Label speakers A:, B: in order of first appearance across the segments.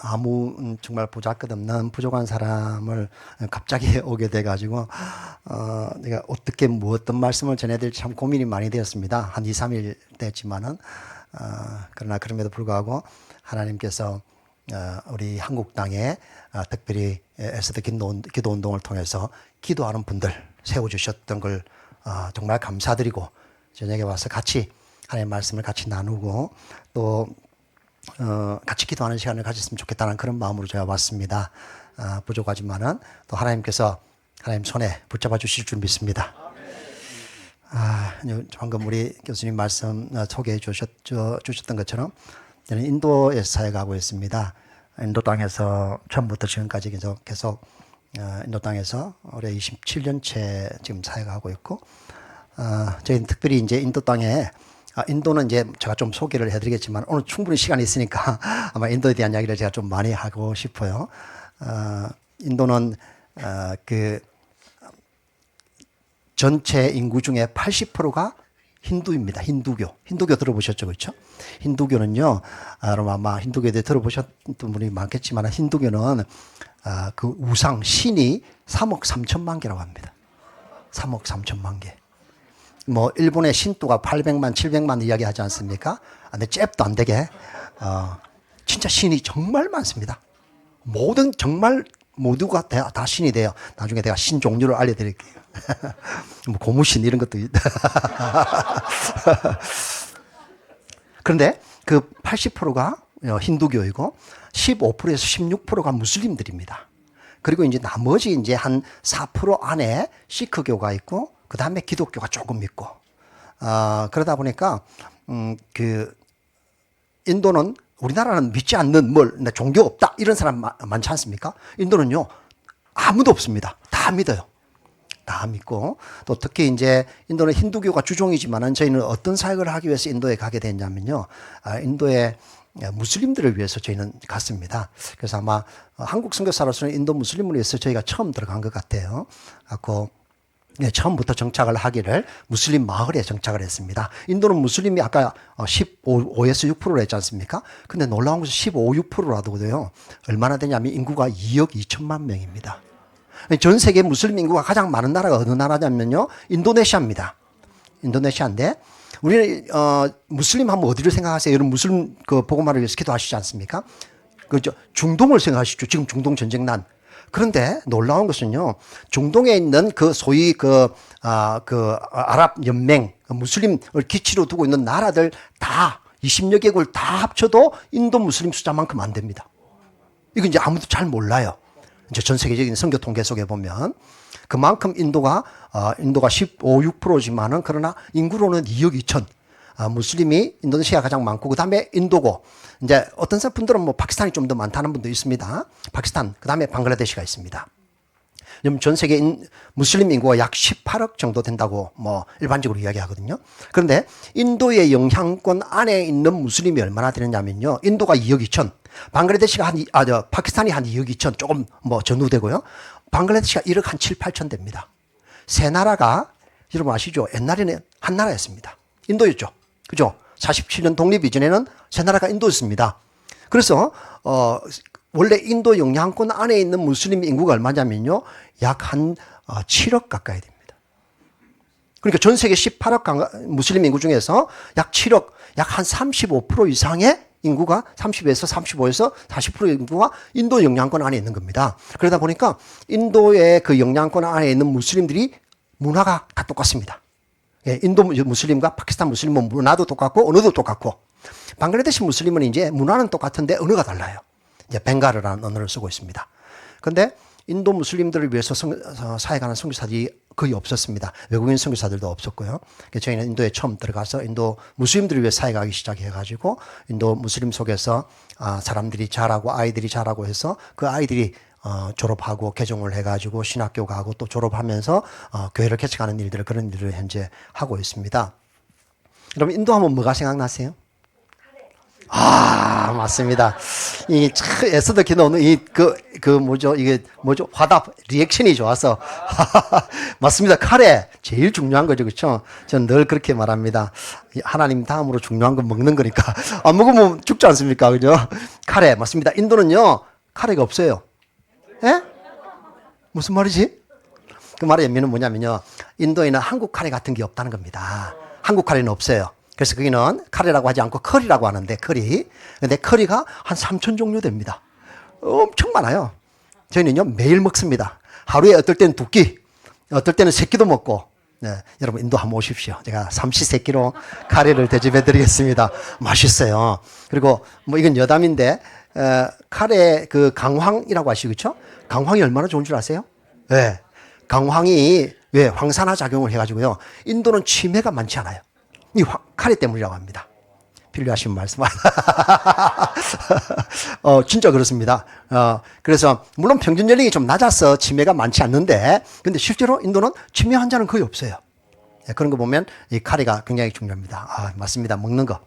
A: 아무 정말 보잘것없는 부족한 사람을 갑자기 오게 돼가지고 내가 어떻게 어떤 말씀을 전해야 될지 참 고민이 많이 되었습니다. 한 2, 3일 됐지만은 그러나 그럼에도 불구하고 하나님께서 우리 한국 땅에 특별히 에스더 기도 운동을 통해서 기도하는 분들 세워주셨던 걸 정말 감사드리고 저녁에 와서 같이 하나님의 말씀을 같이 나누고 또 같이 기도하는 시간을 가졌으면 좋겠다는 그런 마음으로 제가 왔습니다. 부족하지만은 또 하나님께서 하나님 손에 붙잡아 주실 줄 믿습니다. 방금 우리 교수님 말씀 소개해 주셨던 것처럼 저는 인도에서 사역하고 있습니다. 인도 땅에서 처음부터 지금까지 계속 인도 땅에서 올해 27년째 지금 사역하고 있고 저희는 특별히 이제 인도 땅에 인도는 이제 제가 좀 소개를 해드리겠지만 오늘 충분히 시간이 있으니까 아마 인도에 대한 이야기를 제가 좀 많이 하고 싶어요. 인도는 그 전체 인구 중에 80%가 힌두입니다. 힌두교 들어보셨죠, 그렇죠? 힌두교는요, 여러분 아마 힌두교에 대해 들어보셨던 분이 많겠지만 힌두교는 그 우상 신이 3억 3천만 개라고 합니다. 3억 3천만 개. 뭐 일본의 신도가 800만, 700만 이야기하지 않습니까? 근데 잽도 안 되게 진짜 신이 정말 많습니다. 정말 모두가 다 신이 돼요. 나중에 내가 신 종류를 알려드릴게요. 뭐 고무신 이런 것도 그런데 그 80%가 힌두교이고 15%에서 16%가 무슬림들입니다. 그리고 이제 나머지 이제 한 4% 안에 시크교가 있고 그 다음에 기독교가 조금 있고 그러다 보니까 그 인도는 우리나라는 믿지 않는 종교 없다 이런 사람 많지 않습니까? 인도는요 아무도 없습니다. 다 믿어요. 다 믿고 또 특히 이제 인도는 힌두교가 주종이지만은 저희는 어떤 사역을 하기 위해서 인도에 가게 됐냐면요 인도에 무슬림들을 위해서 저희는 갔습니다. 그래서 아마 한국 선교사로서는 인도 무슬림을 위해서 저희가 처음 들어간 것 같아요. 처음부터 정착을 하기를 무슬림 마을에 정착을 했습니다. 인도는 무슬림이 아까 15에서 6%로 했지 않습니까? 근데 놀라운 것은 15, 6%라도요. 얼마나 되냐면 인구가 2억 2천만 명입니다. 전 세계 무슬림 인구가 가장 많은 나라가 어느 나라냐면요. 인도네시아입니다. 인도네시아인데 우리는 무슬림 하면 어디를 생각하세요? 여러분 무슬림 그 복음화를 위해서 기도하시지 않습니까? 그죠? 중동을 생각하시죠. 지금 중동 전쟁 난. 그런데 놀라운 것은요, 중동에 있는 그 소위 아랍 연맹, 무슬림을 기치로 두고 있는 나라들 다 20여 개국을 다 합쳐도 인도 무슬림 숫자만큼 안 됩니다. 이거 이제 아무도 잘 몰라요. 이제 전 세계적인 선교 통계 속에 보면 그만큼 인도가 15, 6%지만은 그러나 인구로는 2억 2천. 무슬림이 인도네시아가 가장 많고 그 다음에 인도고 이제 어떤 분들은 뭐 파키스탄이 좀 더 많다는 분도 있습니다. 파키스탄 그 다음에 방글라데시가 있습니다. 전 세계 무슬림 인구가 약 18억 정도 된다고 뭐 일반적으로 이야기하거든요. 그런데 인도의 영향권 안에 있는 무슬림이 얼마나 되느냐면요. 인도가 2억 2천, 방글라데시가 파키스탄이 한 2억 2천 조금 뭐 전후되고요. 방글라데시가 1억 한 7, 8천 됩니다. 세 나라가 여러분 아시죠? 옛날에는 한 나라였습니다. 인도였죠. 그죠? 47년 독립 이전에는 세 나라가 인도였습니다. 그래서 원래 인도 영향권 안에 있는 무슬림 인구가 얼마냐면요. 약 한 7억 가까이 됩니다. 그러니까 전 세계 18억 무슬림 인구 중에서 약 7억, 약 한 35% 이상의 인구가 30에서 35에서 40% 인구가 인도 영향권 안에 있는 겁니다. 그러다 보니까 인도의 그 영향권 안에 있는 무슬림들이 문화가 다 똑같습니다. 인도 무슬림과 파키스탄 무슬림은 문화도 똑같고 언어도 똑같고 방글라데시 무슬림은 이제 문화는 똑같은데 언어가 달라요. 이제 벵갈어라는 언어를 쓰고 있습니다. 그런데 인도 무슬림들을 위해서 사역하는 선교사들이 거의 없었습니다. 외국인 선교사들도 없었고요. 저희는 인도에 처음 들어가서 인도 무슬림들을 위해 사역하기 시작해가지고 인도 무슬림 속에서 사람들이 자라고 아이들이 자라고 해서 그 아이들이 졸업하고 개종을 해가지고 신학교 가고 또 졸업하면서 교회를 개척하는 그런 일들을 현재 하고 있습니다. 여러분 인도 하면 뭐가 생각나세요? 맞습니다. 이 참 에스더 기도는 이게 뭐죠? 화답 리액션이 좋아서 맞습니다. 카레 제일 중요한 거죠, 그렇죠? 저는 늘 그렇게 말합니다. 하나님 다음으로 중요한 건 먹는 거니까 안 먹으면 죽지 않습니까, 그죠? 카레 맞습니다. 인도는요 카레가 없어요. 예? 무슨 말이지? 그 말의 의미는 뭐냐면요, 인도에는 한국 카레 같은 게 없다는 겁니다. 한국 카레는 없어요. 그래서 거기는 카레라고 하지 않고 커리라고 하는데, 커리. 근데 커리가 한 3천 종류 됩니다. 엄청 많아요. 저희는요, 매일 먹습니다. 하루에 어떨 때는 2끼, 어떨 때는 3끼도 먹고, 네, 여러분 인도 한번 오십시오. 제가 삼시세끼로 카레를 대접해 드리겠습니다. 맛있어요. 그리고 뭐 이건 여담인데, 카레 그 강황이라고 아시죠? 그렇죠? 강황이 얼마나 좋은 줄 아세요? 네. 강황이 왜 황산화 작용을 해가지고요, 인도는 치매가 많지 않아요. 이 카레 때문이라고 합니다. 필요하신 말씀. 진짜 그렇습니다. 그래서 물론 평균 연령이 좀 낮아서 치매가 많지 않는데, 근데 실제로 인도는 치매 환자는 거의 없어요. 예, 그런 거 보면 이 카레가 굉장히 중요합니다. 맞습니다. 먹는 거.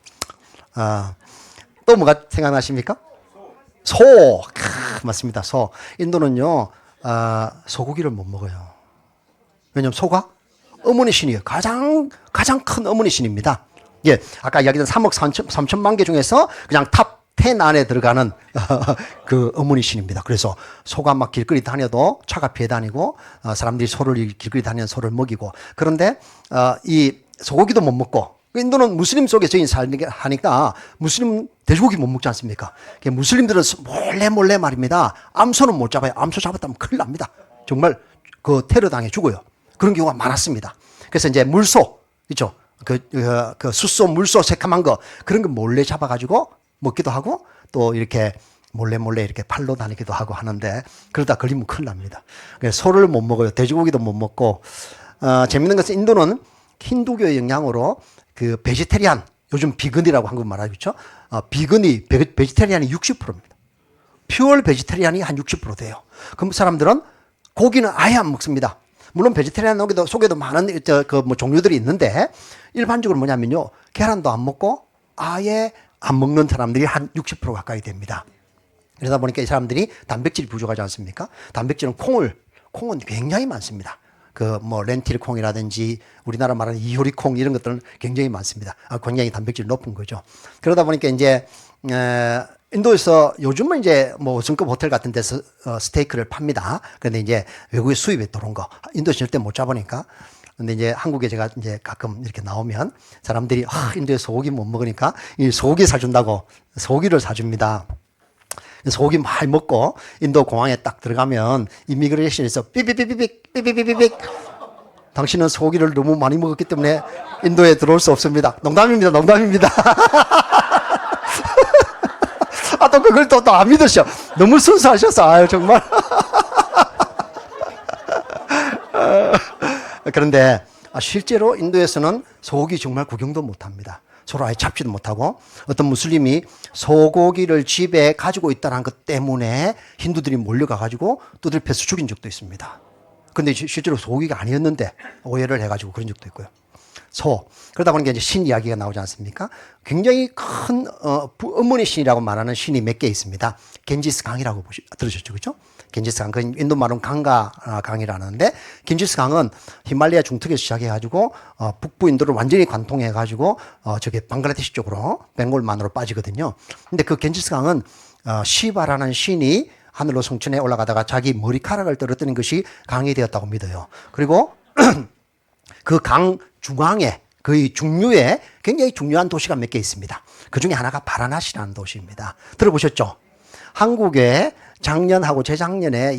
A: 또 뭐가 생각나십니까? 소. 맞습니다. 소. 인도는요, 소고기를 못 먹어요. 왜냐면 소가 어머니 신이에요. 가장 큰 어머니 신입니다. 예, 아까 이야기했던 3억 3천만 개 중에서 그냥 탑 10 안에 들어가는 그 어머니 신입니다. 그래서 소가 막 길거리 다녀도 차가 피해 다니고, 사람들이 소를 길거리 다니는 소를 먹이고, 그런데 이 소고기도 못 먹고, 인도는 무슬림 속에 저희 하니까 무슬림 돼지고기 못 먹지 않습니까? 무슬림들은 몰래 말입니다. 암소는 못 잡아요. 암소 잡았다면 큰일 납니다. 정말 그 테러 당해 죽어요. 그런 경우가 많았습니다. 그래서 이제 물소, 그죠? 그 숫소, 물소, 새카만 거, 그런 거 몰래 잡아가지고 먹기도 하고, 또 이렇게 몰래 이렇게 팔로 다니기도 하고 하는데, 그러다 걸리면 큰일 납니다. 그래서 소를 못 먹어요. 돼지고기도 못 먹고, 재밌는 것은 인도는 힌두교의 영향으로 그 베지테리안, 요즘 비건이라고 한국 말하죠. 그렇죠? 베지테리안이 60%입니다. 퓨어 베지테리안이 한 60% 돼요. 그럼 사람들은 고기는 아예 안 먹습니다. 물론 베지테리안 속에도 많은 뭐 종류들이 있는데, 일반적으로 뭐냐면요, 계란도 안 먹고 아예 안 먹는 사람들이 한 60% 가까이 됩니다. 그러다 보니까 이 사람들이 단백질이 부족하지 않습니까? 단백질은 콩은 굉장히 많습니다. 그 뭐 렌틸 콩이라든지 우리나라 말하는 이효리 콩, 이런 것들은 굉장히 많습니다. 굉장히 단백질 높은 거죠. 그러다 보니까 이제 인도에서 요즘은 이제 뭐 5성급 호텔 같은 데서 스테이크를 팝니다. 그런데 이제 외국에 수입에 들어온 거, 인도에서 절대 못 잡으니까. 근데 이제 한국에 제가 이제 가끔 이렇게 나오면 사람들이 인도에 소고기 못 먹으니까 이 소고기 사준다고 소고기를 사줍니다. 소고기 많이 먹고 인도 공항에 딱 들어가면 이미그레이션에서 삐삐삐삐삐 당신은 소고기를 너무 많이 먹었기 때문에 인도에 들어올 수 없습니다. 농담입니다. 또 그걸 또 안 믿으셔. 너무 순수하셔서, 정말. 그런데 실제로 인도에서는 소고기 정말 구경도 못 합니다. 서로 아예 잡지도 못하고, 어떤 무슬림이 소고기를 집에 가지고 있다는 것 때문에 힌두들이 몰려가가지고 두들펴서 죽인 적도 있습니다. 근데 실제로 소고기가 아니었는데 오해를 해가지고 그런 적도 있고요. 그러다 보니까 이제 신 이야기가 나오지 않습니까? 굉장히 큰 어머니 신이라고 말하는 신이 몇 개 있습니다. 겐지스 강이라고 들으셨죠, 그렇죠? 겐지스 강, 그 인도 말은 강가 강이라는데, 겐지스 강은 히말라야 중턱에서 시작해가지고 북부 인도를 완전히 관통해가지고 저기 방글라데시 쪽으로 벵골만으로 빠지거든요. 근데 그 겐지스 강은 시바라는 신이 하늘로 성천에 올라가다가 자기 머리카락을 떨어뜨린 것이 강이 되었다고 믿어요. 그리고 그 강 중앙에, 거의 중류에 굉장히 중요한 도시가 몇 개 있습니다. 그 중에 하나가 바라나시라는 도시입니다. 들어보셨죠? 한국에 작년하고 재작년에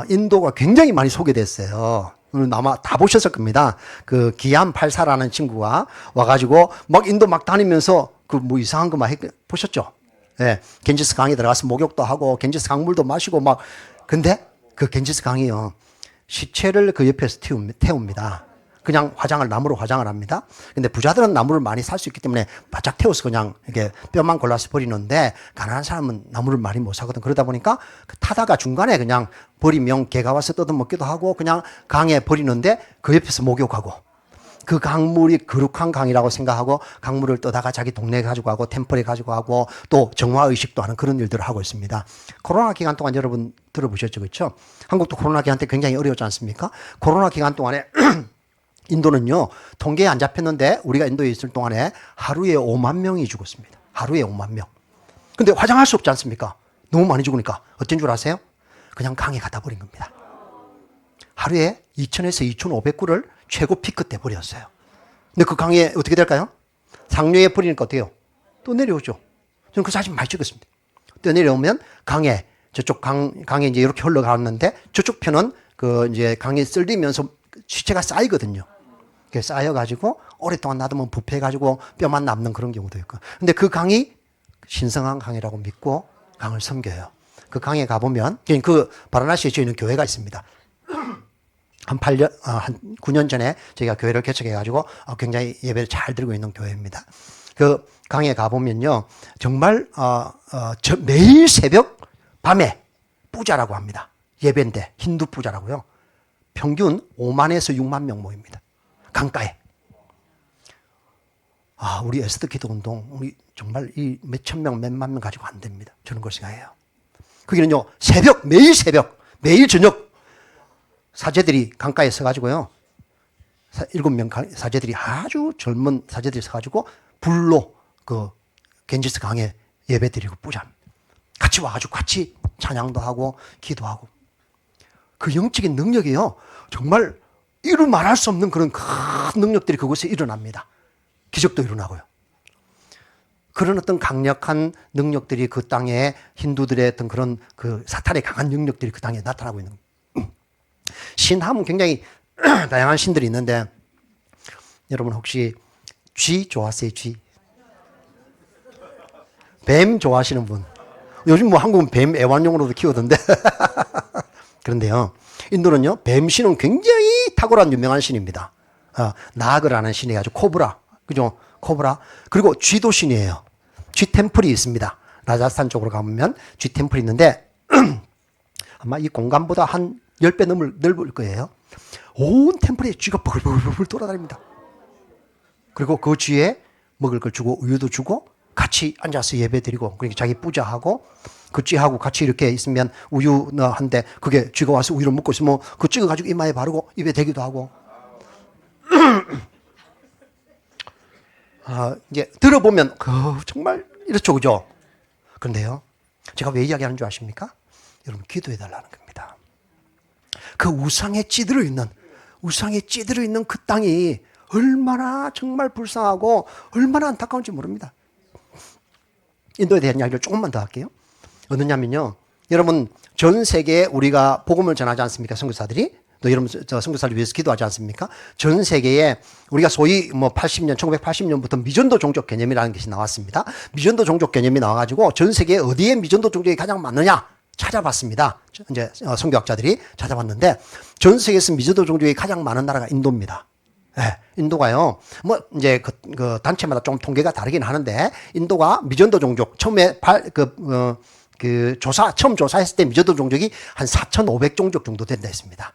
A: 인도가 굉장히 많이 소개됐어요. 아마 다 보셨을 겁니다. 그 기안 84라는 친구가 와가지고 막 인도 막 다니면서 그 뭐 이상한 거 막 보셨죠? 예. 겐지스 강에 들어가서 목욕도 하고 겐지스 강물도 마시고 막. 근데 그 겐지스 강이요, 시체를 그 옆에서 태웁니다. 그냥 나무로 화장을 합니다. 근데 부자들은 나무를 많이 살 수 있기 때문에 바짝 태워서 그냥 이렇게 뼈만 골라서 버리는데, 가난한 사람은 나무를 많이 못 사거든. 그러다 보니까 타다가 중간에 그냥 버리면 개가 와서 뜯어먹기도 하고 그냥 강에 버리는데 그 옆에서 목욕하고, 그 강물이 거룩한 강이라고 생각하고 강물을 떠다가 자기 동네에 가지고 가고 템플에 가지고 가고 또 정화의식도 하는 그런 일들을 하고 있습니다. 코로나 기간 동안 여러분 들어보셨죠? 그렇죠? 한국도 코로나 기간 때 굉장히 어려웠지 않습니까? 코로나 기간 동안에 인도는요, 통계에 안 잡혔는데 우리가 인도에 있을 동안에 하루에 5만 명이 죽었습니다. 하루에 5만 명. 근데 화장할 수 없지 않습니까? 너무 많이 죽으니까. 어떤 줄 아세요? 그냥 강에 갖다 버린 겁니다. 하루에 2,000에서 2,500구를 최고 피크 때 버렸어요. 근데 그 강에 어떻게 될까요? 상류에 버리니까 어때요? 또 내려오죠. 저는 그 사진 많이 찍었습니다. 또 내려오면 강에, 저쪽 강에 이제 이렇게 흘러가는데 저쪽 편은 그 이제 강에 쓸리면서 시체가 쌓이거든요. 그게 쌓여가지고 오랫동안 놔두면 부패해가지고 뼈만 남는 그런 경우도 있고. 근데 그 강이 신성한 강이라고 믿고 강을 섬겨요. 그 강에 가보면, 그 바라나시에 저희는 교회가 있습니다. 한 9년 전에 저희가 교회를 개척해가지고 굉장히 예배를 잘 드리고 있는 교회입니다. 그 강에 가보면요, 정말, 매일 새벽 밤에 뿌자라고 합니다. 예배인데, 힌두 뿌자라고요. 평균 5만에서 6만 명 모입니다. 강가에. 우리 에스더 기도 운동, 우리 정말 이 몇천 명, 몇만 명 가지고 안 됩니다. 저는 그걸 생각해요. 거기는요, 매일 저녁, 사제들이 강가에 서가지고요, 7명 사제들이 아주 젊은 사제들이 서가지고 불로 그 겐지스 강에 예배 드리고 뿌자합니다. 같이 와가지고 같이 찬양도 하고 기도하고. 그 영적인 능력이요, 정말 이루 말할 수 없는 그런 큰 능력들이 그곳에 일어납니다. 기적도 일어나고요. 그런 어떤 강력한 능력들이 그 땅에 힌두들의 어떤 그런 그 사탄의 강한 능력들이 그 땅에 나타나고 있는 거예요. 신하면 굉장히 다양한 신들이 있는데, 여러분 혹시 쥐 좋아하세요? 쥐? 뱀 좋아하시는 분? 요즘 뭐 한국은 뱀 애완용으로도 키우던데. 그런데요, 인도는요, 뱀신은 굉장히 탁월한 유명한 신입니다. 나그라는 신이 아주 코브라, 그죠? 코브라. 그리고 쥐도 신이에요. 쥐 템플이 있습니다. 라자스탄 쪽으로 가보면 쥐 템플이 있는데, 아마 이 공간보다 한 10배 넓을 거예요. 온 템플에 쥐가 벌벌벌 돌아다닙니다. 그리고 그 쥐에 먹을 걸 주고 우유도 주고 같이 앉아서 예배 드리고, 그러니까 자기 뿌자하고 그 쥐하고 같이 이렇게 있으면 우유 한데, 그게 쥐가 와서 우유를 먹고 있으면 그 찍어가지고 이마에 바르고 입에 대기도 하고. 이제 들어보면 정말 이렇죠, 그죠? 그런데요, 제가 왜 이야기하는 줄 아십니까? 여러분, 기도해 달라는 겁니다. 그 우상에 찌들어 있는 그 땅이 얼마나 정말 불쌍하고 얼마나 안타까운지 모릅니다. 인도에 대한 이야기를 조금만 더 할게요. 어느냐면요, 여러분, 전 세계에 우리가 복음을 전하지 않습니까? 선교사들이. 또 여러분, 선교사를 위해서 기도하지 않습니까? 전 세계에 우리가 소위 1980년부터 미전도 종족 개념이라는 것이 나왔습니다. 미전도 종족 개념이 나와가지고 전 세계에 어디에 미전도 종족이 가장 많느냐 찾아봤습니다. 이제 선교학자들이 찾아봤는데, 전 세계에서 미전도 종족이 가장 많은 나라가 인도입니다. 네, 인도가요, 이제 그 단체마다 좀 통계가 다르긴 하는데, 인도가 미전도 종족, 처음에 처음 조사했을 때 미전도 종족이 한 4,500 종족 정도 된다 했습니다.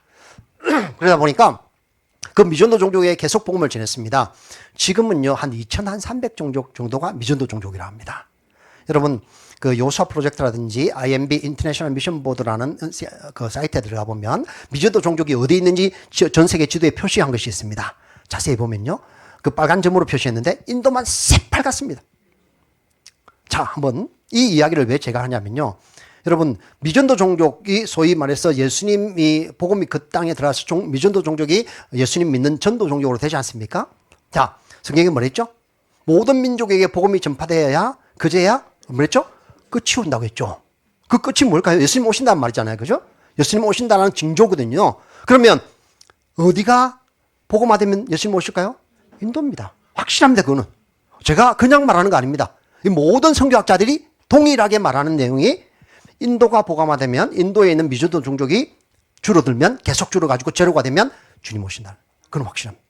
A: 그러다 보니까 그 미전도 종족에 계속 복음을 전했습니다. 지금은요, 한 2,300 종족 정도가 미전도 종족이라 합니다. 여러분, 그 요사 프로젝트라든지 IMB 인터내셔널 미션 보드라는 그 사이트에 들어가 보면 미전도 종족이 어디 있는지 전 세계 지도에 표시한 것이 있습니다. 자세히 보면요, 그 빨간 점으로 표시했는데 인도만 새빨갛습니다. 자, 한번 이 이야기를 왜 제가 하냐면요, 여러분, 미전도 종족이 소위 말해서 예수님이 복음이 그 땅에 들어와서 미전도 종족이 예수님 믿는 전도 종족으로 되지 않습니까? 자, 성경에 뭐랬죠? 모든 민족에게 복음이 전파되어야 그제야 뭐랬죠? 끝이 온다고 했죠. 그 끝이 뭘까요? 예수님 오신다는 말이잖아요, 그죠? 예수님 오신다는 징조거든요. 그러면 어디가 복음화되면 예수님 오실까요? 인도입니다. 확실합니다, 그거는. 제가 그냥 말하는 거 아닙니다. 이 모든 선교학자들이 동일하게 말하는 내용이, 인도가 복음화되면, 인도에 있는 미전도 종족이 줄어들면, 계속 줄어가지고 제로가 되면 주님 오신다. 그건 확실합니다.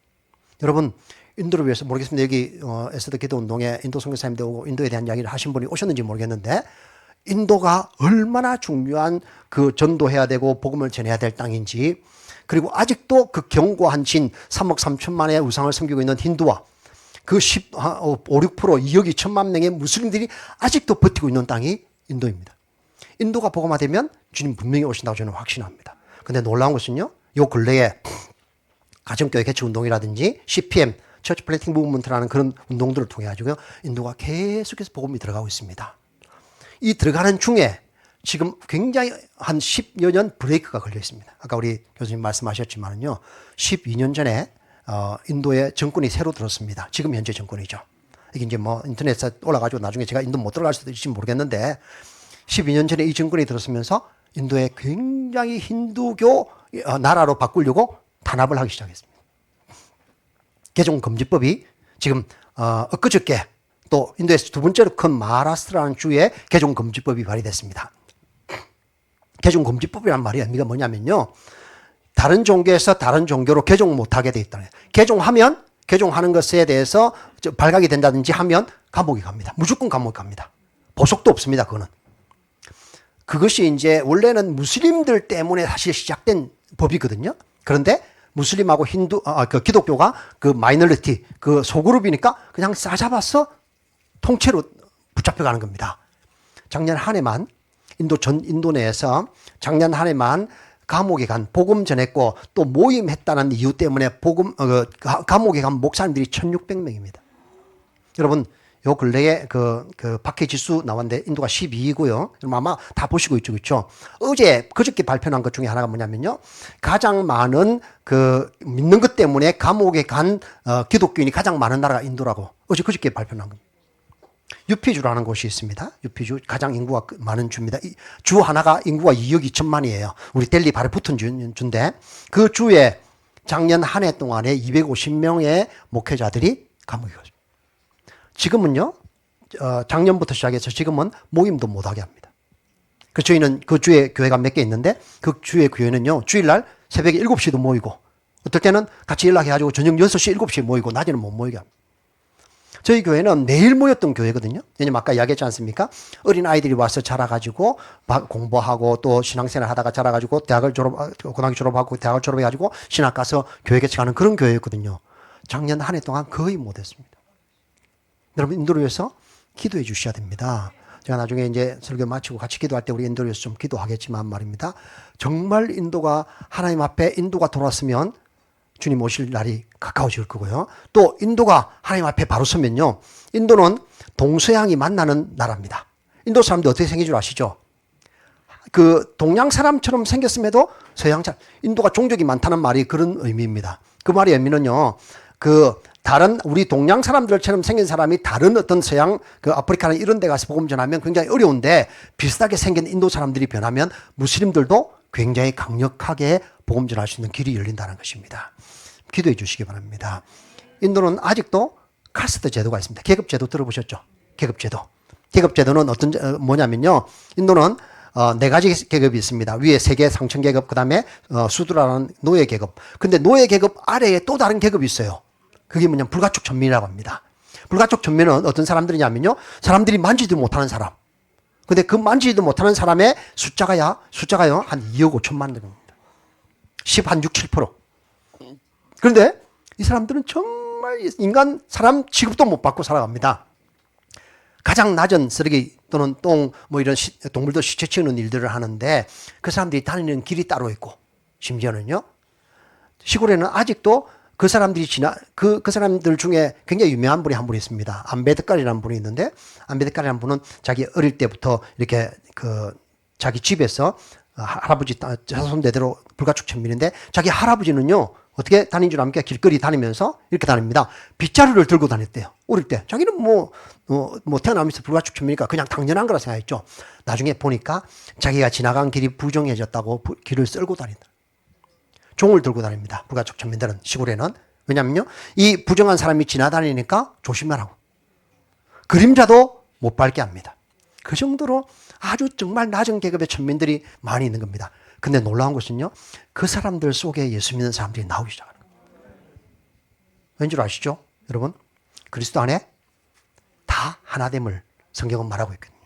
A: 여러분, 인도를 위해서 모르겠습니다. 여기 에스더 기도 운동에 인도 선교사님들 오고 인도에 대한 이야기를 하신 분이 오셨는지 모르겠는데, 인도가 얼마나 중요한 그 전도해야 되고 복음을 전해야 될 땅인지, 그리고 아직도 그 견고한 진 3억 3천만의 우상을 섬기고 있는 힌두와 그 5, 6%, 2억 2천만 명의 무슬림들이 아직도 버티고 있는 땅이 인도입니다. 인도가 복음화되면 주님 분명히 오신다고 저는 확신합니다. 근데 놀라운 것은요, 요 근래에 가정교회 개최 운동이라든지 CPM, 처치 플랜팅 무브먼트라는 그런 운동들을 통해 가지고요, 인도가 계속해서 복음이 들어가고 있습니다. 이 들어가는 중에 지금 굉장히 한 10여 년 브레이크가 걸려 있습니다. 아까 우리 교수님 말씀하셨지만은요, 12년 전에 인도에 정권이 새로 들었습니다. 지금 현재 정권이죠. 이게 이제 뭐 인터넷에 올라가지고 나중에 제가 인도 못 들어갈 수도 있을지 모르겠는데, 12년 전에 이 정권이 들었으면서 인도에 굉장히 힌두교 나라로 바꾸려고 탄압을 하기 시작했습니다. 개종금지법이 지금 엊그저께 또 인도에서 두 번째로 큰 마하라스트라는 주에 개종금지법이 발의됐습니다. 개종금지법이란 말이 의미가 뭐냐면요, 다른 종교에서 다른 종교로 개종 못하게 돼 있다는 거예요. 개종하는 것에 대해서 발각이 된다든지 하면 감옥에 갑니다. 무조건 감옥에 갑니다. 보석도 없습니다. 그것이 이제 원래는 무슬림들 때문에 사실 시작된 법이거든요. 그런데 무슬림하고 기독교가 그 마이너리티, 그 소그룹이니까 그냥 싸잡아서 통째로 붙잡혀가는 겁니다. 작년 한 해만 인도 내에서 작년 한 해만 감옥에 간, 복음 전했고 또 모임했다는 이유 때문에 감옥에 간 목사님들이 1,600명입니다. 여러분, 요 근래에 그 박해 지수 나왔는데 인도가 12위고요. 그럼 아마 다 보시고 있죠, 그렇죠? 그저께 발표한 것 중에 하나가 뭐냐면요, 가장 많은 믿는 것 때문에 감옥에 간 기독교인이 가장 많은 나라가 인도라고 그저께 발표한 겁니다. 유피주라는 곳이 있습니다. 유피주 가장 인구가 많은 주입니다. 주 하나가 인구가 2억 2천만이에요. 우리 델리 바로 붙은 주인데 그 주에 작년 한 해 동안에 250명의 목회자들이 감옥에 갔습니다. 지금은요, 작년부터 시작해서 지금은 모임도 못하게 합니다. 저희는 그 주에 교회가 몇 개 있는데 그 주의 교회는요, 주일날 새벽에 7시도 모이고 어떨 때는 같이 연락해가지고 저녁 6시, 7시에 모이고 낮에는 못 모이게 합니다. 저희 교회는 매일 모였던 교회거든요. 왜냐면 아까 이야기했지 않습니까? 어린 아이들이 와서 자라가지고 공부하고 또 신앙생활 하다가 자라가지고 고등학교 졸업하고 대학을 졸업해가지고 신학 가서 교회 개척하는 그런 교회였거든요. 작년 한 해 동안 거의 못했습니다. 여러분, 인도를 위해서 기도해 주셔야 됩니다. 제가 나중에 이제 설교 마치고 같이 기도할 때 우리 인도를 위해서 좀 기도하겠지만 말입니다. 정말 인도가 하나님 앞에 인도가 돌아왔으면 주님 오실 날이 가까워질 거고요. 또 인도가 하나님 앞에 바로 서면요, 인도는 동서양이 만나는 나라입니다. 인도 사람들 어떻게 생긴 줄 아시죠? 그 동양 사람처럼 생겼음에도 서양 사람, 인도가 종족이 많다는 말이 그런 의미입니다. 그 말의 의미는요, 다른 우리 동양 사람들처럼 생긴 사람이 다른 어떤 서양, 아프리카나 이런 데 가서 복음 전하면 굉장히 어려운데, 비슷하게 생긴 인도 사람들이 변하면 무슬림들도 굉장히 강력하게 복음 전할 수 있는 길이 열린다는 것입니다. 기도해 주시기 바랍니다. 인도는 아직도 카스트 제도가 있습니다. 계급제도 들어보셨죠? 계급제도는 뭐냐면요, 인도는 4가지 계급이 있습니다. 위에 세계 상층 계급, 그 다음에 수두라는 노예 계급. 근데 노예 계급 아래에 또 다른 계급이 있어요. 그게 뭐냐면 불가촉 천민이라고 합니다. 불가촉 천민은 어떤 사람들이냐면요, 사람들이 만지지도 못하는 사람. 근데 그 만지지도 못하는 사람의 숫자가요 한 2억 5천만 됩니다. 10한 6, 7%. 그런데 이 사람들은 정말 사람 취급도 못 받고 살아갑니다. 가장 낮은 쓰레기 또는 똥, 이런 동물도 시체 치우는 일들을 하는데, 그 사람들이 다니는 길이 따로 있고, 심지어는요, 시골에는 아직도 그 사람들 중에 굉장히 유명한 분이 한 분 있습니다. 안베드kar이라는 분이 있는데, 안베드kar이라는 분은 자기 어릴 때부터 이렇게 자기 집에서 할아버지 자손 대대로 불가촉 천민인데, 자기 할아버지는요, 어떻게 다닌 줄 압니까? 길거리 다니면서 이렇게 다닙니다. 빗자루를 들고 다녔대요. 어릴 때. 자기는 태어나면서 불가촉 천민이니까 그냥 당연한 거라 생각했죠. 나중에 보니까 자기가 지나간 길이 부정해졌다고 길을 쓸고 다닌다. 종을 들고 다닙니다. 불가촉 천민들은, 시골에는. 왜냐면요, 이 부정한 사람이 지나다니니까 조심하라고. 그림자도 못 밟게 합니다. 그 정도로 아주 정말 낮은 계급의 천민들이 많이 있는 겁니다. 근데 놀라운 것은요, 그 사람들 속에 예수 믿는 사람들이 나오기 시작하는 거예요. 왠줄 아시죠? 여러분, 그리스도 안에 다 하나됨을 성경은 말하고 있거든요.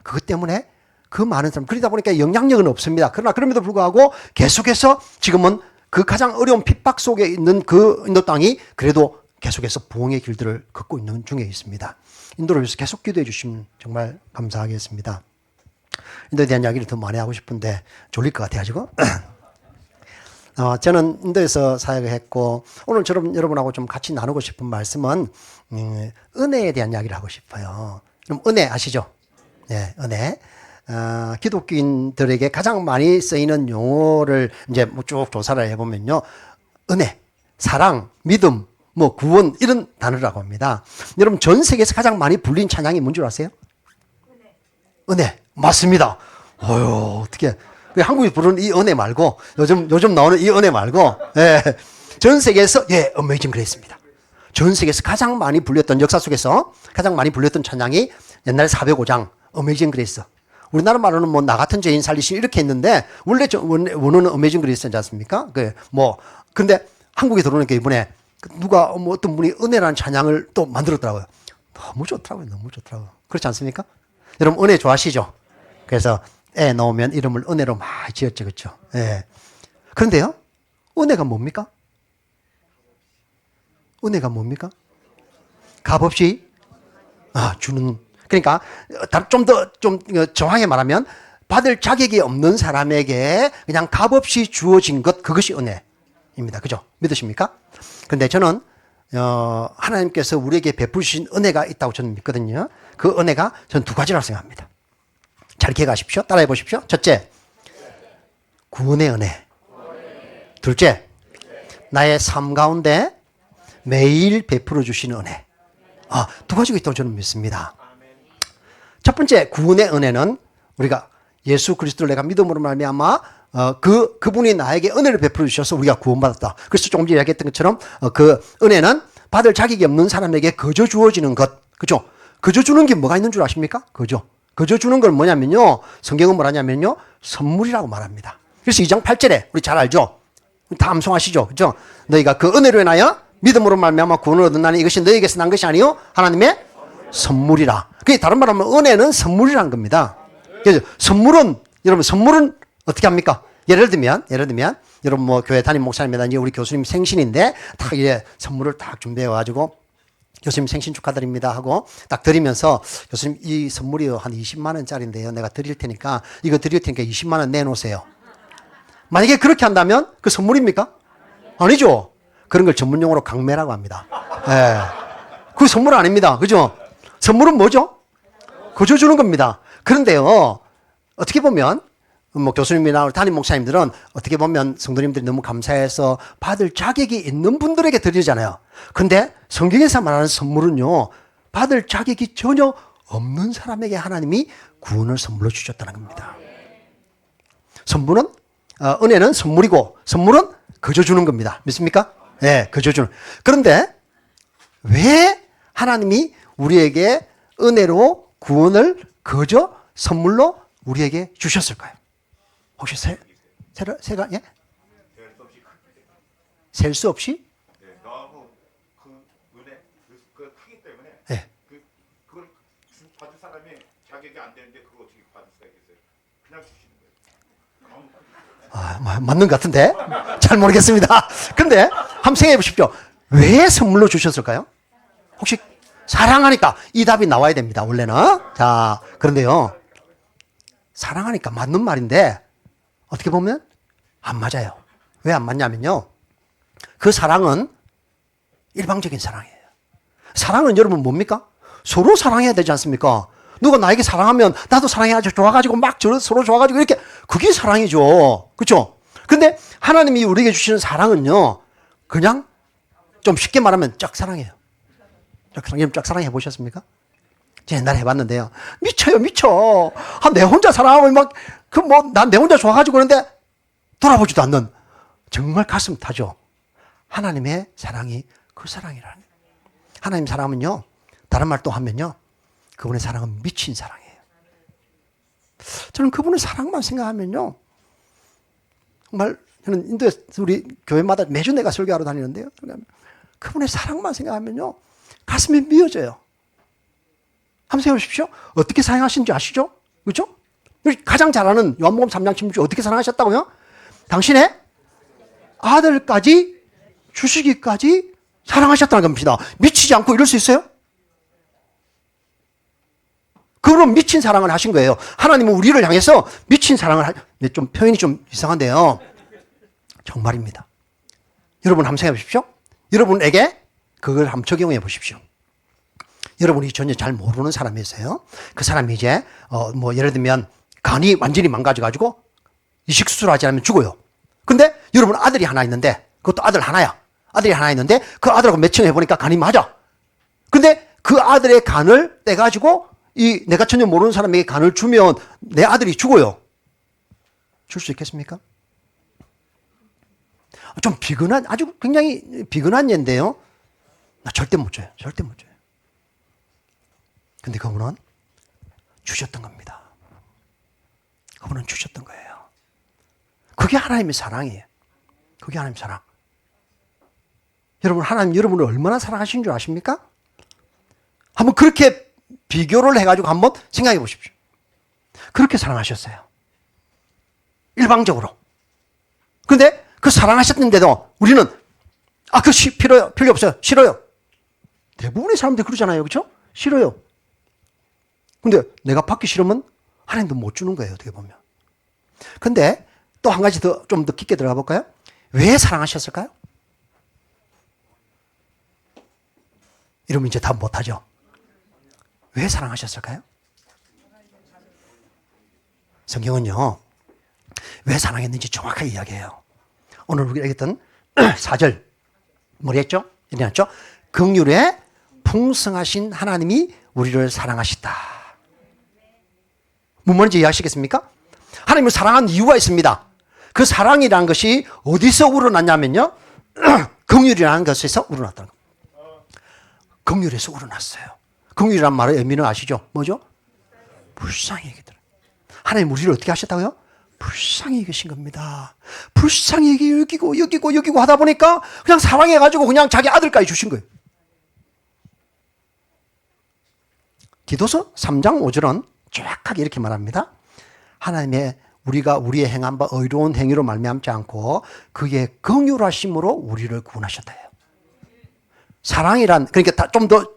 A: 그것 때문에 그 많은 사람, 그러다 보니까 영향력은 없습니다. 그러나 그럼에도 불구하고 계속해서 지금은 그 가장 어려운 핍박 속에 있는 그 인도 땅이 그래도 계속해서 부흥의 길들을 걷고 있는 중에 있습니다. 인도를 위해서 계속 기도해 주시면 정말 감사하겠습니다. 인도에 대한 이야기를 더 많이 하고 싶은데 졸릴 것 같아가지고. 저는 인도에서 사역을 했고 오늘 여러분하고 좀 같이 나누고 싶은 말씀은 은혜에 대한 이야기를 하고 싶어요. 그럼 은혜 아시죠? 네, 은혜. 기독교인들에게 가장 많이 쓰이는 용어를 이제 쭉 조사를 해보면요. 은혜, 사랑, 믿음, 구원 이런 단어라고 합니다. 여러분 전 세계에서 가장 많이 불린 찬양이 뭔 줄 아세요? 은혜. 맞습니다. 어떻게 한국이 부르는 이 은혜 말고 요즘 나오는 이 은혜 말고 전 세계에서 어메이징 그레이스입니다. 전 세계에서 가장 많이 불렸던 역사 속에서 가장 많이 불렸던 찬양이 옛날 405장 어메이징 그레이스. 우리나라 말로는 나 같은 죄인 살리시 이렇게 했는데 원래 원어는 어메이징 그레이스지 않습니까? 근데 한국에 들어오니까 이번에 누가 어떤 분이 은혜라는 찬양을 또 만들었더라고요. 너무 좋더라고요. 그렇지 않습니까? 여러분 은혜 좋아하시죠? 그래서 애 나오면 이름을 은혜로 많이 지었죠. 그렇죠? 예. 그런데요. 은혜가 뭡니까? 은혜가 뭡니까? 값없이 주는. 그러니까 좀 더 정확하게 말하면 받을 자격이 없는 사람에게 그냥 값없이 주어진 것, 그것이 은혜입니다. 그죠? 믿으십니까? 근데 저는 하나님께서 우리에게 베푸신 은혜가 있다고 저는 믿거든요. 그 은혜가 저는 두 가지라고 생각합니다. 잘 기억하십시오. 따라해 보십시오. 첫째, 구원의 은혜. 둘째, 나의 삶 가운데 매일 베풀어 주시는 은혜. 두 가지가 있다고 저는 믿습니다. 첫 번째 구원의 은혜는 우리가 예수 그리스도를 내가 믿음으로 말미암아 그분이 나에게 은혜를 베풀어 주셔서 우리가 구원받았다. 그래서 조금 전에 이야기했던 것처럼 그 은혜는 받을 자격이 없는 사람에게 거저 주어지는 것. 그죠? 거저 주는 게 뭐가 있는 줄 아십니까? 거저 주는 건 뭐냐면요. 성경은 뭐라냐면요. 선물이라고 말합니다. 그래서 2장 8절에 우리 잘 알죠? 다 암송하시죠? 그죠? 너희가 그 은혜로 인하여 믿음으로 말미암아 구원을 얻었나니 이것이 너희에게서 난 것이 아니요 하나님의 선물이라. 그게 다른 말로 하면 은혜는 선물이라는 겁니다. 그래서 여러분 선물은 어떻게 합니까? 예를 들면 여러분 교회 담임 목사님이나 우리 교수님 생신인데 딱 이제 선물을 딱 준비해 가지고 교수님 생신 축하드립니다 하고 딱 드리면서 교수님 이 선물이 한 20만 원짜리인데요. 내가 드릴 테니까 이거 드릴 테니까 20만 원 내놓으세요. 만약에 그렇게 한다면 그 선물입니까? 아니죠. 그런 걸 전문용어로 강매라고 합니다. 그 선물 아닙니다. 그죠? 선물은 뭐죠? 거저 주는 겁니다. 그런데요, 어떻게 보면, 교수님이나 담임 목사님들은 어떻게 보면 성도님들이 너무 감사해서 받을 자격이 있는 분들에게 드리잖아요. 근데 성경에서 말하는 선물은요, 받을 자격이 전혀 없는 사람에게 하나님이 구원을 선물로 주셨다는 겁니다. 은혜는 선물이고, 선물은 거저 주는 겁니다. 믿습니까? 네, 거저 주는. 그런데 왜 하나님이 우리에게 은혜로 구원을 거저 선물로 우리에게 주셨을까요? 혹시 세가 예? 셀 수 없이?
B: 너무 그 은혜 그 크기 때문에
A: 예.
B: 그걸 받을 사람이 자격이 안 되는데 그걸 어떻게 받을 수가 있겠어요? 그냥 주시는 거예요.
A: 맞는 것 같은데 잘 모르겠습니다. 근데 한번 생각해 보십시오. 왜 선물로 주셨을까요? 혹시 사랑하니까 이 답이 나와야 됩니다. 원래는. 자, 그런데요. 사랑하니까 맞는 말인데 어떻게 보면 안 맞아요. 왜 안 맞냐면요. 그 사랑은 일방적인 사랑이에요. 사랑은 여러분 뭡니까? 서로 사랑해야 되지 않습니까? 누가 나에게 사랑하면 나도 사랑해야죠. 좋아가지고 막 서로 좋아가지고 이렇게 그게 사랑이죠. 그렇죠? 근데 하나님이 우리에게 주시는 사랑은요. 그냥 좀 쉽게 말하면 짝사랑이에요. 짝사랑 해보셨습니까? 제가 옛날에 해봤는데요. 미쳐. 내 혼자 사랑하면 난 내 혼자 좋아가지고 그러는데 돌아보지도 않는 정말 가슴 타죠. 하나님의 사랑이 그 사랑이라는. 하나님 사랑은요, 다른 말 또 하면요, 그분의 사랑은 미친 사랑이에요. 저는 그분의 사랑만 생각하면요, 정말 저는 인도에서 우리 교회마다 매주 내가 설교하러 다니는데요. 그분의 사랑만 생각하면요, 가슴이 미어져요. 한번 생각해 보십시오. 어떻게 사랑하시는지 아시죠? 그렇죠? 가장 잘 아는 요한복음 3장 16절 어떻게 사랑하셨다고요? 당신의 아들까지 주시기까지 사랑하셨다는 겁니다. 미치지 않고 이럴 수 있어요? 그런 미친 사랑을 하신 거예요. 하나님은 우리를 향해서 미친 사랑을 좀 표현이 좀 이상한데요. 정말입니다. 여러분 한번 생각해 보십시오. 여러분에게 그걸 한번 적용해 보십시오. 여러분이 전혀 잘 모르는 사람이 있어요. 그 사람이 이제 뭐 예를 들면 간이 완전히 망가져가지고 이식 수술하지 않으면 죽어요. 근데 여러분 아들이 하나 있는데 그것도 아들 하나야. 아들이 하나 있는데 그 아들하고 매칭을 해보니까 간이 맞아. 근데 그 아들의 간을 떼가지고 이 내가 전혀 모르는 사람에게 간을 주면 내 아들이 죽어요. 줄 수 있겠습니까? 좀 비근한, 아주 굉장히 비근한 예인데요. 나 절대 못 줘요. 절대 못 줘요. 근데 그분은 주셨던 겁니다. 그분은 주셨던 거예요. 그게 하나님의 사랑이에요. 그게 하나님의 사랑. 여러분, 하나님 여러분을 얼마나 사랑하시는 줄 아십니까? 한번 그렇게 비교를 해가지고 한번 생각해 보십시오. 그렇게 사랑하셨어요. 일방적으로. 근데 그 사랑하셨는데도 우리는 필요 없어요. 싫어요. 대부분의 사람들이 그러잖아요. 그렇죠? 싫어요. 근데 내가 받기 싫으면 하나님도 못 주는 거예요. 어떻게 보면. 근데 또 한 가지 좀 더 깊게 들어가 볼까요? 왜 사랑하셨을까요? 이러면 이제 답 못하죠. 왜 사랑하셨을까요? 성경은요, 왜 사랑했는지 정확하게 이야기해요. 오늘 우리가 얘기했던 4절, 뭐랬죠? 이랬죠? 긍휼에 풍성하신 하나님이 우리를 사랑하시다. 무슨 말인지 이해하시겠습니까? 하나님을 사랑한 이유가 있습니다. 그 사랑이라는 것이 어디서 우러났냐면요, 긍휼이라는 것에서 우러났다는 겁니다. 긍휼에서 우러났어요. 긍휼이란 말의 의미는 아시죠? 뭐죠? 불쌍히 여기더라. 하나님 우리를 어떻게 하셨다고요? 불쌍히 여기신 겁니다. 불쌍히 여기고 하다 보니까 그냥 사랑해가지고 그냥 자기 아들까지 주신 거예요. 디도서 3장 5절은 정확하게 이렇게 말합니다. 하나님의 우리가 우리의 행한 바 의로운 행위로 말미암지 않고 그의 긍휼하심으로 우리를 구원하셨다 해요. 사랑이란, 그러니까 좀 더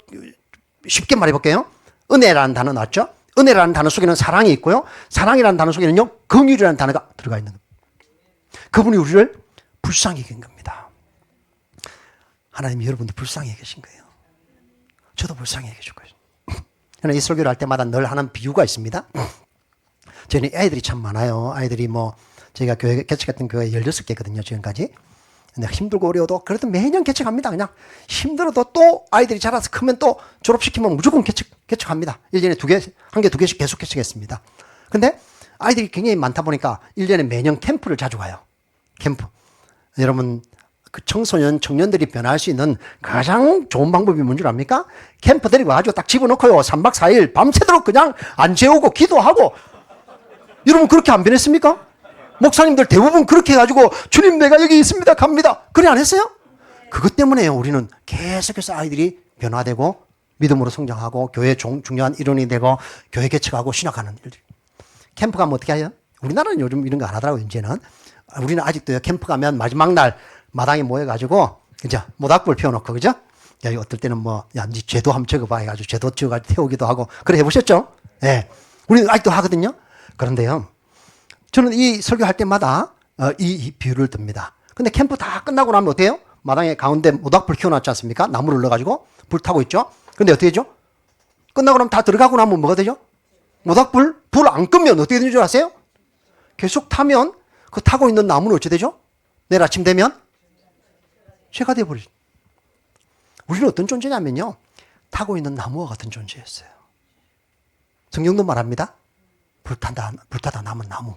A: 쉽게 말해볼게요. 은혜라는 단어 나왔죠? 은혜라는 단어 속에는 사랑이 있고요. 사랑이라는 단어 속에는요, 긍휼이라는 단어가 들어가 있는 겁니다. 그분이 우리를 불쌍히 여긴 겁니다. 하나님이 여러분들 불쌍히 여기신 거예요. 저도 불쌍히 여겨줄 거예요. 저는 이 설교를 할 때마다 늘 하는 비유가 있습니다. 저희는 아이들이 참 많아요. 아이들이 저희가 교회 개척했던 교회 16개거든요, 지금까지. 근데 힘들고 어려워도 그래도 매년 개척합니다. 그냥 힘들어도 또 아이들이 자라서 크면 또 졸업시키면 무조건 개척합니다. 1년에 2개, 1개, 2개씩 계속 개척했습니다. 근데 아이들이 굉장히 많다 보니까 1년에 매년 캠프를 자주 가요. 캠프. 여러분, 그 청년들이 변화할 수 있는 가장 좋은 방법이 뭔 줄 압니까? 캠프 데리고 가지고 딱 집어넣고요. 3박 4일 밤새도록 그냥 안 재우고 기도하고. 여러분 그렇게 안 변했습니까? 목사님들 대부분 그렇게 해가지고 주님 내가 여기 있습니다 갑니다. 그래 안 했어요? 그것 때문에요. 우리는 계속해서 아이들이 변화되고 믿음으로 성장하고 교회의 중요한 일원이 되고 교회 개척하고 신학하는 일들. 캠프 가면 어떻게 해요? 우리나라는 요즘 이런 거 안 하더라고요. 이제는. 우리는 아직도요. 캠프 가면 마지막 날 마당에 모여가지고 그죠? 모닥불 피워놓고 그죠? 야, 어떨 때는 야, 니 죄도 한번 적어봐 해가지고 죄도 지어가지고 태우기도 하고 그래 해보셨죠? 예. 네. 우리는 아직도 하거든요. 그런데요. 저는 이 설교할 때마다 이 비유를 듭니다. 근데 캠프 다 끝나고 나면 어때요? 마당에 가운데 모닥불 키워놨지 않습니까? 나무를 넣어가지고 불 타고 있죠? 근데 어떻게 되죠? 끝나고 나면 다 들어가고 나면 뭐가 되죠? 모닥불, 불 안 끄면 어떻게 되는 줄 아세요? 계속 타면 그 타고 있는 나무는 어찌 되죠? 내일 아침 되면 쇠가 되어버리죠. 우리는 어떤 존재냐면요. 타고 있는 나무와 같은 존재였어요. 성경도 말합니다. 불타다 남은 나무.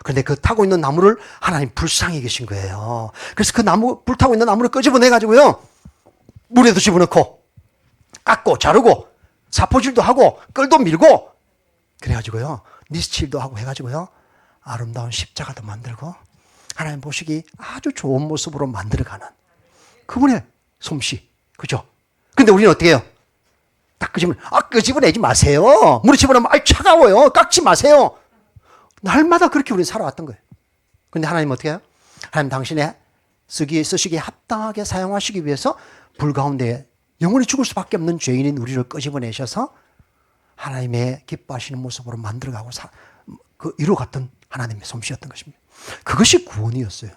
A: 그런데 그 타고 있는 나무를 하나님 불쌍히 계신 거예요. 그래서 그 나무, 불타고 있는 나무를 끄집어내가지고요. 물에도 집어넣고, 깎고, 자르고, 사포질도 하고, 끌도 밀고, 그래가지고요. 니스칠도 하고 해가지고요. 아름다운 십자가도 만들고, 하나님 보시기 아주 좋은 모습으로 만들어가는 그분의 솜씨. 그죠? 근데 우리는 어떻게 해요? 딱 끄집어내지 마세요. 물에 집어넣으면 차가워요. 깎지 마세요. 날마다 그렇게 우리는 살아왔던 거예요. 그런데 하나님 어떻게 해요? 하나님 당신의 쓰시기에 합당하게 사용하시기 위해서 불 가운데 영원히 죽을 수밖에 없는 죄인인 우리를 끄집어내셔서 하나님의 기뻐하시는 모습으로 만들어가고 이루어갔던 하나님의 솜씨였던 것입니다. 그것이 구원이었어요.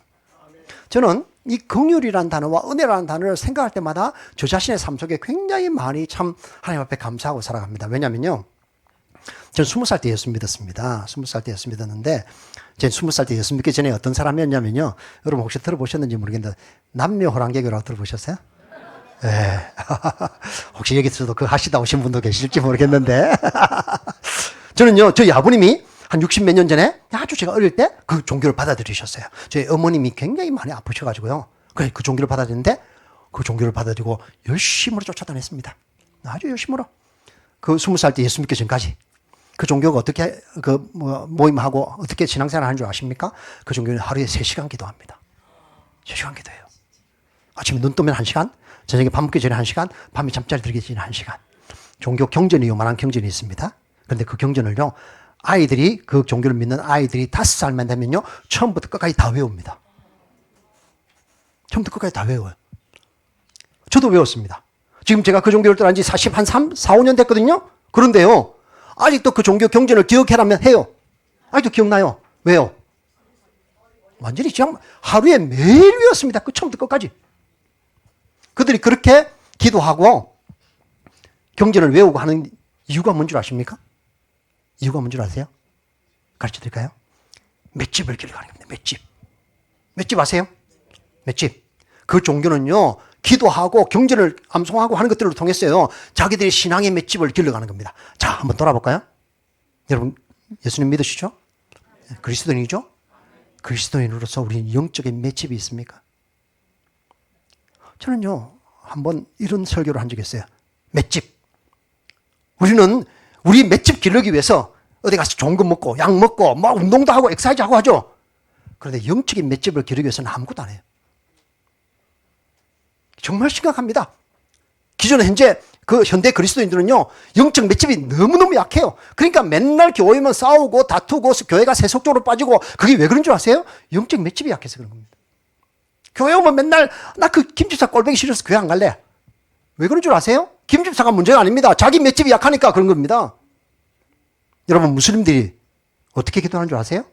A: 저는 이 긍휼이라는 단어와 은혜라는 단어를 생각할 때마다 저 자신의 삶 속에 굉장히 많이 참 하나님 앞에 감사하고 살아갑니다. 왜냐면요. 저는 20살 때 예수 믿었습니다. 20살 때 예수 믿었는데, 저는 20살 때 예수 믿기 전에 어떤 사람이었냐면요. 여러분 혹시 들어보셨는지 모르겠는데, 남녀호랑개교라고 들어보셨어요? 네. 혹시 여기서도 그거 하시다 오신 분도 계실지 모르겠는데. 저는요, 저희 아버님이 한 60몇 년 전에 아주 제가 어릴 때 그 종교를 받아들이셨어요. 저희 어머님이 굉장히 많이 아프셔가지고요. 그 종교를 받아들였는데 그 종교를 받아들이고 열심으로 쫓아다녔습니다. 아주 열심으로. 그 20살 때 예수 믿기 전까지. 그 종교가 어떻게 모임하고 어떻게 신앙생활 하는 줄 아십니까? 그 종교는 하루에 3시간 기도합니다. 3시간 기도해요. 아침에 눈 뜨면 1시간, 저녁에 밥 먹기 전에 1시간, 밤에 잠자리 들기 전에 1시간. 종교 경전이 요만한 경전이 있습니다. 그런데 그 경전을요, 아이들이, 그 종교를 믿는 아이들이 5살만 되면요, 처음부터 끝까지 다 외웁니다. 처음부터 끝까지 다 외워요. 저도 외웠습니다. 지금 제가 그 종교를 떠난 지 4, 5년 됐거든요? 그런데요, 아직도 그 종교 경전을 기억해라면 해요. 아직도 기억나요. 왜요? 완전히 지금 하루에 매일 외웠습니다. 그 처음부터 끝까지. 그들이 그렇게 기도하고 경전을 외우고 하는 이유가 뭔 줄 아십니까? 이유가 뭔 줄 아세요? 가르쳐 드릴까요? 맷집을 기르는 겁니다. 맷집. 맷집 아세요? 맷집. 그 종교는요, 기도하고 경전을 암송하고 하는 것들을 통해서요, 자기들의 신앙의 맷집을 길러가는 겁니다. 자, 한번 돌아볼까요? 여러분, 예수님 믿으시죠? 그리스도인이죠? 그리스도인으로서 우리는 영적인 맷집이 있습니까? 저는요, 한번 이런 설교를 한 적이 있어요. 맷집. 우리는 우리 맷집 기르기 위해서 어디 가서 좋은 거 먹고, 약 먹고, 막 운동도 하고, 엑사이즈 하고 하죠. 그런데 영적인 맷집을 기르기 위해서는 아무것도 안 해요. 정말 심각합니다. 기존에 현재 그 현대 그리스도인들은요, 영적 맷집이 너무너무 약해요. 그러니까 맨날 교회만 싸우고 다투고 교회가 세속적으로 빠지고, 그게 왜 그런 줄 아세요? 영적 맷집이 약해서 그런 겁니다. 교회 오면 맨날 나 그 김집사 꼴보기 싫어서 교회 안 갈래. 왜 그런 줄 아세요? 김집사가 문제가 아닙니다. 자기 맷집이 약하니까 그런 겁니다. 여러분, 무슬림들이 어떻게 기도하는 줄 아세요?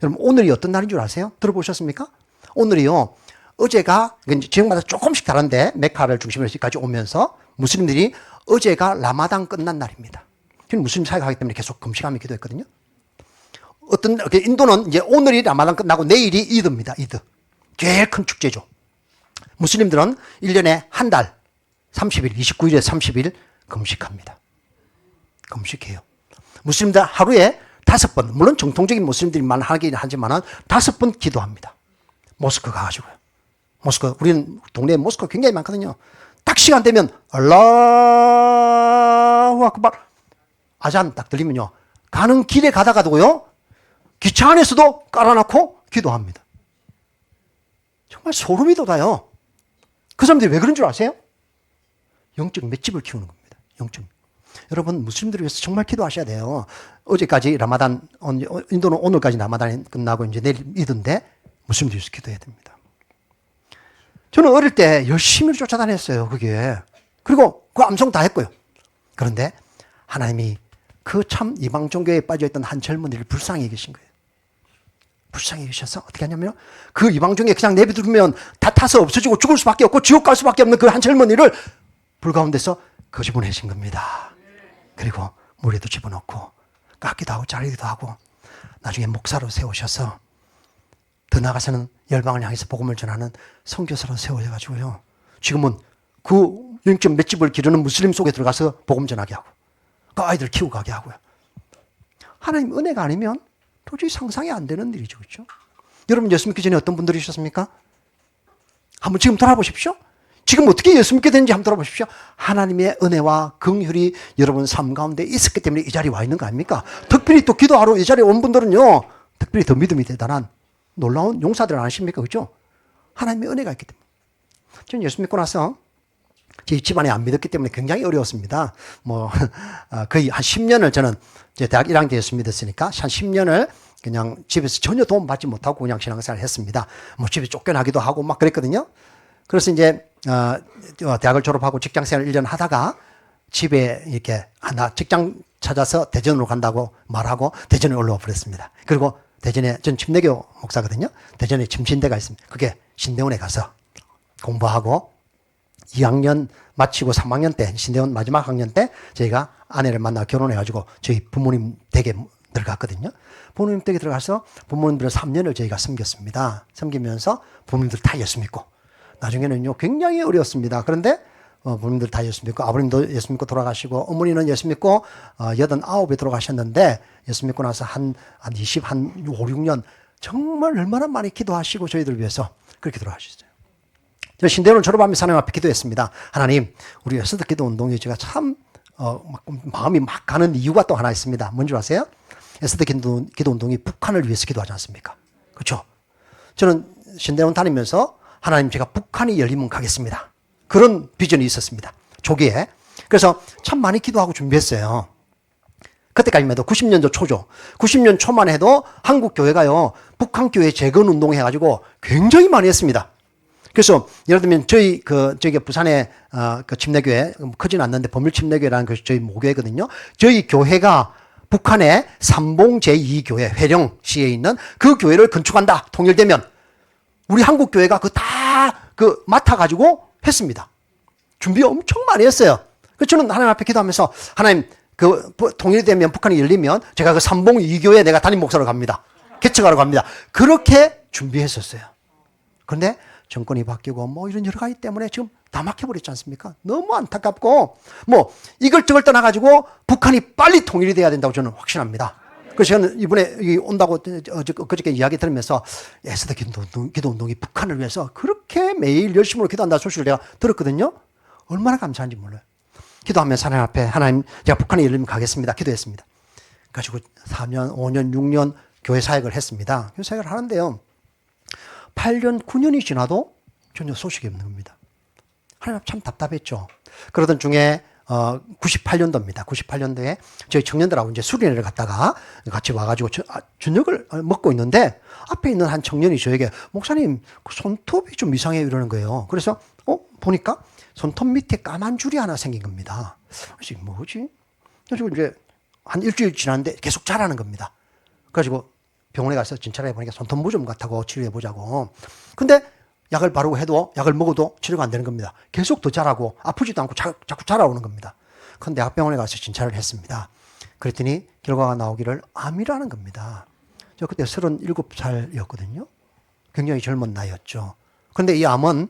A: 여러분, 오늘이 어떤 날인 줄 아세요? 들어보셨습니까? 오늘이요, 어제가 지역마다 조금씩 다른데 메카를 중심으로 여기까지 오면서 무슬림들이 어제가 라마단 끝난 날입니다. 저는 무슬림 사회가 하기 때문에 계속 금식하며 기도했거든요. 인도는 이제 오늘이 라마단 끝나고 내일이 이드입니다. 이드. 제일 큰 축제죠. 무슬림들은 1년에 한 달, 30일, 29일에 30일 금식합니다. 금식해요. 무슬림들 하루에 5번, 물론 정통적인 무슬림들만 하긴 하지만 5번 기도합니다. 모스크 가가지고요. 모스크, 우리는 동네에 모스크가 굉장히 많거든요. 딱 시간 되면 알라후 아크발 아잔 딱 들리면요, 가는 길에 가다가도요, 기차 안에서도 깔아놓고 기도합니다. 정말 소름이 돋아요. 그 사람들이 왜 그런 줄 아세요? 영적 맷집을 키우는 겁니다. 영적. 여러분, 무슬림들을 위해서 정말 기도하셔야 돼요. 어제까지 라마단, 인도는 오늘까지 라마단이 끝나고 이제 내일 이든데 무슬림들 위해서 기도해야 됩니다. 저는 어릴 때 열심히 쫓아다녔어요, 그게. 그리고 그 암송 다 했고요. 그런데 하나님이 그 참 이방 종교에 빠져있던 한 젊은이를 불쌍히 여기신 거예요. 불쌍히 여기셔서 어떻게 하냐면요, 그 이방 종교에 그냥 내비두면 다 타서 없어지고 죽을 수밖에 없고 지옥 갈 수밖에 없는 그 한 젊은이를 불 가운데서 거집어내신 겁니다. 그리고 물에도 집어넣고 깎기도 하고 자르기도 하고 나중에 목사로 세우셔서 더 나아가서는 열방을 향해서 복음을 전하는 선교사로 세워져가지고요, 지금은 그 영적 맷집을 기르는 무슬림 속에 들어가서 복음 전하게 하고 그 아이들 키우고 가게 하고요. 하나님 은혜가 아니면 도저히 상상이 안 되는 일이죠. 그렇죠? 여러분, 예수 믿기 전에 어떤 분들이셨습니까? 한번 지금 돌아보십시오. 지금 어떻게 예수 믿게 되는지 한번 돌아보십시오. 하나님의 은혜와 긍휼이 여러분 삶 가운데 있었기 때문에 이 자리에 와 있는 거 아닙니까? 특별히 또 기도하러 이 자리에 온 분들은요, 특별히 더 믿음이 대단한 놀라운 용사들 아십니까? 그렇죠? 하나님의 은혜가 있기 때문에. 저는 예수 믿고 나서 제 집안에 안 믿었기 때문에 굉장히 어려웠습니다. 거의 한 10년을 저는 이제 대학 1학년 때 예수 믿었으니까 한 10년을 그냥 집에서 전혀 도움 받지 못하고 그냥 신앙생활을 했습니다. 뭐 집에 쫓겨나기도 하고 막 그랬거든요. 그래서 이제 대학을 졸업하고 직장생활 1년 하다가 집에 이렇게 하나 직장 찾아서 대전으로 간다고 말하고 대전에 올라와 버렸습니다. 그리고 대전에 전 침례교 목사거든요. 대전에 침신대가 있습니다. 그게 신대원에 가서 공부하고 2학년 마치고 3학년 때 신대원 마지막 학년 때 저희가 아내를 만나 결혼해가지고 저희 부모님 댁에 들어갔거든요. 부모님 댁에 들어가서 부모님들을 3년을 저희가 섬겼습니다. 섬기면서 부모님들 다 예수 믿고 나중에는요 굉장히 어려웠습니다. 그런데 부모님들 다 예수 믿고 아버님도 예수 믿고 돌아가시고 어머니는 예수 믿고 89에 돌아가셨는데 예수 믿고 나서 한 5, 6년 정말 얼마나 많이 기도하시고 저희들 위해서 그렇게 돌아가셨어요. 저 신대원을 졸업하면서 하나님 앞에 기도했습니다. 하나님, 우리 에스더 기도 운동이 제가 참 마음이 막 가는 이유가 또 하나 있습니다. 뭔지 아세요? 에스더 기도 운동이 북한을 위해서 기도하지 않습니까? 그렇죠? 저는 신대원 다니면서 하나님 제가 북한이 열리면 가겠습니다. 그런 비전이 있었습니다. 초기에. 그래서 참 많이 기도하고 준비했어요. 그때까지만 해도 90년도 초죠. 90년 초만 해도 한국 교회가요, 북한 교회 재건 운동 해가지고 굉장히 많이 했습니다. 그래서 예를 들면 저희 저기 부산에 그 침례교회 크진 않는데 법률 침례교회라는 그 저희 모교회거든요. 저희 교회가 북한의 삼봉 제2교회 회령시에 있는 그 교회를 건축한다. 통일되면 우리 한국 교회가 다 맡아가지고 했습니다. 준비 엄청 많이 했어요. 그래서 저는 하나님 앞에 기도하면서 하나님 통일되면 북한이 열리면 제가 그 삼봉 2교회 내가 담임 목사로 갑니다. 개척하러 갑니다. 그렇게 준비했었어요. 그런데 정권이 바뀌고 뭐 이런 여러 가지 때문에 지금 다 막혀버렸지 않습니까? 너무 안타깝고 뭐 이걸 저걸 떠나가지고 북한이 빨리 통일이 돼야 된다고 저는 확신합니다. 그래서 저는 이번에 온다고 그저께 이야기 들으면서 에스더 기도 운동이 북한을 위해서 그렇게 매일 열심으로 기도한다는 소식을 내가 들었거든요. 얼마나 감사한지 몰라요. 기도하면서 하나님 앞에 하나님 제가 북한에 열리면 가겠습니다. 기도했습니다. 그래가지고 4년, 5년, 6년 교회 사역을 했습니다. 교회 사역을 하는데요. 8년, 9년이 지나도 전혀 소식이 없는 겁니다. 하나님 참 답답했죠. 그러던 중에 98년도입니다. 98년도에 저희 청년들하고 이제 수련회를 갔다가 같이 와가지고 저녁을 먹고 있는데 앞에 있는 한 청년이 저에게 목사님 손톱이 좀 이상해요 이러는 거예요. 그래서 보니까 손톱 밑에 까만 줄이 하나 생긴 겁니다. 그래서 뭐지? 그래서 이제 한 일주일 지났는데 계속 자라는 겁니다. 그래가지고 병원에 가서 진찰해 보니까 손톱 무좀 같다고 치료해 보자고. 근데 약을 바르고 해도 약을 먹어도 치료가 안 되는 겁니다. 계속 더 자라고 아프지도 않고 자꾸 자라오는 겁니다. 근데 대학병원에 가서 진찰을 했습니다. 그랬더니 결과가 나오기를 암이라는 겁니다. 저 그때 37살이었거든요. 굉장히 젊은 나이였죠. 그런데 이 암은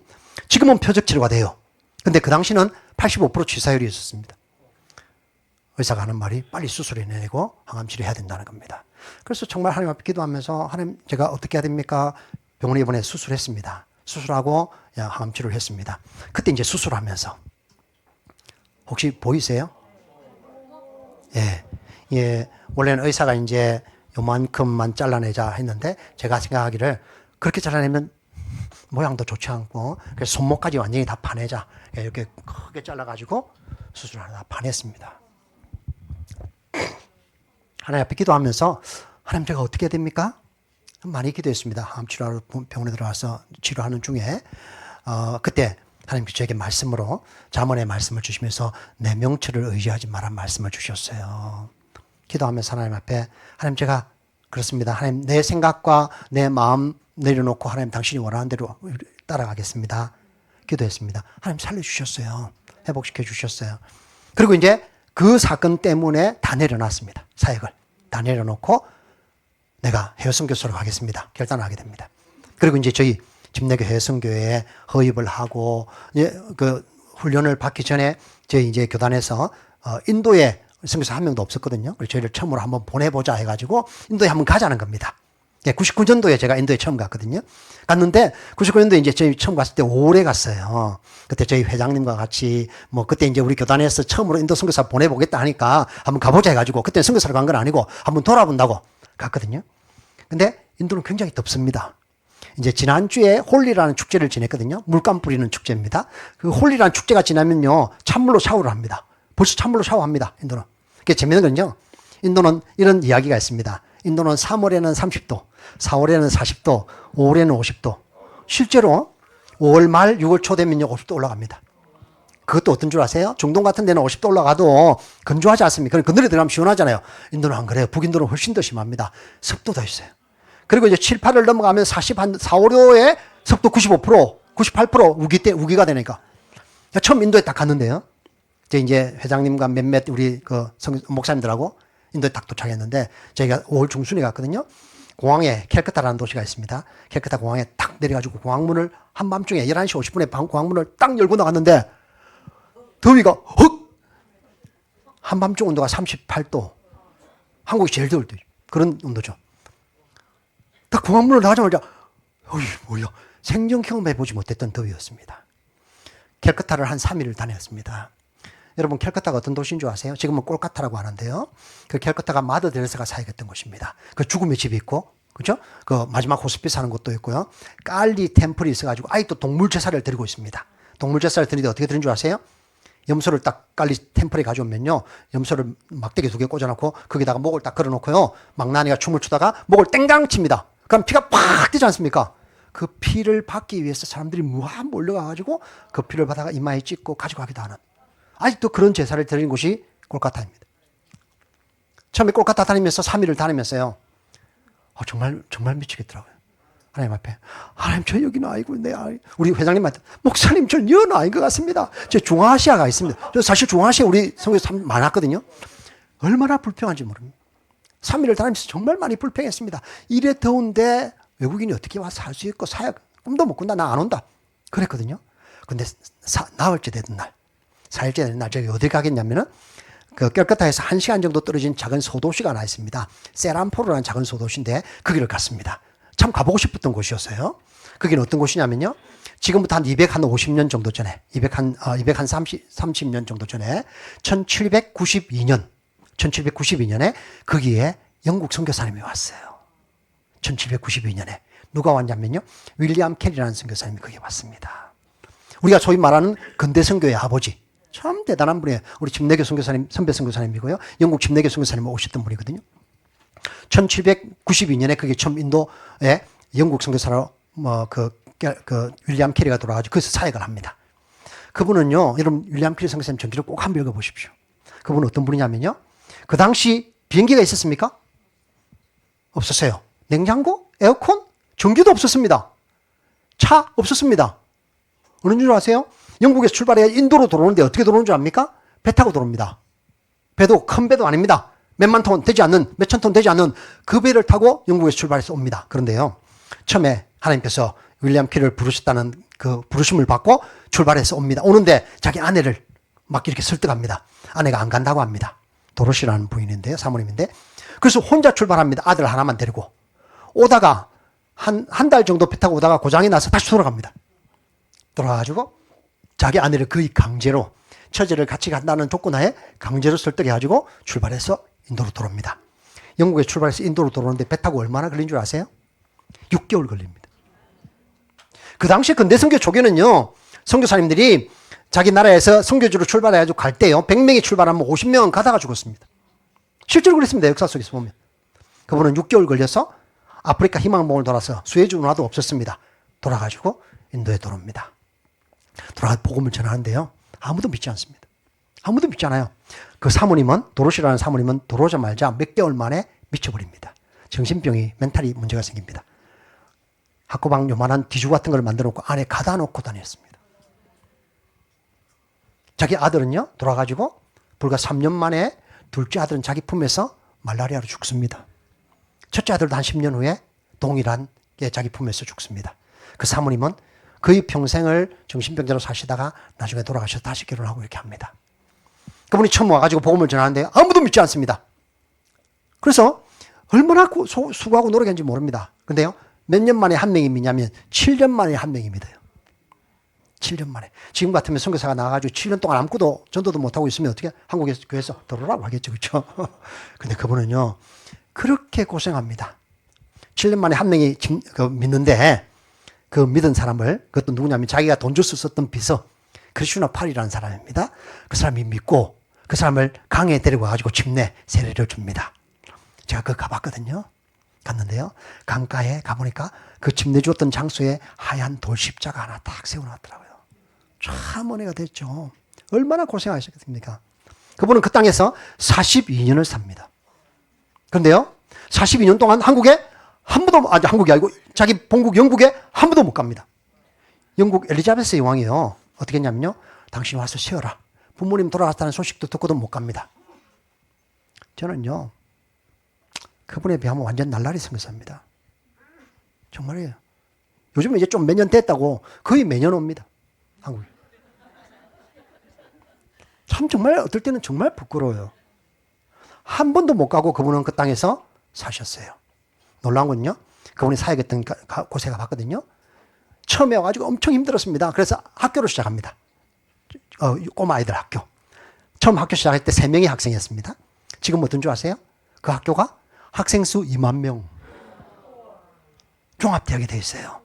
A: 지금은 표적 치료가 돼요. 근데 그 당시는 85% 치사율이 있었습니다. 의사가 하는 말이 빨리 수술해내고 항암 치료해야 된다는 겁니다. 그래서 정말 하나님 앞에 기도하면서 하나님 제가 어떻게 해야 됩니까? 병원에 이번에 수술했습니다. 수술하고 항암 치료를 했습니다. 그때 이제 수술하면서 혹시 보이세요? 예. 원래는 의사가 이제 요만큼만 잘라내자 했는데 제가 생각하기를 그렇게 잘라내면 모양도 좋지 않고 그래서 손목까지 완전히 다 파내자. 이렇게 크게 잘라가지고 수술을 하나 파냈습니다. 하나님 앞에 기도하면서 하나님 제가 어떻게 해야 됩니까? 많이 기도했습니다. 암 치료하러 병원에 들어가서 치료하는 중에 그때 하나님께서 저에게 말씀으로 잠언의 말씀을 주시면서 내 명철을 의지하지 말란 말씀을 주셨어요. 기도하면서 하나님 앞에 하나님 제가 그렇습니다. 하나님 내 생각과 내 마음 내려놓고 하나님 당신이 원하는 대로 따라가겠습니다. 기도했습니다. 하나님 살려주셨어요. 회복시켜 주셨어요. 그리고 이제 그 사건 때문에 다 내려놨습니다. 사역을 다 내려놓고 내가 해외선교소로 가겠습니다. 결단을 하게 됩니다. 그리고 이제 저희 집내교 해외선교회에 허입을 하고 그 훈련을 받기 전에 저희 이제 교단에서 인도에 선교사 한 명도 없었거든요. 그래서 저희를 처음으로 한번 보내보자 해가지고 인도에 한번 가자는 겁니다. 99년도에 제가 인도에 처음 갔거든요. 갔는데 99년도에 이제 저희 처음 갔을 때 오래 갔어요. 그때 저희 회장님과 같이 뭐 그때 이제 우리 교단에서 처음으로 인도 선교사 보내보겠다 하니까 한번 가보자 해가지고 그때 선교사로 간 건 아니고 한번 돌아본다고 갔거든요. 근데 인도는 굉장히 덥습니다. 이제 지난주에 홀리라는 축제를 지냈거든요. 물감 뿌리는 축제입니다. 그 홀리라는 축제가 지나면요. 찬물로 샤워를 합니다. 벌써 찬물로 샤워합니다. 인도는. 그게 재밌는 건요. 인도는 이런 이야기가 있습니다. 인도는 3월에는 30도, 4월에는 40도, 5월에는 50도. 실제로 5월 말 6월 초 되면요 50도 올라갑니다. 그것도 어떤 줄 아세요? 중동 같은 데는 50도 올라가도 건조하지 않습니까? 그늘에 들어가면 시원하잖아요. 인도는 안 그래요. 북인도는 훨씬 더 심합니다. 습도도 있어요. 그리고 이제 7, 8을 넘어가면 40, 한 4, 5도에 습도 95%, 98% 우기가 되니까. 처음 인도에 딱 갔는데요. 이제 회장님과 몇몇 우리 그 목사님들하고 인도에 딱 도착했는데 저희가 5월 중순에 갔거든요. 공항에 캘커타라는 도시가 있습니다. 캘커타 공항에 딱 내려가지고 공항문을 한밤중에 11시 50분에 공항문을 딱 열고 나갔는데 더위가 헉! 한밤중 온도가 38도. 한국이 제일 더울 때 그런 온도죠. 딱 공항문을 나가자마자 어이 뭐야 생전 경험해보지 못했던 더위였습니다. 캘커타를 한 3일을 다녔습니다. 여러분 캘커타가 어떤 도시인 줄 아세요? 지금은 꼴카타라고 하는데요. 그 캘커타가 마더 데레사가 사역했던 곳입니다. 그 죽음의 집이 있고, 그죠? 그 마지막 호스피스 하는 곳도 있고요. 깔리 템플이 있어가지고 아직도 동물 제사를 드리고 있습니다. 동물 제사를 드리는데 어떻게 드리는 줄 아세요? 염소를 딱 깔리 템플에 가져오면요. 염소를 막대기 2개 꽂아놓고 거기다가 목을 딱 걸어놓고요. 망나니가 춤을 추다가 목을 땡강 칩니다. 그럼 피가 팍 뛰지 않습니까? 그 피를 받기 위해서 사람들이 무한 몰려가가지고 그 피를 받아가 이마에 찍고 가지고 가기도 하는. 아직도 그런 제사를 드리는 곳이 꼴카타입니다. 처음에 꼴카타 다니면서 3일을 다니면서요. 정말 미치겠더라고요. 하나님 앞에. 하나님 저 여기는 아니고 우리 회장님한테 목사님 전 연 아닌 것 같습니다. 저 중앙아시아가 있습니다. 저 사실 중앙아시아 우리 성교사 많았거든요. 얼마나 불평한지 모릅니다. 3일을 다니면서 정말 많이 불평했습니다. 이래 더운데 외국인이 어떻게 와서 살 수 있고 사역 꿈도 못 꾼다. 나 안 온다. 그랬거든요. 근데 나흘째 되던 날 4일째 되는 날 제가 어디 가겠냐면은 그 캘커타에서 1시간 정도 떨어진 작은 소도시가 하나 있습니다. 세란포르라는 작은 소도시인데 거기를 갔습니다. 참 가보고 싶었던 곳이었어요. 거기는 어떤 곳이냐면요. 지금부터 한 250년 정도 전에 230년 정도 전에 1792년에 거기에 영국 선교사님이 왔어요. 1792년에 누가 왔냐면요. 윌리엄 캐리라는 선교사님이 거기에 왔습니다. 우리가 소위 말하는 근대 선교의 아버지. 참 대단한 분이에요. 우리 집내교 선교사님, 선배 선교사님이고요. 영국 집내교 선교사님 오셨던 분이거든요. 1792년에 그게 처음 인도에 영국 선교사로 윌리엄 캐리가 돌아가지고 거기서 사역을 합니다. 그분은요, 여러분 윌리엄 캐리 선교사님 전기를 꼭 한번 읽어보십시오. 그분은 어떤 분이냐면요. 그 당시 비행기가 있었습니까? 없었어요. 냉장고, 에어컨, 전기도 없었습니다. 차 없었습니다. 어느 줄 아세요? 영국에서 출발해 인도로 들어오는데 어떻게 들어오는 줄 압니까? 배 타고 들어옵니다. 배도 큰 배도 아닙니다. 몇만 톤 되지 않는, 몇천 톤 되지 않는 그 배를 타고 영국에서 출발해서 옵니다. 그런데요, 처음에 하나님께서 윌리엄 캐리를 부르셨다는 그 부르심을 받고 출발해서 옵니다. 오는데 자기 아내를 막 이렇게 설득합니다. 아내가 안 간다고 합니다. 도로시라는 부인인데요, 사모님인데. 그래서 혼자 출발합니다. 아들 하나만 데리고. 오다가 한 달 정도 배 타고 오다가 고장이 나서 다시 돌아갑니다. 돌아가가지고 자기 아내를 거의 강제로 처제를 같이 간다는 조건하에 강제로 설득해가지고 출발해서 인도로 들어옵니다. 영국에 출발해서 인도로 들어오는데 배 타고 얼마나 걸린 줄 아세요? 6개월 걸립니다. 그 당시 근대 선교 초기는요, 선교사님들이 자기 나라에서 선교지로 출발해가지고 갈 때요, 100명이 출발하면 50명은 가다가 죽었습니다. 실제로 그랬습니다. 역사 속에서 보면. 그분은 6개월 걸려서 아프리카 희망봉을 돌아서 수에즈 운하도 없었습니다. 돌아가지고 인도에 들어옵니다. 돌아가 복음을 전하는데요, 아무도 믿지 않습니다. 아무도 믿지 않아요. 그 사모님은, 도로시라는 사모님은 들어오자마자 몇 개월 만에 미쳐버립니다. 정신병이, 멘탈이 문제가 생깁니다. 학고방 요만한 뒤주 같은 걸 만들어 놓고 안에 가다 놓고 다녔습니다. 자기 아들은요, 돌아가지고 불과 3년 만에 둘째 아들은 자기 품에서 말라리아로 죽습니다. 첫째 아들도 한 10년 후에 동일한 게 자기 품에서 죽습니다. 그 사모님은 거의 평생을 정신병자로 사시다가 나중에 돌아가셔서 다시 결혼하고 이렇게 합니다. 그분이 처음 와가지고 복음을 전하는데 아무도 믿지 않습니다. 그래서 얼마나 수고하고 노력했는지 모릅니다. 근데요, 몇 년 만에 한 명이 믿냐면 7년 만에 한 명이 믿어요. 7년 만에. 지금 같으면 선교사가 나와가지고 7년 동안 아무것도 전도도 못하고 있으면 어떻게 한국에 교회에서 들어오라고 하겠죠. 그렇죠? 근데 그분은요, 그렇게 고생합니다. 7년 만에 한 명이 믿는데 그 믿은 사람을, 그것도 누구냐면 자기가 돈 줄 수 있었던 비서 크리슈나 팔이라는 사람입니다. 그 사람이 믿고 그 사람을 강에 데리고 와가지고 침례 세례를 줍니다. 제가 그거 가봤거든요. 갔는데요. 강가에 가보니까 그 집 내주었던 장소에 하얀 돌 십자가 하나 딱 세워놨더라고요. 참 은혜가 됐죠. 얼마나 고생하셨겠습니까? 그분은 그 땅에서 42년을 삽니다. 그런데요, 42년 동안 한국에 한국이 아니고 자기 본국 영국에 한 번도 못 갑니다. 영국 엘리자베스 여왕이요. 어떻게 했냐면요. 당신이 와서 쉬어라. 부모님 돌아갔다는 소식도 듣고도 못 갑니다. 저는요, 그분에 비하면 완전 날라리 선교사입니다. 정말이에요. 요즘은 이제 좀 몇 년 됐다고 거의 매년 옵니다. 한국에. 참 정말 어떨 때는 정말 부끄러워요. 한 번도 못 가고 그분은 그 땅에서 사셨어요. 놀라운 건요. 그분이 사역했던 곳에 가봤거든요. 처음에 와가지고 엄청 힘들었습니다. 그래서 학교를 시작합니다. 꼬마 아이들 학교. 처음 학교 시작할 때 3명의 학생이었습니다. 지금 어떤 줄 아세요? 그 학교가 학생 수 2만 명. 종합대학이 되어 있어요.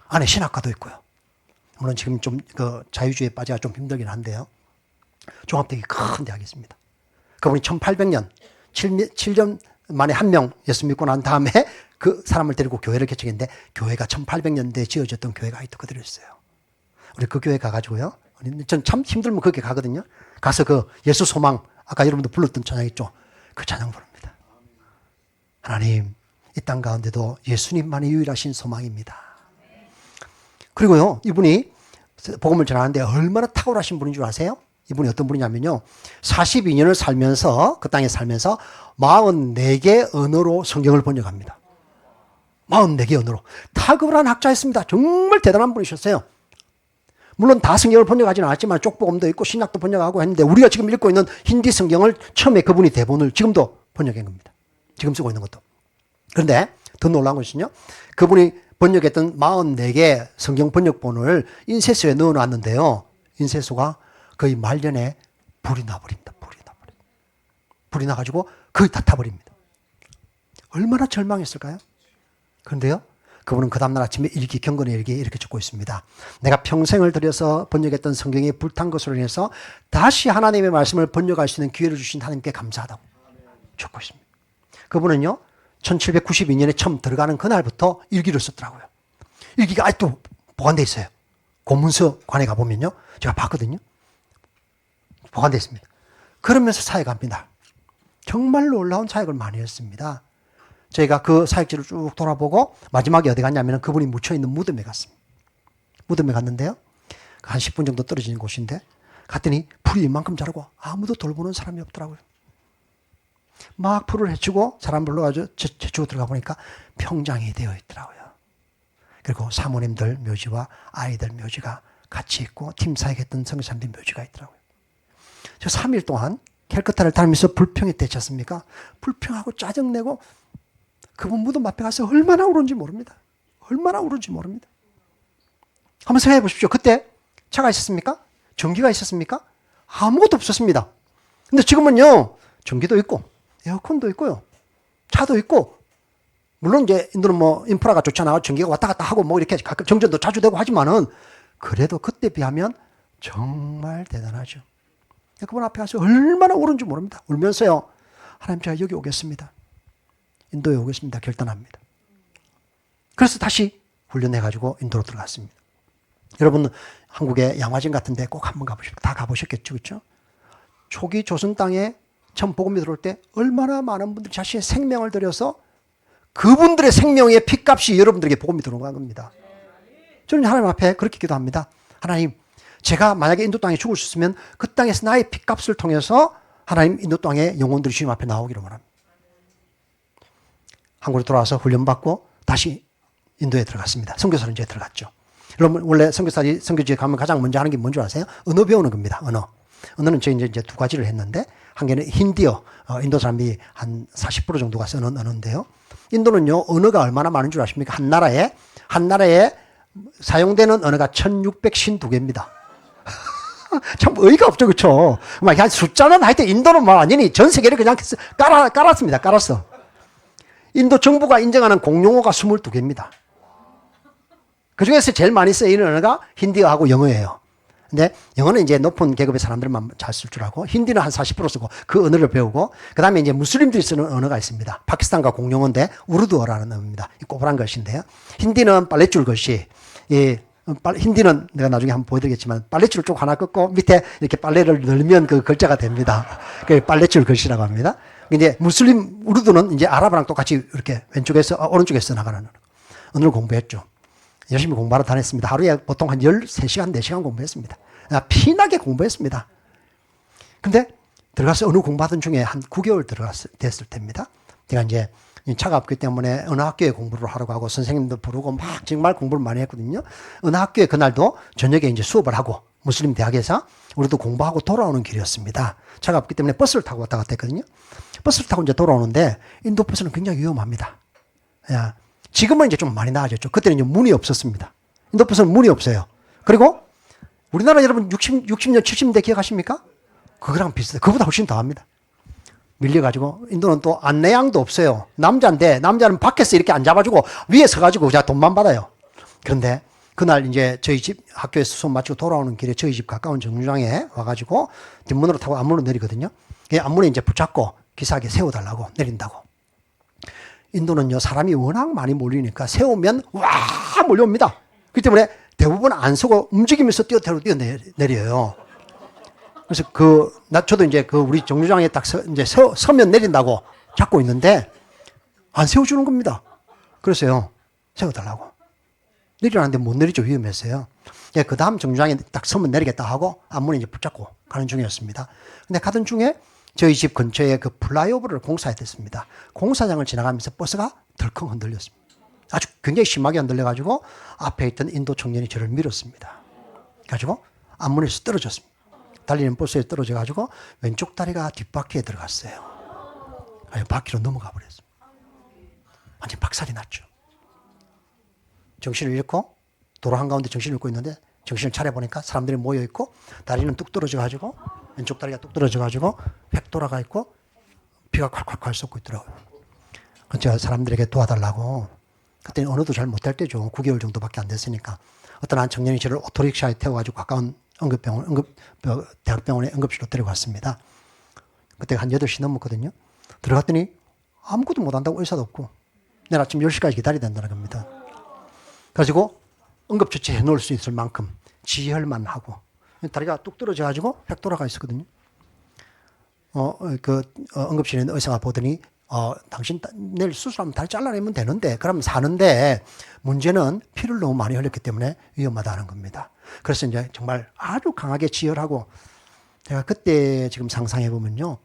A: 안에 신학과도 있고요. 물론 지금 좀 그 자유주의에 빠져야 좀 힘들긴 한데요. 종합대학이 큰 대학이 있습니다. 그분이 1800년, 7년 만에 한 명 예수 믿고 난 다음에 그 사람을 데리고 교회를 개척했는데 교회가 1800년대에 지어졌던 교회가 아직도 그대로 있어요. 우리 그 교회 가가지고요. 전 참 힘들면 거기 가거든요. 가서 그 예수 소망, 아까 여러분도 불렀던 찬양 있죠. 그 찬양 부릅니다. 하나님, 이 땅 가운데도 예수님만이 유일하신 소망입니다. 그리고요, 이분이 복음을 전하는데 얼마나 탁월하신 분인 줄 아세요? 이분이 어떤 분이냐면요. 42년을 살면서, 그 땅에 살면서 44개 언어로 성경을 번역합니다. 44개 언어로. 탁월한 학자였습니다. 정말 대단한 분이셨어요. 물론 다 성경을 번역하지는 않았지만 쪽복음도 있고 신약도 번역하고 했는데 우리가 지금 읽고 있는 힌디 성경을 처음에 그분이 대본을 지금도 번역한 겁니다. 지금 쓰고 있는 것도. 그런데 더 놀라운 것은요. 그분이 번역했던 44개 성경 번역본을 인쇄소에 넣어놨는데요. 인쇄소가 거의 말년에 불이 나버립니다. 불이 나가지고 거의 다 타버립니다. 얼마나 절망했을까요? 그런데요. 그분은 그 다음날 아침에 경건의 일기에 이렇게 적고 있습니다. 내가 평생을 들여서 번역했던 성경이 불탄 것으로 인해서 다시 하나님의 말씀을 번역할 수 있는 기회를 주신 하나님께 감사하다고 적고 있습니다. 그분은요. 1792년에 처음 들어가는 그날부터 일기를 썼더라고요. 일기가 아직도 보관되어 있어요. 고문서관에 가보면요. 제가 봤거든요. 보관되어 있습니다. 그러면서 사역합니다. 정말 놀라운 사역을 많이 했습니다. 저희가 그 사역지를 쭉 돌아보고 마지막에 어디 갔냐면 그분이 묻혀있는 무덤에 갔습니다. 무덤에 갔는데요. 한 10분 정도 떨어지는 곳인데 갔더니 풀이 이만큼 자라고 아무도 돌보는 사람이 없더라고요. 막 풀을 헤치고 사람 불러가지고 제치고 들어가 보니까 평장이 되어 있더라고요. 그리고 사모님들 묘지와 아이들 묘지가 같이 있고 팀 사역했던 성교사님들 묘지가 있더라고요. 저 3일 동안 캘커타를 다니면서 불평이 되지 않습니까? 불평하고 짜증내고 그분 무덤 앞에 가서 얼마나 울은지 모릅니다. 얼마나 울은지 모릅니다. 한번 생각해 보십시오. 그때 차가 있었습니까? 전기가 있었습니까? 아무것도 없었습니다. 근데 지금은요, 전기도 있고, 에어컨도 있고요, 차도 있고, 물론 이제 인도는 뭐 인프라가 좋잖아요. 전기가 왔다 갔다 하고 뭐 이렇게 가끔 정전도 자주 되고 하지만은 그래도 그때 비하면 정말 대단하죠. 그분 앞에 가서 얼마나 울은지 모릅니다. 울면서요, 하나님 제가 여기 오겠습니다. 인도에 오겠습니다. 결단합니다. 그래서 다시 훈련해가지고 인도로 들어갔습니다. 여러분 한국의 양화진 같은 데 꼭 한번 가보십시오. 다 가보셨겠죠. 그렇죠? 초기 조선 땅에 처음 복음이 들어올 때 얼마나 많은 분들이 자신의 생명을 들여서 그분들의 생명의 핏값이 여러분들에게 복음이 들어간 겁니다. 저는 하나님 앞에 그렇게 기도합니다. 하나님, 제가 만약에 인도 땅에 죽을 수 있으면 그 땅에서 나의 핏값을 통해서 하나님 인도 땅에 영혼들이 주님 앞에 나오기를 원합니다. 한국으로 돌아와서 훈련받고 다시 인도에 들어갔습니다. 선교사는 이제 들어갔죠. 여러분 원래 선교지에 가면 가장 먼저 하는 게 뭔지 아세요? 언어 배우는 겁니다. 언어는 저희 이제 두 가지를 했는데 한 개는 힌디어, 인도 사람이 한 40% 정도가 쓰는 언어인데요. 인도는요 언어가 얼마나 많은 줄 아십니까? 한 나라에 사용되는 언어가 1652개입니다. 참 어이가 없죠, 그렇죠? 막 숫자는 하여튼 인도는 뭐 완전히 전 세계를 그냥 깔았습니다. 깔았어. 인도 정부가 인정하는 공용어가 22개입니다. 그 중에서 제일 많이 쓰이는 언어가 힌디어하고 영어예요. 근데 영어는 이제 높은 계급의 사람들만 잘 쓸 줄 알고, 힌디는 한 40% 쓰고 그 언어를 배우고, 그 다음에 이제 무슬림들이 쓰는 언어가 있습니다. 파키스탄과 공용어인데 우르두어라는 언어입니다. 이 꼬부란 글씨인데요. 힌디는 빨랫줄 글씨, 힌디는 내가 나중에 한번 보여드리겠지만 빨랫줄을 쭉 하나 긋고 밑에 이렇게 빨래를 넣으면 그 글자가 됩니다. 그 빨랫줄 글씨라고 합니다. 이제 무슬림 우르두는 이제 아랍어랑 똑같이 이렇게 왼쪽에서 오른쪽에서 나가는 언어를 공부했죠. 열심히 공부하러 다녔습니다. 하루에 보통 한 13시간, 4시간 공부했습니다. 피나게 공부했습니다. 근데 들어가서 언어 공부하던 중에 한 9개월 됐을 때입니다. 제가 이제 차가 없기 때문에 어느 학교에 공부를 하라고 하고 선생님도 부르고 막 정말 공부를 많이 했거든요. 어느 학교에 그날도 저녁에 이제 수업을 하고 무슬림 대학에서 우리도 공부하고 돌아오는 길이었습니다. 차가 없기 때문에 버스를 타고 왔다 갔다 했거든요. 버스를 타고 이제 돌아오는데 인도 버스는 굉장히 위험합니다. 지금은 이제 좀 많이 나아졌죠. 그때는 이제 문이 없었습니다. 인도 버스는 문이 없어요. 그리고 우리나라 여러분 60년, 70년대 기억하십니까? 그거랑 비슷해요. 그거보다 훨씬 더 합니다. 밀려가지고, 인도는 또 안내양도 없어요. 남자인데, 남자는 밖에서 이렇게 안 잡아주고, 위에 서가지고, 제가 돈만 받아요. 그런데, 그날 이제 저희 집 학교에서 수업 마치고 돌아오는 길에 저희 집 가까운 정류장에 와가지고, 뒷문으로 타고 앞문으로 내리거든요. 앞문에 이제 붙잡고, 기사에게 세워달라고, 내린다고. 인도는요, 사람이 워낙 많이 몰리니까, 세우면, 와! 몰려옵니다. 그렇기 때문에 대부분 안 서고 움직이면서 뛰어내려요. 그래서 저도 이제 우리 정류장에 딱 서면 내린다고 잡고 있는데 안 세워주는 겁니다. 그래서요, 세워달라고. 내리라는데 못 내리죠. 위험해서요. 그 다음 정류장에 딱 서면 내리겠다 하고 앞문에 이제 붙잡고 가는 중이었습니다. 근데 가던 중에 저희 집 근처에 그 플라이오버를 공사했습니다. 공사장을 지나가면서 버스가 덜컹 흔들렸습니다. 아주 굉장히 심하게 흔들려가지고 앞에 있던 인도 청년이 저를 밀었습니다. 가지고 앞문에서 떨어졌습니다. 달리는 버스에 떨어져가지고 왼쪽 다리가 뒷바퀴에 들어갔어요. 바퀴로 넘어가 버렸습니다. 완전 박살이 났죠. 정신을 잃고 도로 한가운데 정신을 잃고 있는데 정신을 차려보니까 사람들이 모여있고 다리는 뚝 떨어져가지고 왼쪽 다리가 뚝 떨어져가지고 획 돌아가 있고 피가 콸콸콸 쏟고 있더라고요. 제가 사람들에게 도와달라고, 그때 언어도 잘 못할 때죠. 9개월 정도밖에 안 됐으니까. 어떤 한 청년이 저를 오토릭샤에 태워가지고 가까운 대학병원에 응급실로 데려갔습니다. 그때 한 8시 넘었거든요. 들어갔더니 아무것도 못한다고 의사도 없고 내일 아침 10시까지 기다려야 된다는 겁니다. 가지고 응급처치 해놓을 수 있을 만큼 지혈만 하고 다리가 뚝 떨어져가지고 획 돌아가 있었거든요. 응급실에 있는 의사가 보더니 당신 내일 수술하면 다리 잘라내면 되는데, 그러면 사는데 문제는 피를 너무 많이 흘렸기 때문에 위험하다는 겁니다. 그래서 이제 정말 아주 강하게 지혈하고, 제가 그때 지금 상상해 보면요,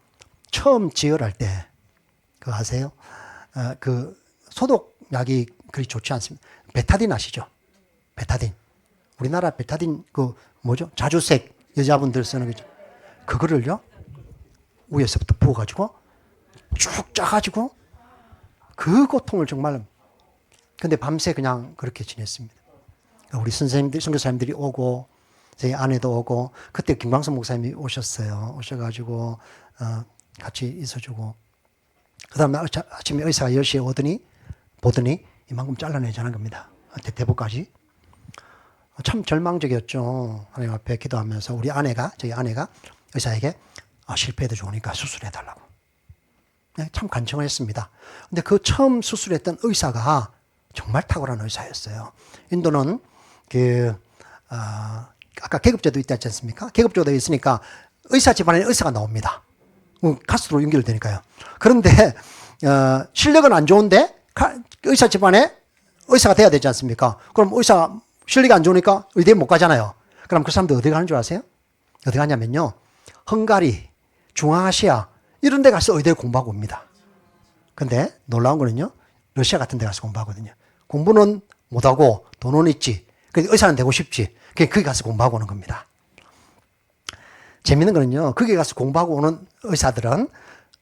A: 처음 지혈할 때, 그거 아세요? 소독약이 그리 좋지 않습니다. 베타딘 아시죠? 베타딘. 우리나라 베타딘 자주색 여자분들 쓰는 거죠. 그거를요, 위에서부터 부어가지고 쭉 짜가지고 그 고통을 정말, 근데 밤새 그냥 그렇게 지냈습니다. 우리 선생님들, 선교사님들이 오고 저희 아내도 오고, 그때 김광석 목사님이 오셨어요. 오셔가지고 같이 있어주고, 그 다음에 아침에 의사가 10시에 보더니 이만큼 잘라내자는 겁니다. 대퇴부까지. 참 절망적이었죠. 하나님 앞에 기도하면서 저희 아내가 의사에게 실패해도 좋으니까 수술해달라고. 참 간청을 했습니다. 근데 그 처음 수술했던 의사가 정말 탁월한 의사였어요. 인도는 아까 계급제도 있지 않습니까? 계급제도 있으니까 의사 집안에 의사가 나옵니다. 가스로 연결되니까요. 그런데 실력은 안 좋은데 의사 집안에 의사가 돼야 되지 않습니까? 그럼 의사 실력이 안 좋으니까 의대에 못 가잖아요. 그럼 그 사람들 어디 가는 줄 아세요? 어디 가냐면요, 헝가리, 중앙아시아 이런 데 가서 의대를 공부하고 옵니다. 근데 놀라운 거는요, 러시아 같은 데 가서 공부하거든요. 공부는 못하고 돈은 있지. 의사는 되고 싶지. 거기 가서 공부하고 오는 겁니다. 재밌는 거는요, 거기 가서 공부하고 오는 의사들은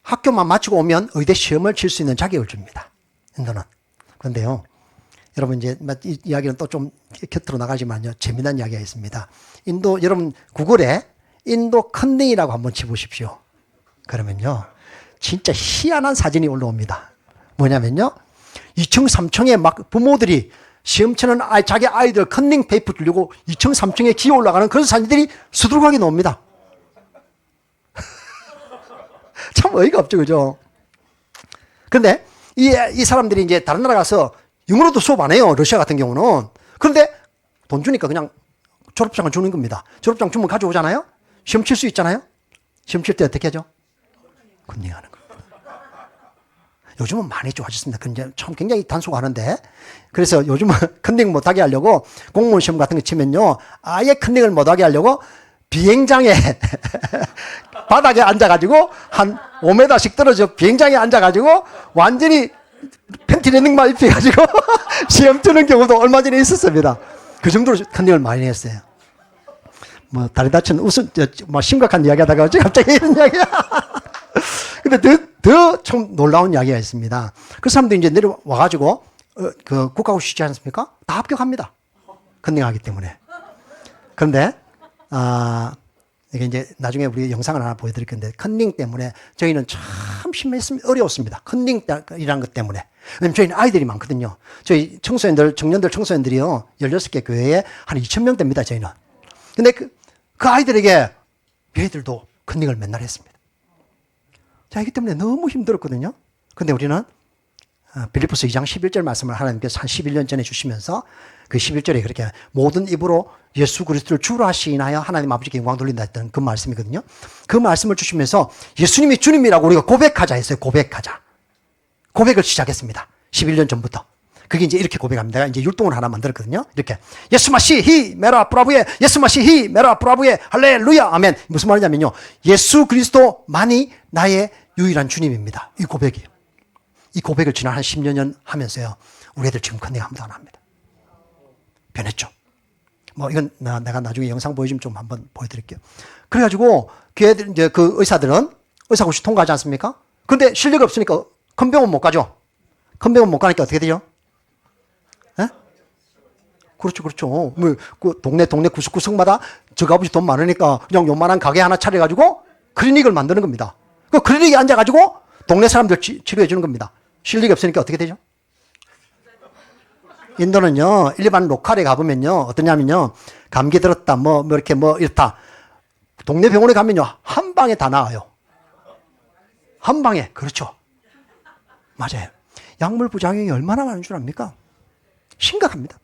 A: 학교만 마치고 오면 의대 시험을 칠 수 있는 자격을 줍니다. 인도는. 그런데요, 여러분 이제 이 이야기는 또 좀 곁으로 나가지만요, 재미난 이야기가 있습니다. 인도, 여러분 구글에 인도 컨닝이라고 한번 치보십시오. 그러면요, 진짜 희한한 사진이 올라옵니다. 뭐냐면요, 2층, 3층에 막 부모들이 시험 치는 자기 아이들 컨닝 페이퍼 주려고 2층, 3층에 기어 올라가는 그런 사진들이 수두룩하게 나옵니다. 참 어이가 없죠, 그죠? 근데 이 사람들이 이제 다른 나라 가서 영어로도 수업 안 해요. 러시아 같은 경우는. 그런데 돈 주니까 그냥 졸업장을 주는 겁니다. 졸업장 주면 가져오잖아요? 시험 칠 수 있잖아요? 시험 칠 때 어떻게 하죠? 컨닝하는 겁니다. 요즘은 많이 좋아졌습니다. 근데 참 굉장히 단속하는데. 그래서 요즘은 컨닝 못하게 하려고 공무원 시험 같은 거 치면요. 아예 컨닝을 못하게 하려고 비행장에 바닥에 앉아가지고 한 5m씩 떨어져 비행장에 앉아가지고 완전히 팬티 레닝만 입혀가지고 시험 치는 경우도 얼마 전에 있었습니다. 그 정도로 컨닝을 많이 했어요. 뭐 다리 다친 뭐 심각한 이야기 하다가 갑자기 이런 이야기야. 근데 더 참 놀라운 이야기가 있습니다. 그 사람들이 이제 내려와가지고 그 국가고 쉬지 않습니까? 다 합격합니다. 컨닝하기 때문에. 그런데 이게 이제 나중에 우리 영상을 하나 보여드릴 건데 컨닝 때문에 저희는 참 심했습니다. 어려웠습니다. 컨닝이라는 것 때문에. 왜냐면 저희는 아이들이 많거든요. 저희 청년들 청소년들이요. 16개 교회에 한 2,000명 됩니다. 저희는. 근데 그 아이들에게 얘들도 컨닝을 맨날 했습니다. 자, 이기 때문에 너무 힘들었거든요. 근데 우리는 빌립보서 2장 11절 말씀을 하나님께서 한 11년 전에 주시면서 그 11절에 그렇게 모든 입으로 예수 그리스도를 주로 하시나요? 하나님 아버지께 영광 돌린다 했던 그 말씀이거든요. 그 말씀을 주시면서 예수님이 주님이라고 우리가 고백하자 했어요. 고백하자. 고백을 시작했습니다. 11년 전부터. 그게 이제 이렇게 고백합니다. 내가 이제 율동을 하나 만들었거든요. 이렇게. 예수마시 히 메라 브라부에 예수마시 히 메라 브라부에 할렐루야 아멘. 무슨 말이냐면요. 예수 그리스도만이 나의 유일한 주님입니다. 이 고백이에요. 이 고백을 지난 한 10년 하면서요. 우리 애들 지금 컨닝 아무도 안 합니다. 변했죠. 뭐 이건 내가 나중에 영상 보여주면 좀 한번 보여드릴게요. 그래가지고 걔들 이제 그 의사들은 의사고시 통과하지 않습니까? 근데 실력이 없으니까 큰 병원 못 가죠. 큰 병원 못 가니까 어떻게 되죠? 에? 그렇죠. 뭐 그 동네 구석구석마다 저가 아버지 돈 많으니까 그냥 요만한 가게 하나 차려가지고 클리닉을 만드는 겁니다. 그 클리닉에 앉아가지고 동네 사람들 치료해 주는 겁니다. 실력이 없으니까 어떻게 되죠? 인도는요, 일반 로컬에 가보면요, 어떠냐면요, 감기 들었다, 뭐 이렇다. 동네 병원에 가면요, 한 방에 다 나와요. 한 방에, 그렇죠. 맞아요. 약물 부작용이 얼마나 많은 줄 압니까? 심각합니다.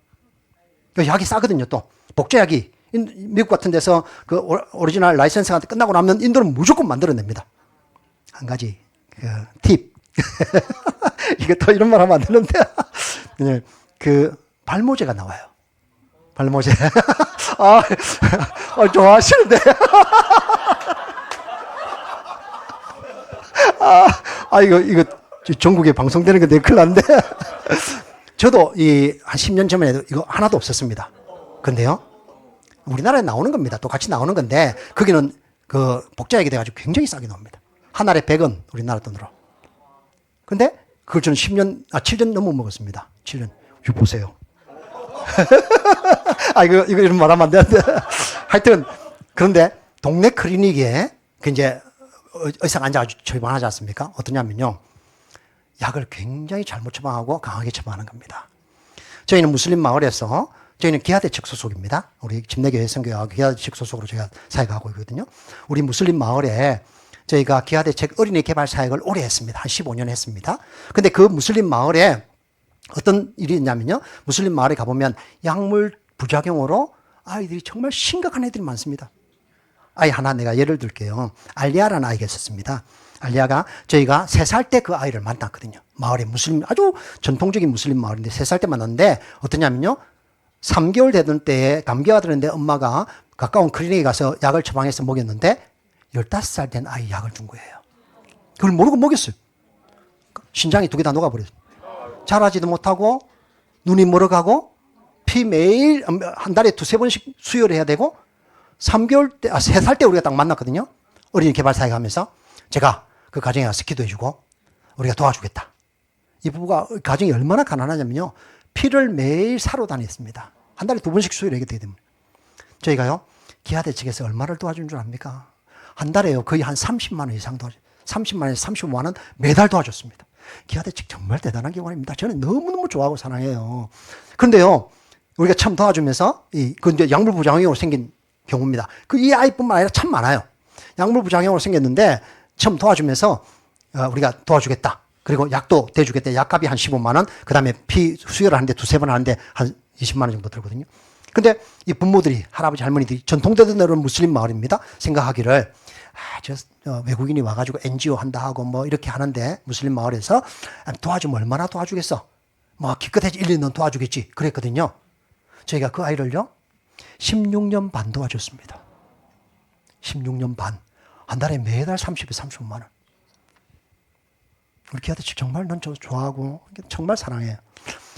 A: 약이 싸거든요, 또. 복제약이. 미국 같은 데서 그 오리지널 라이센스가 끝나고 나면 인도는 무조건 만들어냅니다. 한 가지, 팁. 이게 또 이런 말 하면 안 되는데. 네. 발모제가 나와요. 발모제. 좋아하시는데. 이거 전국에 방송되는 건데 큰일 났는데. 저도 한 10년 전에도 이거 하나도 없었습니다. 근데요, 우리나라에 나오는 겁니다. 또 같이 나오는 건데, 거기는 복제약이 돼가지고 굉장히 싸게 나옵니다. 한 알에 100원, 우리나라 돈으로. 근데 그걸 저는 7년 넘어 먹었습니다. 7년. 이거 보세요. 이거 이런 말 하면 안 되는데. 하여튼, 그런데 동네 클리닉에 이제 의사가 앉아가지고 처방하지 않습니까? 어떠냐면요. 약을 굉장히 잘못 처방하고 강하게 처방하는 겁니다. 저희는 무슬림 마을에서 저희는 기아대책 소속입니다. 우리 집내교회 선교회와 기아대책 소속으로 저희가 사역하고 있거든요. 우리 무슬림 마을에 저희가 기아대책 어린이 개발 사역을 오래 했습니다. 한 15년 했습니다. 근데 그 무슬림 마을에 어떤 일이 있냐면요. 무슬림 마을에 가보면 약물 부작용으로 아이들이 정말 심각한 애들이 많습니다. 아이 하나 내가 예를 들게요. 알리아라는 아이가 있었습니다. 알리아가 저희가 3살 때 그 아이를 만났거든요. 마을에 아주 전통적인 무슬림 마을인데 3살 때 만났는데 어떠냐면요. 3개월 되던 때에 감기가 들었는데 엄마가 가까운 클리닉에 가서 약을 처방해서 먹였는데 15살 된 아이 약을 준 거예요. 그걸 모르고 먹였어요. 신장이 2개 다 녹아버렸어요. 자라지도 못하고 눈이 멀어가고 피 매일 한 달에 2-3번씩 수혈을 해야 되고 3살 때 우리가 딱 만났거든요. 어린이 개발 사역 하면서 제가 그 가정에 가서 기도해주고 우리가 도와주겠다. 이 부부가 가정이 얼마나 가난하냐면요. 피를 매일 사러 다녔습니다. 한 달에 2번씩 수혈을 하게 되기 때문에. 저희가요. 기아대 측에서 얼마를 도와준 줄 압니까? 한 달에요. 거의 한 30만 원 이상 도와줬어요. 30만 원에서 35만 원 매달 도와줬습니다. 기아대책 정말 대단한 기관입니다. 저는 너무너무 좋아하고 사랑해요. 그런데요, 우리가 참 도와주면서, 그 이제 약물부작용으로 생긴 경우입니다. 이 아이뿐만 아니라 참 많아요. 약물부작용으로 생겼는데, 처음 도와주면서, 우리가 도와주겠다. 그리고 약도 대주겠다. 약값이 한 15만 원, 그 다음에 피 수혈을 하는데 두세 번 하는데 한 20만 원 정도 들거든요. 근데 이 부모들이, 할아버지, 할머니들이 전통되던 대로 무슬림 마을입니다. 생각하기를, 외국인이 와가지고 NGO 한다 하고 뭐 이렇게 하는데 무슬림 마을에서 도와주면 얼마나 도와주겠어? 뭐 기껏해서 1, 2년 도와주겠지. 그랬거든요. 저희가 그 아이를요, 16년 반 도와줬습니다. 16년 반. 한 달에 매달 30에 35만 원. 우리 기아대책 정말 난 저 좋아하고 정말 사랑해요.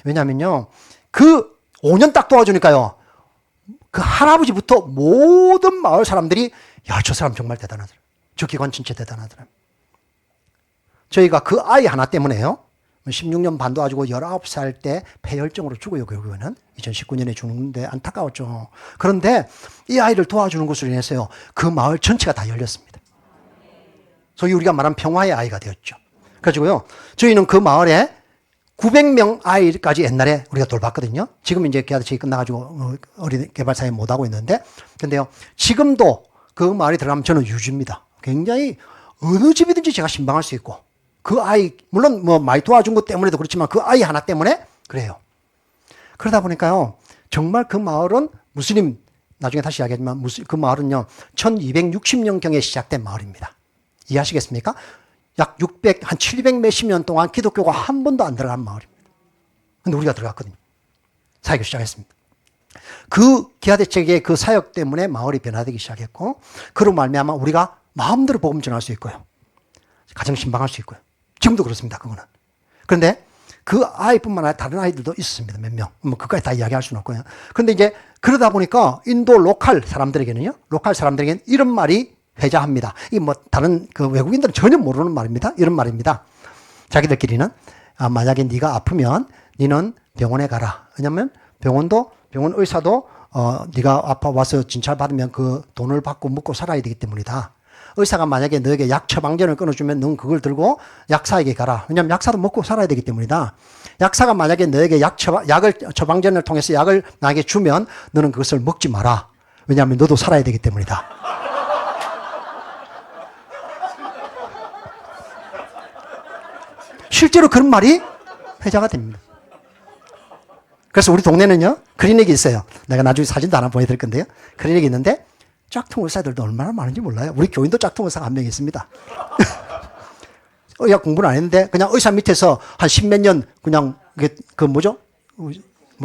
A: 왜냐면요, 그 5년 딱 도와주니까요, 그 할아버지부터 모든 마을 사람들이 야, 저 사람 정말 대단하더라. 저 기관 진짜 대단하더라. 저희가 그 아이 하나 때문에요, 16년 반 도와주고 19살 때 폐혈증으로 죽어요, 결국에는. 2019년에 죽는데 안타까웠죠. 그런데 이 아이를 도와주는 것으로 인해서요, 그 마을 전체가 다 열렸습니다. 소위 우리가 말하는 평화의 아이가 되었죠. 그래가지고요, 저희는 그 마을에 900명 아이까지 옛날에 우리가 돌봤거든요. 지금 이제 기아대책이 끝나가지고 어린 개발사에 못 하고 있는데, 근데요, 지금도 그 마을에 들어가면 저는 유주입니다. 굉장히 어느 집이든지 제가 신방할 수 있고, 그 아이, 물론 뭐 많이 도와준 것 때문에도 그렇지만 그 아이 하나 때문에 그래요. 그러다 보니까요, 정말 그 마을은 무슬림, 나중에 다시 이야기하지만 그 마을은요, 1260년경에 시작된 마을입니다. 이해하시겠습니까? 약 600, 한 700 몇십 년 동안 기독교가 한 번도 안 들어간 마을입니다. 근데 우리가 들어갔거든요. 사역을 시작했습니다. 그 기아대책의 그 사역 때문에 마을이 변화되기 시작했고, 그로 말미암아 우리가 마음대로 복음 전할 수 있고요. 가정 신방할 수 있고요. 지금도 그렇습니다. 그거는. 그런데 그 아이뿐만 아니라 다른 아이들도 있었습니다. 몇 명. 뭐 그까지 다 이야기할 수는 없고요. 그런데 이제 그러다 보니까 인도 로컬 사람들에게는요, 로컬 사람들에게는 이런 말이 회자합니다. 이 뭐 다른 그 외국인들은 전혀 모르는 말입니다. 이런 말입니다. 자기들끼리는 만약에 네가 아프면 너는 병원에 가라. 왜냐면 병원 의사도 네가 아파 와서 진찰 받으면 그 돈을 받고 먹고 살아야 되기 때문이다. 의사가 만약에 너에게 약 처방전을 끊어주면 넌 그걸 들고 약사에게 가라. 왜냐면 약사도 먹고 살아야 되기 때문이다. 약사가 만약에 너에게 약을 처방전을 통해서 약을 나에게 주면 너는 그것을 먹지 마라. 왜냐하면 너도 살아야 되기 때문이다. 실제로 그런 말이 회자가 됩니다. 그래서 우리 동네는요, 클리닉이 있어요. 내가 나중에 사진도 하나 보여드릴 건데요. 클리닉이 있는데 짝퉁 의사들도 얼마나 많은지 몰라요. 우리 교인도 짝퉁 의사가 한 명 있습니다. 의학 공부는 안 했는데 그냥 의사 밑에서 한 10몇 년 그냥 그 뭐죠? 뭐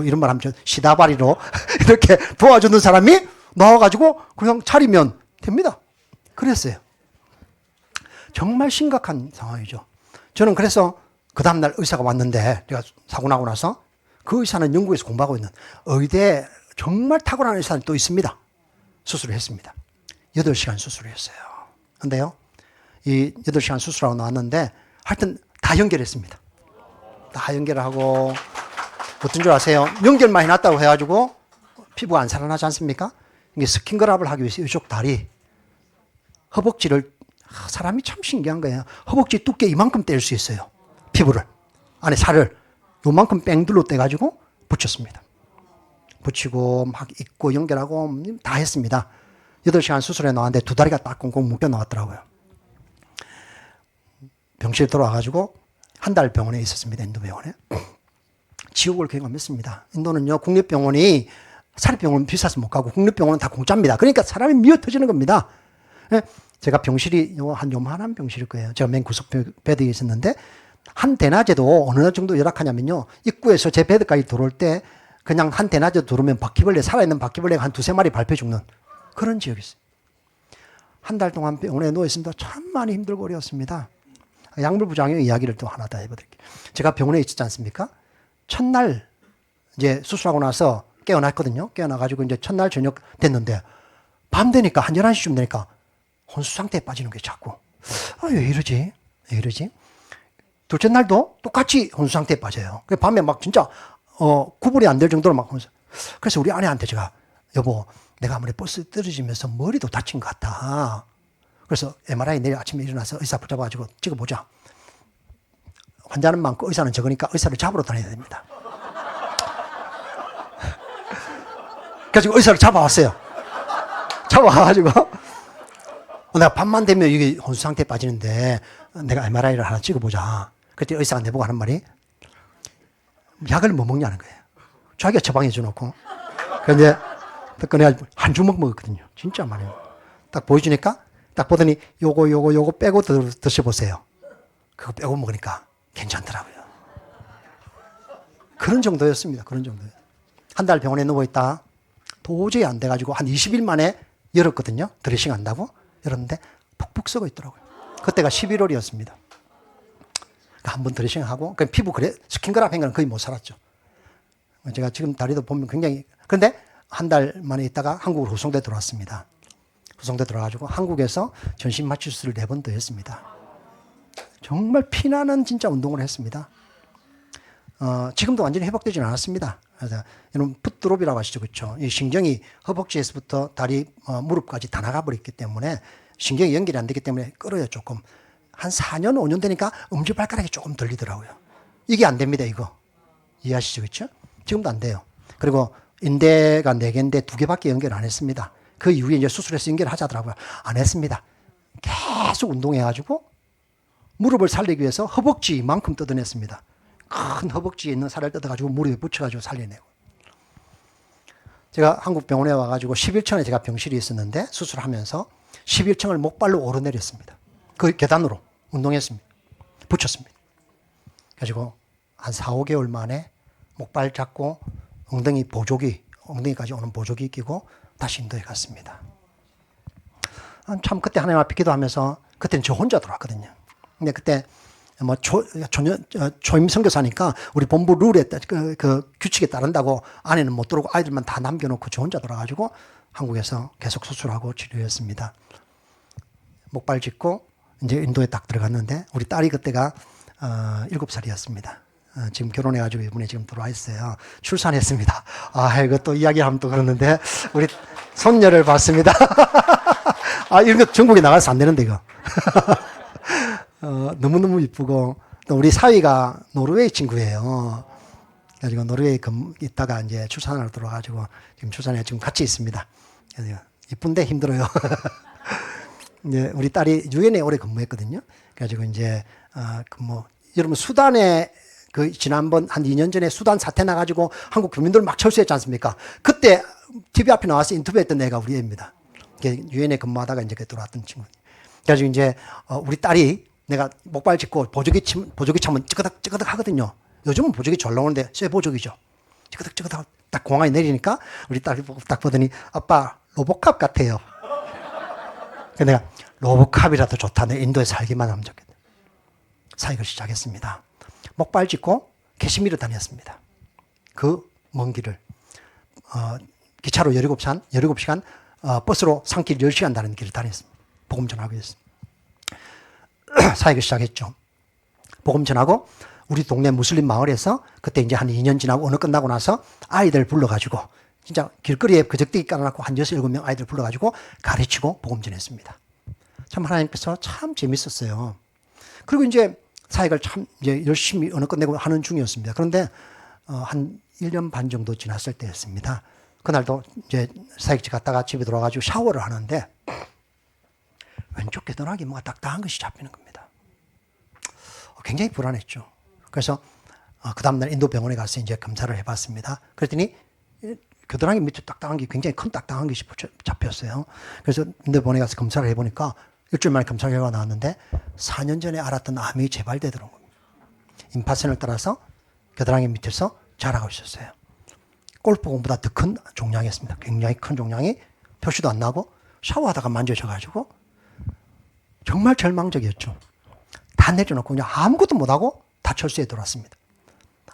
A: 이런 말 하면 시다바리로 이렇게 도와주는 사람이 나와가지고 그냥 차리면 됩니다. 그랬어요. 정말 심각한 상황이죠. 저는 그래서 그 다음날 의사가 왔는데, 내가 사고 나고 나서 그 의사는 영국에서 공부하고 있는 의대에 정말 탁월한 의사는 또 있습니다. 수술을 했습니다. 8시간 수술을 했어요. 근데요, 이 8시간 수술하고 나왔는데 하여튼 다 연결했습니다. 다 연결하고, 어떤 줄 아세요? 연결만 해놨다고 해가지고 피부가 안 살아나지 않습니까? 이게 스킨그랍을 하기 위해서 이쪽 다리, 허벅지를, 사람이 참 신기한 거예요. 허벅지 두께 이만큼 뗄 수 있어요. 피부를. 안에 살을 요만큼 뺑둘로 떼가지고 붙였습니다. 붙이고 막 입고 연결하고 다 했습니다. 8시간 수술해 나왔는데 2다리가 딱 꽁꽁 묶여 나왔더라고요. 병실에 돌아와가지고 한 달 병원에 있었습니다. 인도 병원에. 지옥을 경험했습니다. 인도는요, 국립병원이 사립병원 비싸서 못 가고 국립병원은 다 공짜입니다. 그러니까 사람이 미어 터지는 겁니다. 제가 병실이 한 요만한 병실일 거예요. 제가 맨 구석 베드에 있었는데, 한 대낮에도 어느 정도 열악하냐면요, 입구에서 제 베드까지 들어올 때 그냥 한 대낮에 들어오면 바퀴벌레, 살아있는 바퀴벌레가 한 2-3마리 밟혀 죽는 그런 지역이 있어요. 한 달 동안 병원에 누워있습니다. 참 많이 힘들고 어려웠습니다. 약물부작용 이야기를 또 하나 더 해드릴게요. 제가 병원에 있었지 않습니까? 첫날 이제 수술하고 나서 깨어났거든요. 깨어나가지고 이제 첫날 저녁 됐는데, 밤 되니까 한 11시쯤 되니까 혼수 상태에 빠지는 게 자꾸. 왜 이러지? 왜 이러지? 둘째 날도 똑같이 혼수 상태에 빠져요. 밤에 막 진짜, 구분이 안 될 정도로 막 혼수. 그래서 우리 아내한테 제가, 여보, 내가 아무리 버스 떨어지면서 머리도 다친 것 같아. 그래서 MRI 내일 아침에 일어나서 의사 붙잡아가지고 찍어보자. 환자는 많고 의사는 적으니까 의사를 잡으러 다녀야 됩니다. 그래서 의사를 잡아왔어요. 잡아와가지고 내가 밤만 되면 이게 혼수 상태에 빠지는데 내가 MRI를 하나 찍어보자. 그때 의사가 내보고 하는 말이 약을 뭐 먹냐는 거예요. 자기가 처방해 줘놓고. 그런데 내가 한 주먹 먹었거든요. 진짜 많아요. 딱 보여주니까 딱 보더니 요거 빼고 드셔보세요. 그거 빼고 먹으니까 괜찮더라고요. 그런 정도였습니다. 그런 정도예요. 한 달 병원에 누워있다 도저히 안 돼가지고 한 20일 만에 열었거든요. 드레싱 한다고. 열었는데 푹푹 썩어 있더라고요. 그때가 11월이었습니다. 한번 드레싱하고 그냥 피부 그래 스킨그랍 한 거는 거의 못 살았죠. 제가 지금 다리도 보면 굉장히 그런데 한 달 만에 있다가 한국으로 후송대 들어왔습니다. 후송대 들어와가지고 한국에서 전신 마취 수술을 4번 더 했습니다. 정말 피나는 진짜 운동을 했습니다. 지금도 완전히 회복되지는 않았습니다. 그래서 이런 풋드롭이라고 하시죠, 그렇죠? 이 신경이 허벅지에서부터 다리, 무릎까지 다 나가버렸기 때문에 신경이 연결이 안 되기 때문에 끌어요 조금. 한 4년, 5년 되니까 엄지발가락이 조금 들리더라고요. 이게 안 됩니다, 이거. 이해하시죠, 그렇죠? 지금도 안 돼요. 그리고 인대가 4개인데 2개밖에 연결 안 했습니다. 그 이후에 이제 수술해서 연결하자더라고요. 안 했습니다. 계속 운동해가지고 무릎을 살리기 위해서 허벅지만큼 뜯어냈습니다. 큰 허벅지에 있는 살을 뜯어가지고 무릎에 붙여가지고 살려내고. 제가 한국 병원에 와가지고 11층에 제가 병실이 있었는데 수술하면서 11층을 목발로 오르내렸습니다. 그 계단으로 운동했습니다. 붙였습니다. 그래가지고 한 4, 5개월 만에 목발 잡고 엉덩이까지 오는 보조기 끼고 다시 인도에 갔습니다. 참 그때 하나님 앞에 기도하면서 그때는 저 혼자 들어왔거든요. 근데 그때 뭐 초임 선교사니까 우리 본부 룰에 그 규칙에 따른다고 안에는 못 들어오고 아이들만 다 남겨놓고 저 혼자 돌아가지고 한국에서 계속 수술하고 치료했습니다. 목발 짚고 이제 인도에 딱 들어갔는데 우리 딸이 그때가 7살이었습니다. 지금 결혼해가지고 이번에 지금 들어와 있어요. 출산했습니다. 이거 또 이야기하면 또 그러는데 우리 손녀를 봤습니다. 이런 거 전국에 나가서 안 되는데 이거. 너무너무 이쁘고 또 우리 사위가 노르웨이 친구예요. 그래가지고 노르웨이 있다가 이제 출산하러 들어가지고 지금 출산에 지금 같이 있습니다. 그래서 이쁜데 힘들어요. 이제 우리 딸이 유엔에 오래 근무했거든요. 그래가지고 이제 여러분 수단에 그 지난번 한 2년 전에 수단 사태 나가지고 한국 교민들 막 철수했지 않습니까? 그때 TV 앞에 나와서 인터뷰했던 애가 우리 애입니다. 유엔에 근무하다가 이제 들어왔던 친구. 그래가지고 이제 우리 딸이 내가 목발 짚고 보조기 차면 찌그덕 하거든요. 요즘은 보조기 잘 나오는데 쇠 보조기죠. 찌그덕 딱 공항에 내리니까 우리 딸이 딱 보더니 아빠 로봇캅 같아요. 그래서 내가 로봇캅이라도 좋다. 내 인도에 살기만 하면 좋겠다. 사역을 시작했습니다. 목발 짚고 캐시미르 다녔습니다. 그 먼 길을 기차로 17시간 버스로 산길 10시간 다니는 길을 다녔습니다. 복음 전하고 있습니다. 사역을 시작했죠. 복음 전하고 우리 동네 무슬림 마을에서 그때 이제 한 2년 지나고 언어 끝나고 나서 아이들 불러가지고 진짜 길거리에 그적대기 깔아놓고 한 6, 7명 아이들 불러가지고 가르치고 복음 전했습니다. 참 하나님께서 참 재밌었어요. 그리고 이제 사역을 참 이제 열심히 언어 끝내고 하는 중이었습니다. 그런데 한 1년 반 정도 지났을 때였습니다. 그날도 이제 사역지 갔다가 집에 돌아가지고 샤워를 하는데 왼쪽 겨드랑이 뭐가 딱딱한 것이 잡히는 겁니다. 굉장히 불안했죠. 그래서 그 다음날 인도 병원에 가서 이제 검사를 해봤습니다. 그랬더니 겨드랑이 밑에 딱딱한 게 굉장히 큰 딱딱한 것이 잡혔어요. 그래서 인도 병원에 가서 검사를 해보니까 일주일 만에 검사 결과가 나왔는데 4년 전에 알았던 암이 재발되더라는 겁니다. 임파선을 따라서 겨드랑이 밑에서 자라고 있었어요. 골프공보다 더 큰 종양이었습니다. 굉장히 큰 종양이 표시도 안 나고 샤워하다가 만져져가지고 정말 절망적이었죠. 다 내려놓고 그냥 아무것도 못하고 다 철수에 들어왔습니다.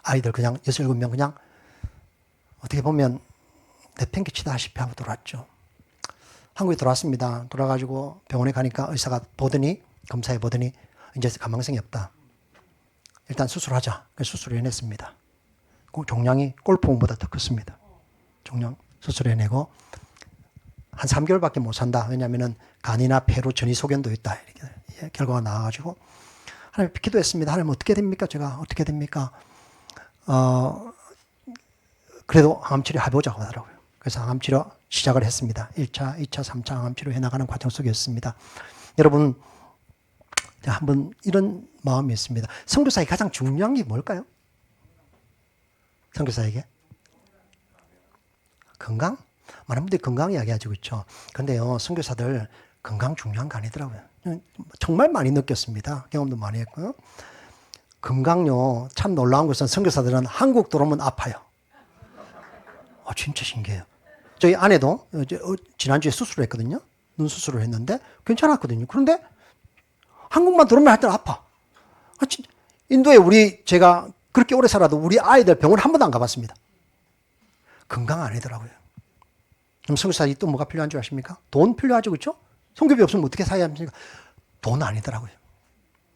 A: 아이들 그냥 6, 7명 그냥 어떻게 보면 내팽개치다시피 하고 들어왔죠. 한국에 들어왔습니다. 돌아가지고 병원에 가니까 의사가 보더니 검사해 보더니 이제 가망성이 없다. 일단 수술하자. 그래서 수술을 해냈습니다. 그 종양이 골프공보다 더 컸습니다. 종양 수술해내고 한 3개월밖에 못 산다. 왜냐하면 간이나 폐로 전이소견도 있다. 이렇게 결과가 나와가지고 하나님 기도했습니다. 하나님 어떻게 됩니까? 제가 어떻게 됩니까? 그래도 항암치료 해보자고 하더라고요. 그래서 항암치료 시작을 했습니다. 1차, 2차, 3차 항암치료 해나가는 과정 속이었습니다. 여러분, 한번 이런 마음이 있습니다. 선교사에게 가장 중요한 게 뭘까요? 선교사에게? 건강? 많은 분들이 건강 이야기하죠, 그렇죠? 근데요, 선교사들 건강 중요한 거 아니더라고요. 정말 많이 느꼈습니다. 경험도 많이 했고요. 건강요, 참 놀라운 것은 선교사들은 한국 들어오면 아파요. 진짜 신기해요. 저희 아내도 지난주에 수술을 했거든요. 눈 수술을 했는데 괜찮았거든요. 그런데 한국만 들어오면 할 때는 아파. 인도에 제가 그렇게 오래 살아도 우리 아이들 병원 한 번도 안 가봤습니다. 건강 아니더라고요. 그럼 선교사들이 또 뭐가 필요한 줄 아십니까? 돈 필요하죠, 그렇죠? 선교비 없으면 어떻게 살아야 합니까? 돈 아니더라고요.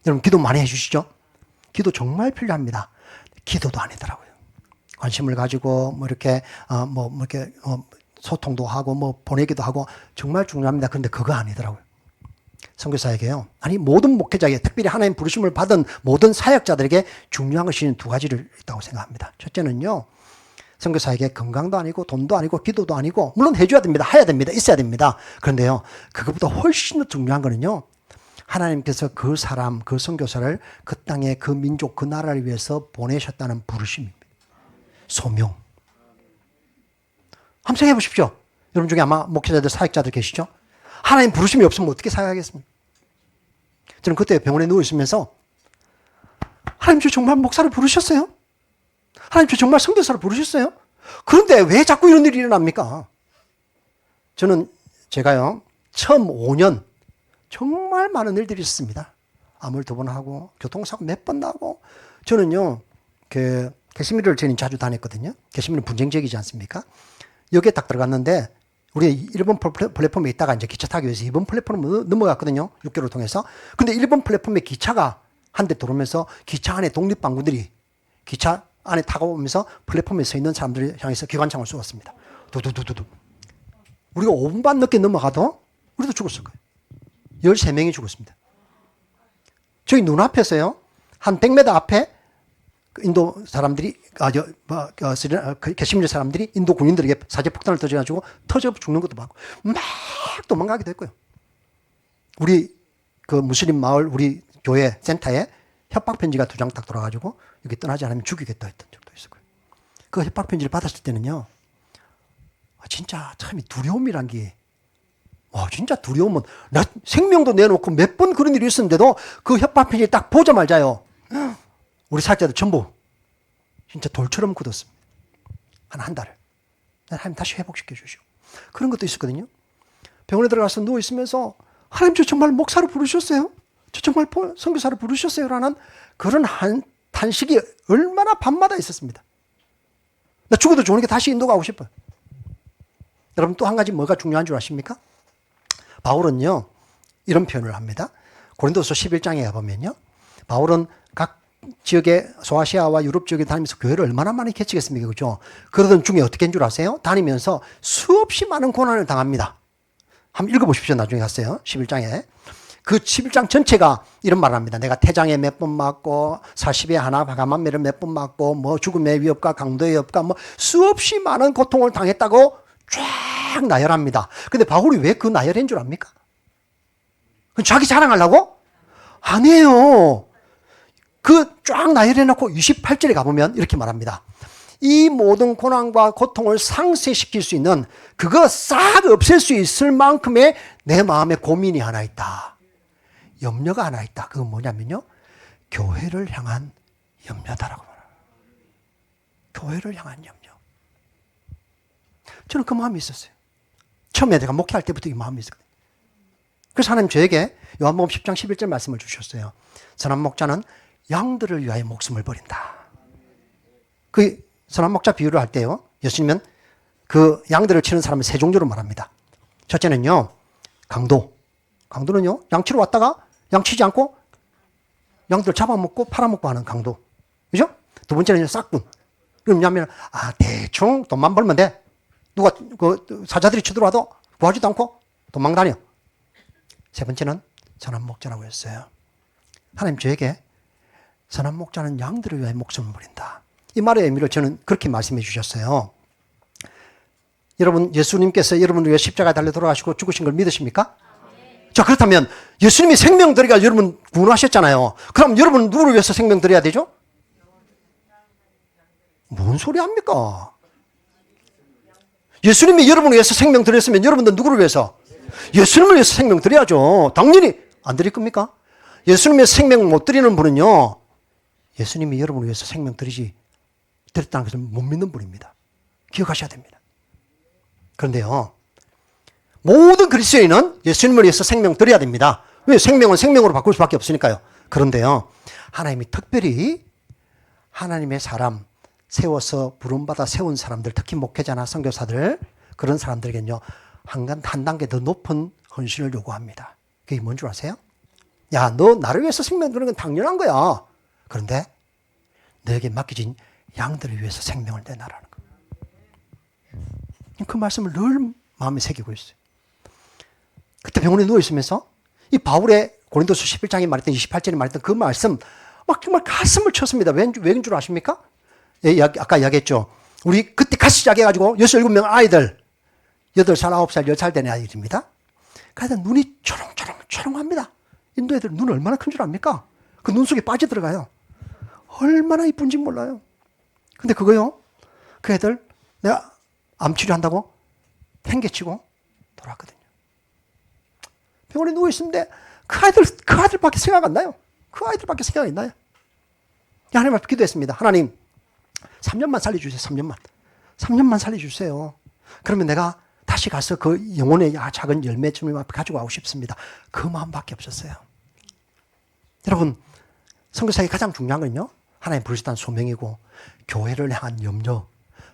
A: 여러분 기도 많이 해주시죠? 기도 정말 필요합니다. 기도도 아니더라고요. 관심을 가지고 이렇게 소통도 하고 보내기도 하고 정말 중요합니다. 그런데 그거 아니더라고요. 선교사에게요. 아니 모든 목회자에게 특별히 하나님 부르심을 받은 모든 사역자들에게 중요한 것이 두 가지를 있다고 생각합니다. 첫째는요. 선교사에게 건강도 아니고 돈도 아니고 기도도 아니고 물론 해줘야 됩니다. 해야 됩니다. 있어야 됩니다. 그런데요. 그것보다 훨씬 더 중요한 거는요. 하나님께서 그 사람, 그 선교사를 그 땅에 그 민족, 그 나라를 위해서 보내셨다는 부르심입니다. 소명. 한번 생각해 보십시오. 여러분 중에 아마 목회자들, 사역자들 계시죠? 하나님 부르심이 없으면 어떻게 사역하겠습니까? 저는 그때 병원에 누워 있으면서 하나님 저 정말 목사를 부르셨어요? 하나님 저 정말 선교사를 부르셨어요? 그런데 왜 자꾸 이런 일이 일어납니까? 제가요 처음 5년 정말 많은 일들이 있었습니다. 암을 2번 하고 교통사고 몇 번 나고 저는요 게시미를 저는 자주 다녔거든요. 게시미는 분쟁 지역이지 않습니까? 여기에 딱 들어갔는데 우리 1번 플랫폼에 있다가 이제 기차 타기 위해서 2번 플랫폼으로 넘어갔거든요. 6개월 통해서. 근데 1번 플랫폼에 기차가 한 대 들어오면서 기차 안에 독립방구들이 기차 안에 타고 오면서 플랫폼에 서 있는 사람들을 향해서 기관창을 쏘았습니다. 두두두두두. 우리가 5분 반 늦게 넘어가도 우리도 죽었을 거예요. 13명이 죽었습니다. 저희 눈앞에서요. 한 100m 앞에 인도 사람들이 게시민의 사람들이 인도 군인들에게 사제폭탄을 던져가지고 터져 죽는 것도 봤고 막 도망가기도 했고요. 우리 그 무슬림 마을 우리 교회 센터에 협박 편지가 2장 딱 돌아가지고 여기 떠나지 않으면 죽이겠다 했던 적도 있었고요. 그 협박 편지를 받았을 때는요. 진짜 참 두려움이란 게 진짜 두려움은 나 생명도 내놓고 몇 번 그런 일이 있었는데도 그 협박 편지를 딱 보자마자요. 우리 사역자들 전부 진짜 돌처럼 굳었습니다. 한 달을. 하나님 다시 회복시켜 주시고. 그런 것도 있었거든요. 병원에 들어가서 누워 있으면서 하나님 저 정말 목사를 부르셨어요? 저 정말 선교사를 부르셨어요? 라는 그런 탄식이 얼마나 밤마다 있었습니다. 나 죽어도 좋으니까 다시 인도 가고 싶어요. 여러분 또 한 가지 뭐가 중요한 줄 아십니까? 바울은요. 이런 표현을 합니다. 고린도서 11장에 가보면요. 바울은 각 지역의 소아시아와 유럽 지역에 다니면서 교회를 얼마나 많이 개척했습니까? 그죠? 그러던 중에 어떻게 한 줄 아세요? 다니면서 수없이 많은 고난을 당합니다. 한번 읽어보십시오. 나중에 갔어요. 11장에. 그 11장 전체가 이런 말을 합니다. 내가 태장에 몇 번 맞고 40에 하나 가만매를 몇 번 맞고 죽음의 위협과 강도의 위협과 수없이 많은 고통을 당했다고 쫙 나열합니다. 근데 바울이 왜 그 나열한 줄 압니까? 자기 자랑하려고? 아니에요. 그 쫙 나열해놓고 28절에 가보면 이렇게 말합니다. 이 모든 고난과 고통을 상쇄시킬 수 있는 그거 싹 없앨 수 있을 만큼의 내 마음에 고민이 하나 있다. 염려가 하나 있다. 그건 뭐냐면요. 교회를 향한 염려다라고 말합니다. 교회를 향한 염려. 저는 그 마음이 있었어요. 처음에 내가 목회할 때부터 이 마음이 있었거든요. 그래서 하나님 저에게 요한복음 10장 11절 말씀을 주셨어요. 선한 목자는 양들을 위하여 목숨을 버린다. 그 선한 목자 비유를 할 때요. 예수님은 그 양들을 치는 사람을 세 종류로 말합니다. 첫째는요. 강도. 강도는요. 양 치러 왔다가 양 치지 않고 양들 잡아먹고 팔아먹고 하는 강도. 그죠? 두 번째는 싹군. 그러냐면 대충 돈만 벌면 돼. 누가 그 사자들이 쳐들어와도 구하지도 않고 도망다녀. 세 번째는 선한 목자라고 했어요. 하나님 저에게 선한 목자는 양들을 위해 목숨을 버린다. 이 말의 의미를 저는 그렇게 말씀해 주셨어요. 여러분, 예수님께서 여러분을 위해 십자가에 달려 돌아가시고 죽으신 걸 믿으십니까? 자, 그렇다면 예수님이 생명 드리가 여러분 구원하셨잖아요. 그럼 여러분은 누구를 위해서 생명 드려야 되죠? 뭔 소리 합니까? 예수님이 여러분을 위해서 생명 드렸으면 여러분들 누구를 위해서? 예수님을 위해서 생명 드려야죠. 당연히 안 드릴 겁니까? 예수님의 생명 못 드리는 분은요, 예수님이 여러분을 위해서 생명 드렸다는 것을 못 믿는 분입니다. 기억하셔야 됩니다. 그런데요, 모든 그리스도인은 예수님을 위해서 생명 드려야 됩니다. 왜? 생명은 생명으로 바꿀 수밖에 없으니까요. 그런데요, 하나님이 특별히 하나님의 사람 세워서 부름받아 세운 사람들, 특히 목회자나 선교사들, 그런 사람들에게는요, 한 단계 더 높은 헌신을 요구합니다. 그게 뭔 줄 아세요? 야, 너 나를 위해서 생명 드리는 건 당연한 거야. 그런데 너에게 맡겨진 양들을 위해서 생명을 내놔라는 거예요. 그 말씀을 늘 마음에 새기고 있어요. 그때 병원에 누워있으면서 이 바울의 고린도서 11장에 말했던 28절에 말했던 그 말씀 막 정말 가슴을 쳤습니다. 왜인 줄 아십니까? 예, 아까 이야기했죠. 우리 그때 같이 시작해가지고 6, 7명 아이들 8살, 9살, 10살 된 아이들입니다. 그래서 눈이 초롱초롱합니다. 인도 애들 눈 얼마나 큰 줄 압니까? 그 눈 속에 빠져들어가요. 얼마나 이쁜지 몰라요. 근데 그거요, 그 애들 내가 암 치료한다고 팽개치고 돌아왔거든요. 병원에 누워있는데 그 아이들밖에 생각 안 나요. 그 아이들밖에 생각이 안 나요. 하나님 앞에 기도했습니다. 하나님, 3년만 살려주세요. 3년만 살려주세요. 그러면 내가 다시 가서 그 영혼의 작은 열매 주님 앞에 가지고 가고 싶습니다. 그 마음밖에 없었어요. 여러분, 선교사의 가장 중요한 건요, 하나님 부르셨다는 소명이고 교회를 향한 염려,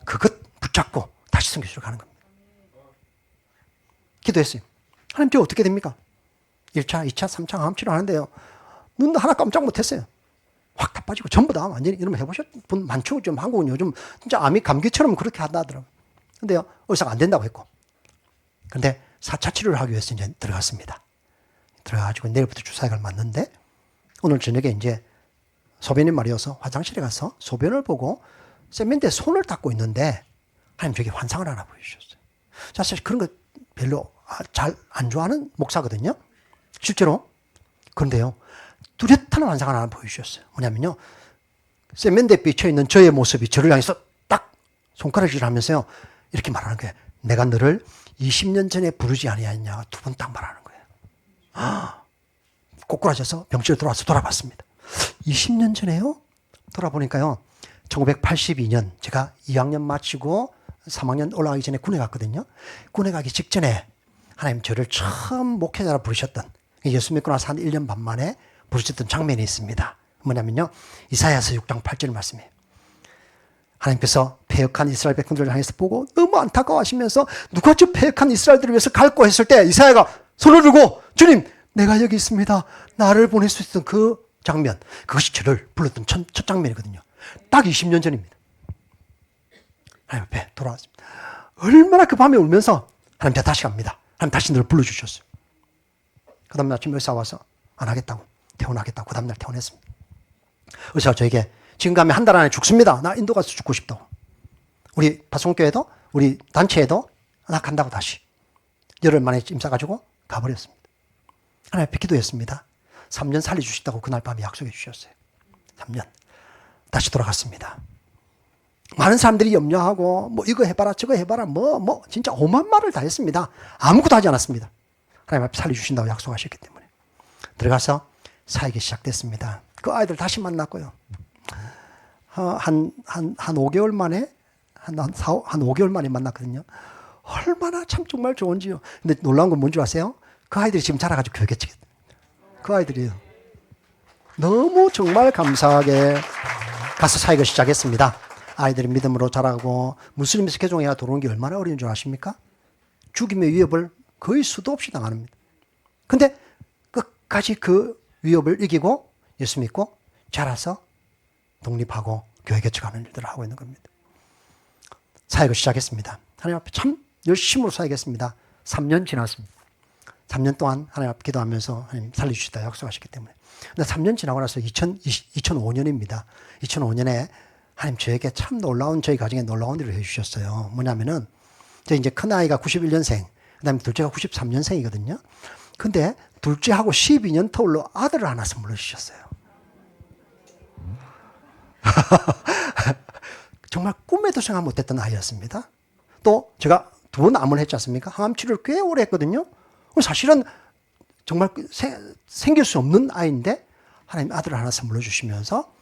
A: 그것 붙잡고 다시 선교지로 가는 겁니다. 기도했어요. 하나님, 저 어떻게 됩니까? 1차, 2차, 3차 암 치료하는데요, 눈도 하나 깜짝 못했어요. 확 다 빠지고 전부 다 완전히. 이러면 해보셨 분 많죠? 좀 한국은 요즘 진짜 암이 감기처럼 그렇게 한다 하더라고요. 근데요, 의사가 안 된다고 했고. 근데 4차 치료를 하기 위해서 이제 들어갔습니다. 들어가가지고 내일부터 주사약을 맞는데, 오늘 저녁에 이제 소변이 마려워서 화장실에 가서 소변을 보고 세면대에 손을 닦고 있는데, 하나님 저게 환상을 하나 보여주셨어요. 자, 사실 그런 거 별로 잘 안 좋아하는 목사거든요, 실제로. 그런데요, 뚜렷한 환상을 하나 보여주셨어요. 뭐냐면요, 세면대에 비쳐있는 저의 모습이 저를 향해서 딱 손가락질을 하면서요, 이렇게 말하는 거예요. 내가 너를 20년 전에 부르지 아니하였냐. 2번 딱 말하는 거예요. 꼬꾸라져서 병실에 돌아와서 돌아봤습니다. 20년 전에요? 돌아보니까요, 1982년 제가 2학년 마치고 3학년 올라가기 전에 군에 갔거든요. 군에 가기 직전에 하나님 저를 처음 목회자로 부르셨던, 예수 믿고 나서 한 1년 반 만에 부르셨던 장면이 있습니다. 뭐냐면요, 이사야서 6장 8절 말씀이에요. 하나님께서 패역한 이스라엘 백성들을 향해서 보고 너무 안타까워하시면서 누가 저 패역한 이스라엘들을 위해서 갈고 했을 때 이사야가 손을 들고, 주님, 내가 여기 있습니다. 나를 보낼 수 있었던 그 장면, 그것이 저를 불렀던 첫 장면이거든요. 딱 20년 전입니다. 하나님 앞에 돌아왔습니다. 얼마나 그 밤에 울면서, 하나님, 제가 다시 갑니다. 하나님 다시 너를 불러주셨어요. 그 다음날 아침 의사 와서 안 하겠다고, 퇴원하겠다고. 그 다음날 퇴원했습니다. 의사가 저에게 지금 가면 한 달 안에 죽습니다. 나 인도 가서 죽고 싶다고. 우리 파송교회도, 우리 단체에도 나 간다고 다시. 열흘 만에 짐 싸가지고 가버렸습니다. 하나님 앞에 기도했습니다. 3년 살려주시다고 그날 밤에 약속해 주셨어요. 3년. 다시 돌아갔습니다. 많은 사람들이 염려하고, 뭐 이거 해봐라, 저거 해봐라, 진짜 오만 말을 다 했습니다. 아무것도 하지 않았습니다. 하나님 앞에 살려주신다고 약속하셨기 때문에. 들어가서 사역이 시작됐습니다. 그 아이들 다시 만났고요. 한 5개월 만에, 한 5개월 만에 만났거든요. 얼마나 참 정말 좋은지요. 근데 놀라운 건 뭔지 아세요? 그 아이들이 지금 자라가지고 교회 개척. 그 아이들이요. 너무 정말 감사하게 가서 사역을 시작했습니다. 아이들이 믿음으로 자라고, 무슬림 개종해야 들어오는 게 얼마나 어려운 줄 아십니까? 죽임의 위협을 거의 수도 없이 당합니다. 근데 끝까지 그 위협을 이기고 예수 믿고 자라서 독립하고 교회 개척하는 일들을 하고 있는 겁니다. 사역을 시작했습니다. 하나님 앞에 참 열심으로 사역했습니다. 3년 지났습니다. 3년 동안 하나님 앞에 기도하면서 하나님 살려주시다 약속하셨기 때문에. 근데 3년 지나고 나서 2005년입니다. 2005년에 하나님 저에게 참 놀라운, 저희 가정에 놀라운 일을 해주셨어요. 뭐냐면은, 저 이제 큰아이가 91년생, 그 다음에 둘째가 93년생이거든요. 근데 둘째하고 12년 터울로 아들을 하나 선물로 주셨어요. 정말 꿈에도 생각 못했던 아이였습니다. 또 제가 2번 암을 했지 않습니까? 항암 치료를 꽤 오래 했거든요. 사실은 정말 생길 수 없는 아이인데 하나님 아들을 하나 선물로 주시면서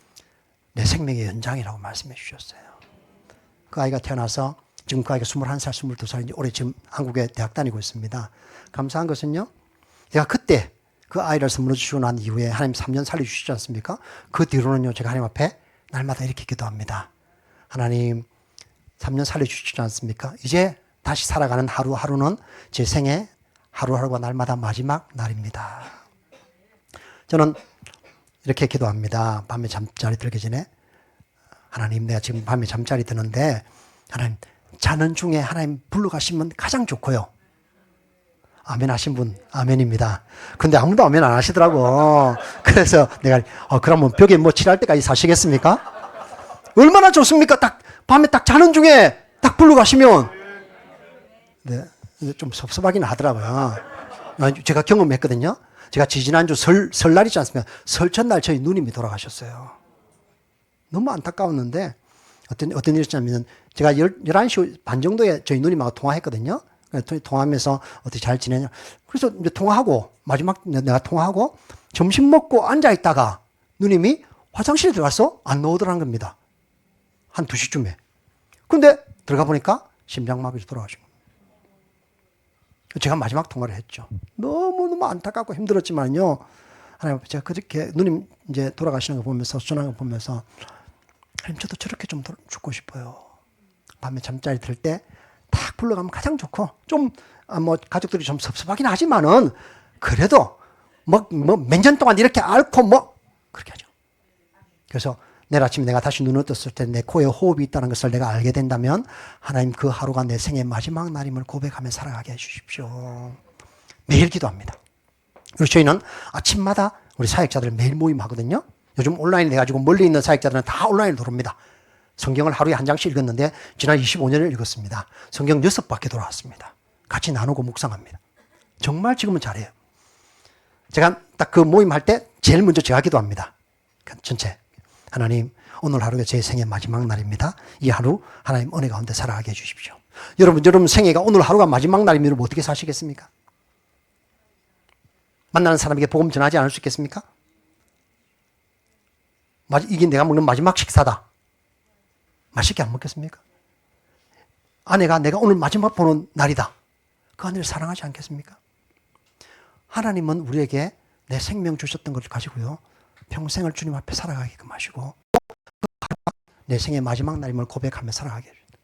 A: 내 생명의 연장이라고 말씀해 주셨어요. 그 아이가 태어나서 지금 그 아이가 21살, 22살인지 올해 지금 한국에 대학 다니고 있습니다. 감사한 것은요, 제가 그때 그 아이를 선물로 주시고 난 이후에 하나님 3년 살려주시지 않습니까? 그 뒤로는요, 제가 하나님 앞에 날마다 이렇게 기도합니다. 하나님, 3년 살려주시지 않습니까? 이제 다시 살아가는 하루하루는 제 생애 하루하루가 날마다 마지막 날입니다. 저는 이렇게 기도합니다. 밤에 잠자리 들기 전에 하나님, 내가 지금 밤에 잠자리 드는데 하나님, 자는 중에 하나님 불러가시면 가장 좋고요. 아멘 하신 분 아멘입니다. 근데 아무도 아멘 안 하시더라고. 그래서 내가 그러면 벽에 뭐 칠할 때까지 사시겠습니까? 얼마나 좋습니까? 딱 밤에 딱 자는 중에 딱 불러가시면. 네, 좀 섭섭하긴 하더라고요. 제가 경험했거든요. 제가 지지난주 설날 있지 않습니까? 설 첫날 저희 누님이 돌아가셨어요. 너무 안타까웠는데 어떤 일이었냐면 제가 11시 반 정도에 저희 누님하고 통화했거든요. 통화하면서 어떻게 잘 지내냐. 그래서 이제 통화하고 마지막 내가 통화하고 점심 먹고 앉아있다가 누님이 화장실에 들어가서 안 나오더라는 겁니다. 한 2시쯤에. 근데 들어가 보니까 심장마비로 돌아가신 겁니다. 제가 마지막 통화를 했죠. 너무너무 안타깝고 힘들었지만요. 하나님 앞에 제가 그렇게 누님 이제 돌아가시는 거 보면서 순환 거 보면서 하나님 저도 저렇게 좀 죽고 싶어요. 밤에 잠자리 들 때 탁 불러가면 가장 좋고 좀 뭐 가족들이 좀 섭섭하긴 하지만은 그래도 뭐 몇 년 동안 이렇게 앓고 뭐 그렇게 하죠. 그래서 내일 아침에 내가 다시 눈을 떴을 때 내 코에 호흡이 있다는 것을 내가 알게 된다면 하나님 그 하루가 내 생의 마지막 날임을 고백하며 살아가게 해주십시오. 매일 기도합니다. 그리고 저희는 아침마다 우리 사역자들 매일 모임하거든요. 요즘 온라인 돼가지고 멀리 있는 사역자들은 다 온라인으로 들어옵니다. 성경을 하루에 한 장씩 읽었는데 지난 25년을 읽었습니다. 성경 6바퀴 돌아왔습니다. 같이 나누고 묵상합니다. 정말 지금은 잘해요. 제가 딱 그 모임할 때 제일 먼저 제가 기도합니다. 전체. 하나님, 오늘 하루가 제 생의 마지막 날입니다. 이 하루 하나님 은혜 가운데 살아가게 해주십시오. 여러분 생애가 오늘 하루가 마지막 날이면 어떻게 사시겠습니까? 만나는 사람에게 복음 전하지 않을 수 있겠습니까? 이게 내가 먹는 마지막 식사다. 맛있게 안 먹겠습니까? 아내가 내가 오늘 마지막 보는 날이다. 그 아내를 사랑하지 않겠습니까? 하나님은 우리에게 내 생명 주셨던 것을 가지고요. 평생을 주님 앞에 살아가게끔 하시고 내 생의 마지막 날임을 고백하며 살아가게 해줍니다.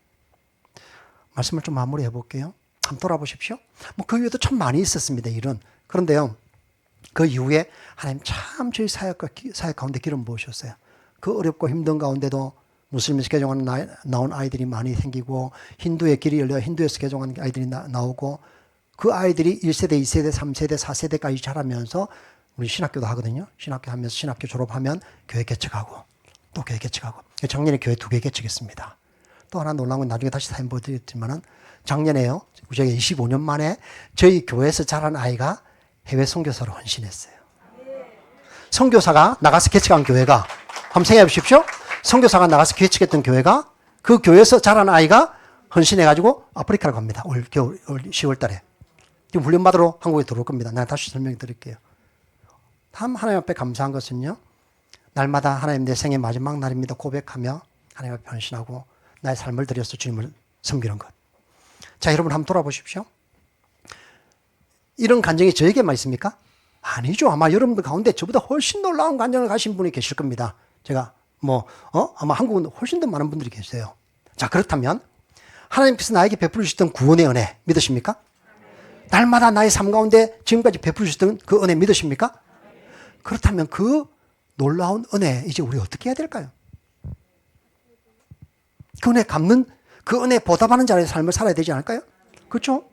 A: 말씀을 좀 마무리해 볼게요. 한번 돌아보십시오. 뭐 그 위에도 참 많이 있었습니다. 일은. 그런데요. 그 이후에 하나님 참 저희 사역 가운데 기름 부으셨어요. 그 어렵고 힘든 가운데도 무슬림에서 개종한 나온 아이들이 많이 생기고 힌두의 길이 열려 힌두에서 개종한 아이들이 나오고 그 아이들이 1세대, 2세대, 3세대, 4세대까지 자라면서 우리 신학교도 하거든요. 신학교 하면서 신학교 졸업하면 교회 개척하고 또 교회 개척하고 작년에 교회 2개 개척했습니다. 또 하나 놀라운 건 나중에 다시 사연 보여드리겠지만은 작년에요. 저희가 25년 만에 저희 교회에서 자란 아이가 해외 선교사로 헌신했어요. 선교사가 나가서 개척한 교회가 한번 생각해 보십시오. 선교사가 나가서 개척했던 교회가 그 교회에서 자란 아이가 헌신해가지고 아프리카를 갑니다. 올 10월 달에. 지금 훈련받으러 한국에 들어올 겁니다. 내가 다시 설명해 드릴게요. 다음 하나님 앞에 감사한 것은요. 날마다 하나님 내 생의 마지막 날입니다. 고백하며 하나님 앞에 헌신하고 나의 삶을 들여서 주님을 섬기는 것. 자, 여러분 한번 돌아보십시오. 이런 간증이 저에게만 있습니까? 아니죠. 아마 여러분들 가운데 저보다 훨씬 놀라운 간증을 가신 분이 계실 겁니다. 제가 아마 한국은 훨씬 더 많은 분들이 계세요. 자, 그렇다면 하나님께서 나에게 베풀어 주셨던 구원의 은혜 믿으십니까? 날마다 나의 삶 가운데 지금까지 베풀어 주셨던 그 은혜 믿으십니까? 그렇다면 그 놀라운 은혜 이제 우리 어떻게 해야 될까요? 그 은혜 갚는 그 은혜 보답하는 자의 삶을 살아야 되지 않을까요? 그렇죠?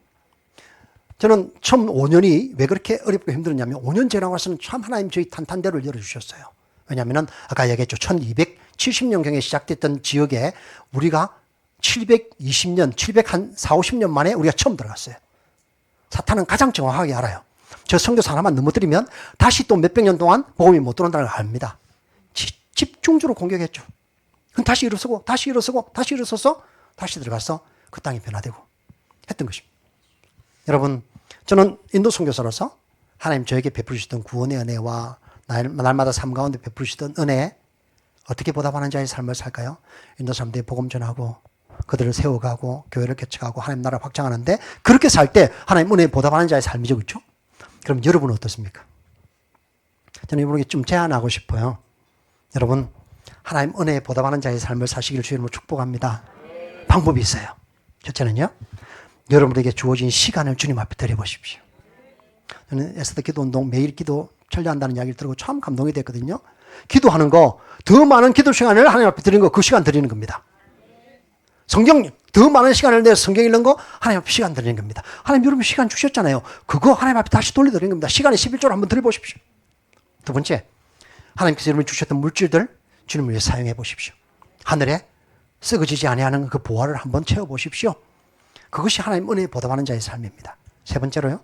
A: 저는 처음 5년이 왜 그렇게 어렵고 힘들었냐면 5년 지나고 나서는 참 하나님 저희 탄탄대로를 열어주셨어요. 왜냐하면 아까 얘기했죠. 1270년경에 시작됐던 지역에 우리가 720년, 740, 50년 만에 우리가 처음 들어갔어요. 사탄은 가장 정확하게 알아요. 저 선교사 하나만 넘어뜨리면 다시 또 몇백 년 동안 복음이 못 들어온다는 걸 압니다. 집중적으로 공격했죠. 그럼 다시 일어서고 다시 일어서고 다시 일어서서 다시 들어가서 그 땅이 변화되고 했던 것입니다. 여러분, 저는 인도 선교사로서 하나님 저에게 베풀으시던 구원의 은혜와 날마다 삶 가운데 베풀으시던 은혜에 어떻게 보답하는 자의 삶을 살까요? 인도 사람들이 복음 전하고 그들을 세워가고 교회를 개척하고 하나님 나라 확장하는데 그렇게 살 때 하나님 은혜에 보답하는 자의 삶이죠. 그렇죠? 그럼 여러분은 어떻습니까? 저는 여러분에게 좀 제안하고 싶어요. 여러분, 하나님 은혜에 보답하는 자의 삶을 사시기를 주님으로 축복합니다. 방법이 있어요. 첫째는요, 여러분에게 주어진 시간을 주님 앞에 드려보십시오. 저는 에스더 기도 운동 매일 기도 철저한다는 이야기를 들고 참 감동이 됐거든요. 기도하는 거, 더 많은 기도 시간을 하나님 앞에 드리는 거, 그 시간 드리는 겁니다. 성경, 더 많은 시간을 내서 성경 읽는 거, 하나님 앞에 시간 드리는 겁니다. 하나님 여러분 시간 주셨잖아요. 그거 하나님 앞에 다시 돌려드리는 겁니다. 시간에 11조를 한번 드려보십시오. 두 번째, 하나님께서 여러분이 주셨던 물질들 주님을 위해 사용해 보십시오. 하늘에 썩어지지 아니하는 그 보화를 한번 채워보십시오. 그것이 하나님 은혜에 보답하는 자의 삶입니다. 세 번째로요,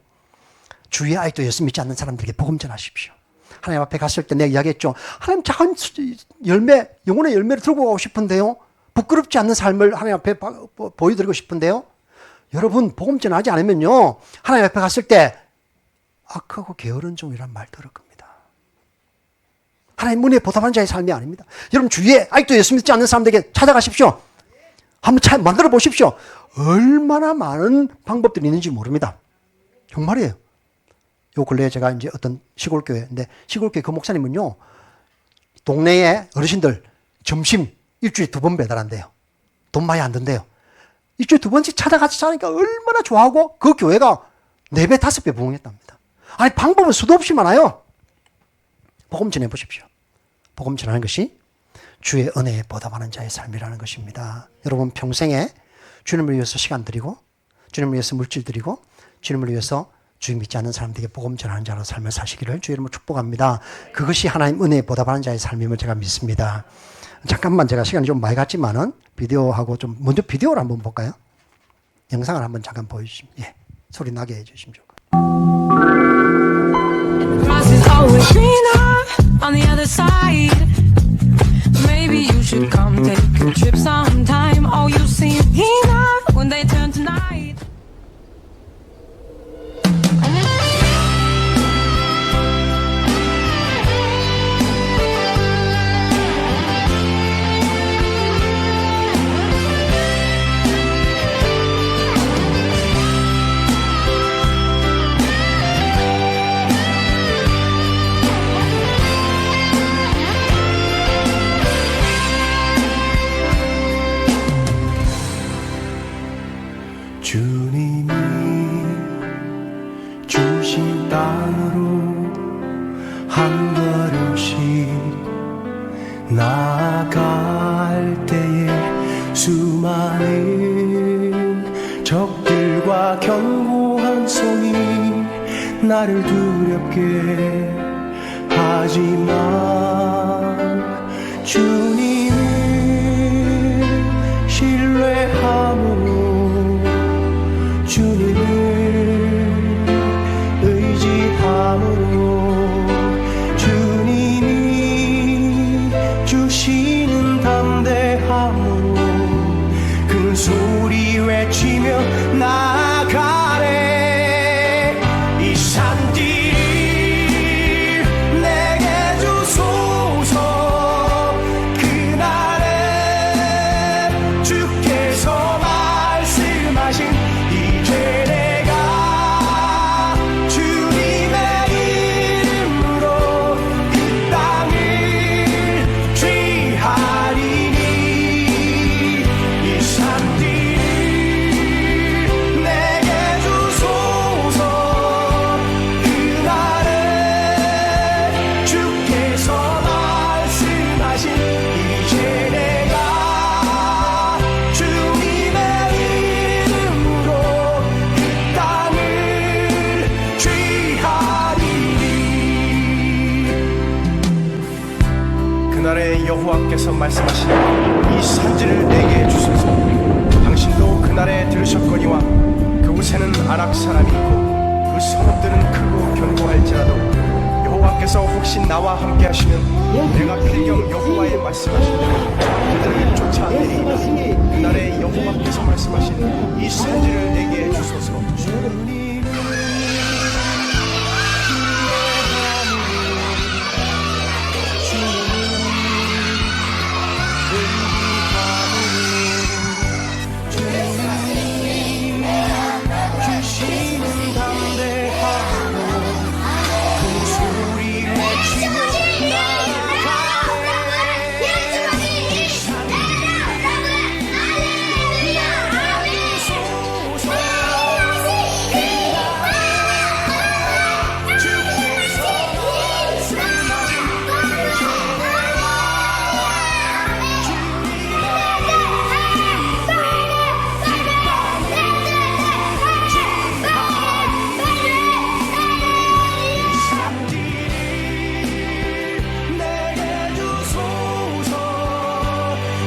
A: 주위에 아직도 예수 믿지 않는 사람들에게 복음 전하십시오. 하나님 앞에 갔을 때 내가 이야기했죠. 하나님 작은 열매, 영혼의 열매를 들고 가고 싶은데요. 부끄럽지 않는 삶을 하나님 앞에 보여드리고 싶은데요. 여러분, 복음 전하지 않으면요, 하나님 앞에 갔을 때 악하고 게으른 종이란 말 들을 겁니다. 하나님 은혜에 보답하는 자의 삶이 아닙니다. 여러분 주위에 아직도 예수 믿지 않는 사람들에게 찾아가십시오. 한번 만들어 보십시오. 얼마나 많은 방법들이 있는지 모릅니다. 정말이에요. 요 근래에 제가 이제 어떤 시골교회인데, 시골교회 그 목사님은요, 동네에 어르신들 점심 일주일에 2번 배달한대요. 돈 많이 안 든대요. 일주일에 2번씩 찾아가서 자니까 얼마나 좋아하고 그 교회가 4배, 5배 부흥했답니다. 아니, 방법은 수도 없이 많아요. 복음 전해 보십시오. 복음 전하는 것이 주의 은혜에 보답하는 자의 삶이라는 것입니다. 여러분 평생에 주님을 위해서 시간 드리고, 주님을 위해서 물질 드리고, 주님을 위해서 주님 믿지 않는 사람들에게 복음 전하는 자로 삶을 사시기를 주의 이름으로 축복합니다. 그것이 하나님 은혜에 보답하는 자의 삶임을 제가 믿습니다. 잠깐만, 제가 시간이 좀 많이 갔지만은 비디오하고 좀 먼저 비디오를 한번 볼까요? 영상을 한번 잠깐 보여주시면, 예, 소리 나게 해주시면 좋을 것
C: On the other side, maybe you should come take a trip sometime. Oh, you seem enough when they turn to night.
D: 주님이 주신 땅으로 한 걸음씩 나아갈 때에 수많은 적들과 견고한 성이 나를 두렵게 하지만 주님을 신뢰함으로 주님을 의지함으로 주님이 주시는 담대함으로 큰 소리 외치며 나아가네. 이 산길 내게 주소서. 그날에 주께서 말씀하신 이제 내 여호와께서 말씀하시니 이 산지를 내게 주소서. 당신도 그날에 들으셨거니와 그곳에는 아락 사람이 있고 그 성읍들은 크고 견고할지라도 여호와께서 혹시 나와 함께 하시면 내가 필경 여호와의 말씀하신 대로 그들을 쫓아내리이다. 그날에 여호와께서 말씀하신 이 산지를 내게 주소서. 주시는 담대함으로 큰 소리 외치며 내게 주소서.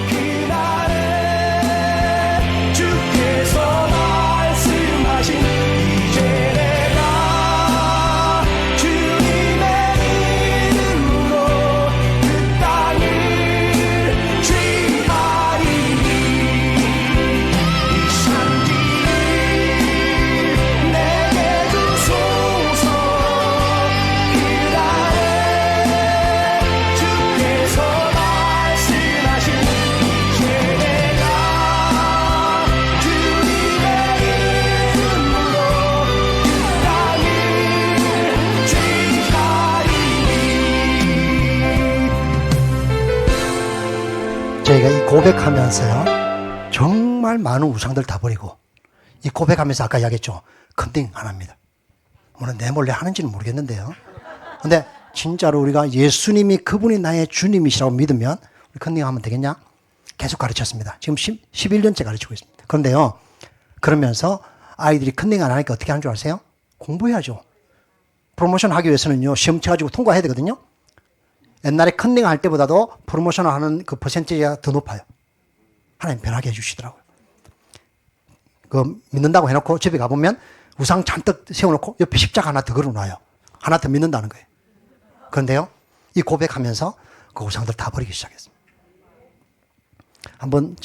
D: 그날에 주께서 말씀하신 이제 내가 주님의 이름으로 그 땅을 취하리니 이 산지를 내게 주소서. 그날에 주께서 말씀하신 이제 내가 주님의 이름으로 그 땅을 취하리니.
A: 저희가 이 고백하면서요, 정말 많은 우상들 다 버리고, 이 고백하면서 아까 이야기했죠. 컨닝 안 합니다. 물론 내 몰래 하는지는 모르겠는데요. 근데 진짜로 우리가 예수님이 그분이 나의 주님이시라고 믿으면 우리 컨닝하면 되겠냐? 계속 가르쳤습니다. 지금 11년째 가르치고 있습니다. 그런데요, 그러면서 아이들이 컨닝 안 하니까 어떻게 하는 줄 아세요? 공부해야죠. 프로모션 하기 위해서는요, 시험 쳐가지고 통과해야 되거든요. 옛날에 컨닝 할 때보다도 프로모션을 하는 그 퍼센티지가 더 높아요. 하나님 변하게 해주시더라고요. 그 믿는다고 해놓고 집에 가보면 우상 잔뜩 세워놓고 옆에 십자가 하나 더 걸어놔요. 하나 더 믿는다는 거예요. 그런데요, 이 고백하면서 그 우상들 다 버리기 시작했습니다. 한번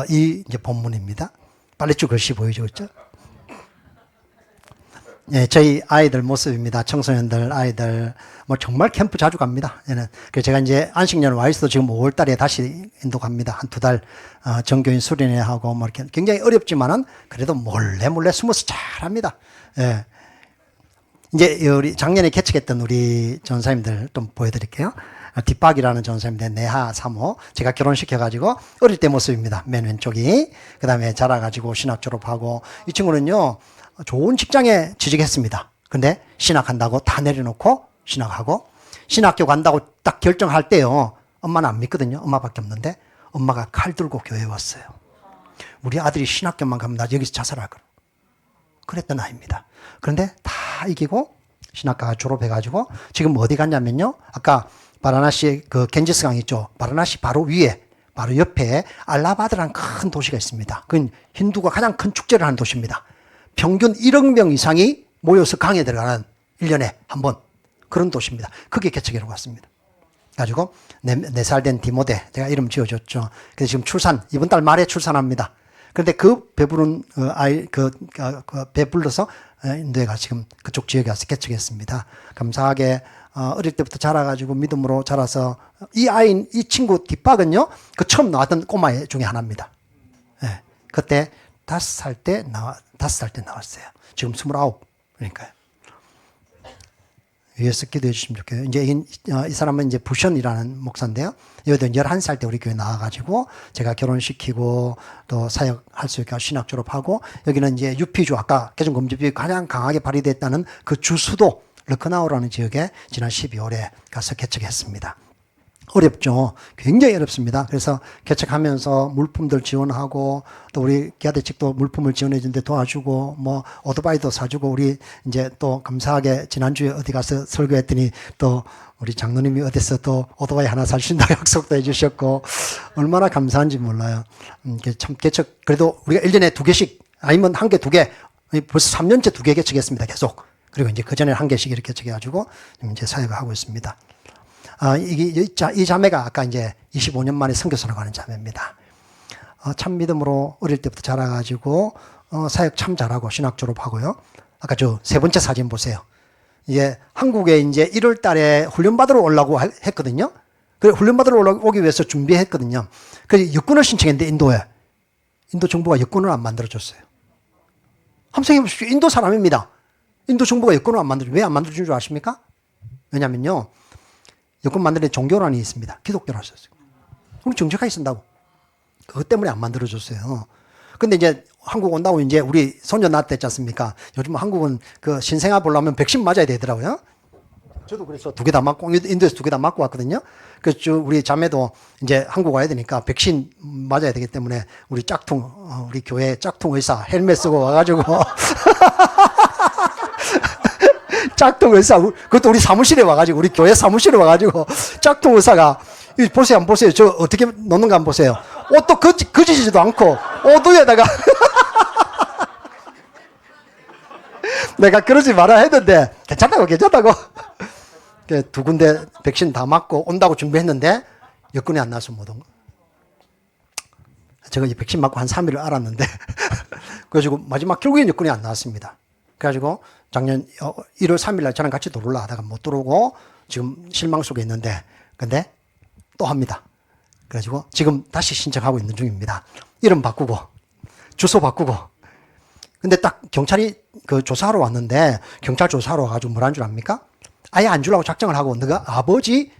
A: 이 이제 본문입니다. 빨리 쭉 글씨 보이죠, 그렇죠? 예, 저희 아이들 모습입니다. 청소년들, 아이들, 뭐 정말 캠프 자주 갑니다. 얘는. 그래서 제가 이제 안식년 와 있어도 지금 5월 달에 다시 인도 갑니다. 한 2달, 정교인 수련회 하고 뭐 이렇게 굉장히 어렵지만은 그래도 몰래 숨어서 잘 합니다. 예. 이제 우리 작년에 개척했던 우리 전사님들 좀 보여드릴게요. 뒷박이라는 전사님인데 내하 3호 제가 결혼시켜가지고 어릴 때 모습입니다. 맨 왼쪽이. 그 다음에 자라가지고 신학 졸업하고 이 친구는요, 좋은 직장에 취직했습니다. 근데 신학한다고 다 내려놓고 신학하고 신학교 간다고 딱 결정할 때요, 엄마는 안 믿거든요. 엄마밖에 없는데 엄마가 칼 들고 교회에 왔어요. 우리 아들이 신학교만 가면 나 여기서 자살할 거라. 그랬던 아이입니다. 그런데 다 이기고 신학과 졸업해가지고 지금 어디 갔냐면요, 아까 바라나시 그 겐지스 강 있죠. 바라나시 바로 위에 바로 옆에 알라바드라는 큰 도시가 있습니다. 그건 힌두가 가장 큰 축제를 하는 도시입니다. 평균 1억 명 이상이 모여서 강에 들어가는 1년에 한 번 그런 도시입니다. 그게 개척이라고 왔습니다. 가지고 4살 된 디모데, 제가 이름 지어줬죠. 그래서 지금 이번 달 말에 출산합니다. 그런데 그 배부른 아이, 배불러서 인도에가 지금 그쪽 지역에 와서 개척했습니다. 감사하게 어릴 때부터 자라가지고 믿음으로 자라서 이 친구 뒷박은요, 그 처음 나왔던 꼬마 중에 하나입니다. 예, 그때 5살 때 나왔어요. 지금 29. 그러니까요. 위에서 기도해 주시면 좋겠어요. 이제 이 사람은 이제 부션이라는 목사인데요. 여기도 11살 때 우리 교회 나와가지고 제가 결혼시키고 또 사역할 수 있게 신학 졸업하고, 여기는 이제 유피주, 아까 개정금지법이 가장 강하게 발의됐다는 그 주수도 르크나우라는 지역에 지난 12월에 가서 개척했습니다. 어렵죠. 굉장히 어렵습니다. 그래서 개척하면서 물품들 지원하고 또 우리 기아대 측도 물품을 지원해 주는데 도와주고 뭐 오토바이도 사주고 우리 이제 또 감사하게 지난주에 어디 가서 설교했더니 또 우리 장로님이 어디서 또 오토바이 하나 사주신다고 약속도 해주셨고 얼마나 감사한지 몰라요. 참 개척 그래도 우리가 1년에 2개씩 아니면 1개, 2개 벌써 3년째 2개 개척했습니다. 계속. 그리고 이제 그 전에 1개씩 이렇게 개척해가지고 이제 사역을 하고 있습니다. 이 자매가 아까 이제 25년 만에 선교사로 가는 자매입니다. 참 믿음으로 어릴 때부터 자라가지고, 사역 참 잘하고 신학 졸업하고요. 아까 저 세 번째 사진 보세요. 이게 한국에 이제 1월 달에 훈련 받으러 오려고 했거든요. 그 훈련 받으러 오기 위해서 준비했거든요. 그래서 여권을 신청했는데 인도에. 인도 정부가 여권을 안 만들어줬어요. 한번 생각해 보십시오. 인도 사람입니다. 인도 정부가 여권을 안 만들어줘요. 왜 안 만들어준 줄 아십니까? 왜냐면요. 여권 만드는 종교란이 있습니다. 기독교라고 썼어요. 그럼 정직하게 쓴다고. 그것 때문에 안 만들어줬어요. 근데 이제 한국 온다고 이제 우리 손녀 낳았댔지 않습니까? 요즘 한국은 그 신생아 보려면 백신 맞아야 되더라고요. 저도 그래서 2개 다 맞고, 인도에서 2개 다 맞고 왔거든요. 그래서 우리 자매도 이제 한국 와야 되니까 백신 맞아야 되기 때문에 우리 짝퉁, 우리 교회 짝퉁 의사 헬멧 쓰고 와가지고. 짝퉁 의사, 그것도 우리 사무실에 와가지고, 우리 교회 사무실에 와가지고, 짝퉁 의사가, 보세요, 한번 보세요. 저 어떻게 놓는가 한번 보세요. 옷도 거지지도 않고, 옷 위에다가. 내가 그러지 말아 했는데, 괜찮다고. 2군데 백신 다 맞고 온다고 준비했는데, 여권이 안 나와서 못 온 거. 제가 이 백신 맞고 한 3일을 알았는데, 그래가지고 마지막 결국엔 여권이 안 나왔습니다. 그래가지고 작년 1월 3일 날 저랑 같이 들어오려 하다가 못 들어오고 지금 실망 속에 있는데 근데 또 합니다. 그래가지고 지금 다시 신청하고 있는 중입니다. 이름 바꾸고 주소 바꾸고 근데 딱 경찰이 그 조사하러 왔는데 경찰 조사하러 와가지고 뭐라는 줄 압니까? 아예 안 주려고 작정을 하고 너가 아버지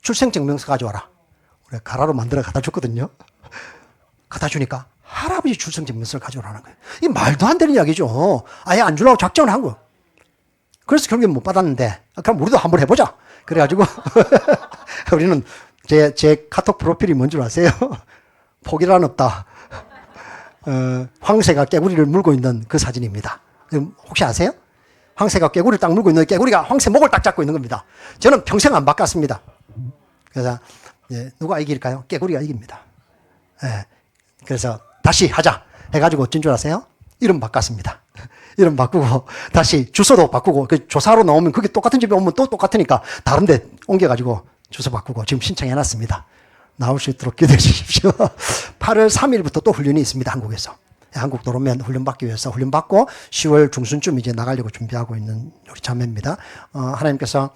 A: 출생증명서 가져와라. 우리가 가라로 만들어 갖다 줬거든요. 갖다 주니까 할아버지 출생증명서를 가져오라는 거예요. 이 말도 안 되는 이야기죠. 아예 안 주려고 작정을 한 거예요. 그래서 결국엔 못 받았는데, 그럼 우리도 한번 해보자. 그래가지고, 우리는 제 카톡 프로필이 뭔 줄 아세요? 포기란 없다. 황새가 깨구리를 물고 있는 그 사진입니다. 혹시 아세요? 황새가 깨구리를 딱 물고 있는 깨구리가 황새 목을 딱 잡고 있는 겁니다. 저는 평생 안 바꿨습니다. 그래서, 누가 이길까요? 깨구리가 이깁니다. 그래서 다시 하자 해가지고 어쩐 줄 아세요? 이름 바꿨습니다. 이름 바꾸고 다시 주소도 바꾸고 그 조사로 나오면 그게 똑같은 집에 오면 또 똑같으니까 다른 데 옮겨가지고 주소 바꾸고 지금 신청해놨습니다. 나올 수 있도록 기도해 주십시오. 8월 3일부터 또 훈련이 있습니다. 한국에서. 한국 들어오면 훈련 받기 위해서 훈련 받고 10월 중순쯤 이제 나가려고 준비하고 있는 우리 자매입니다. 하나님께서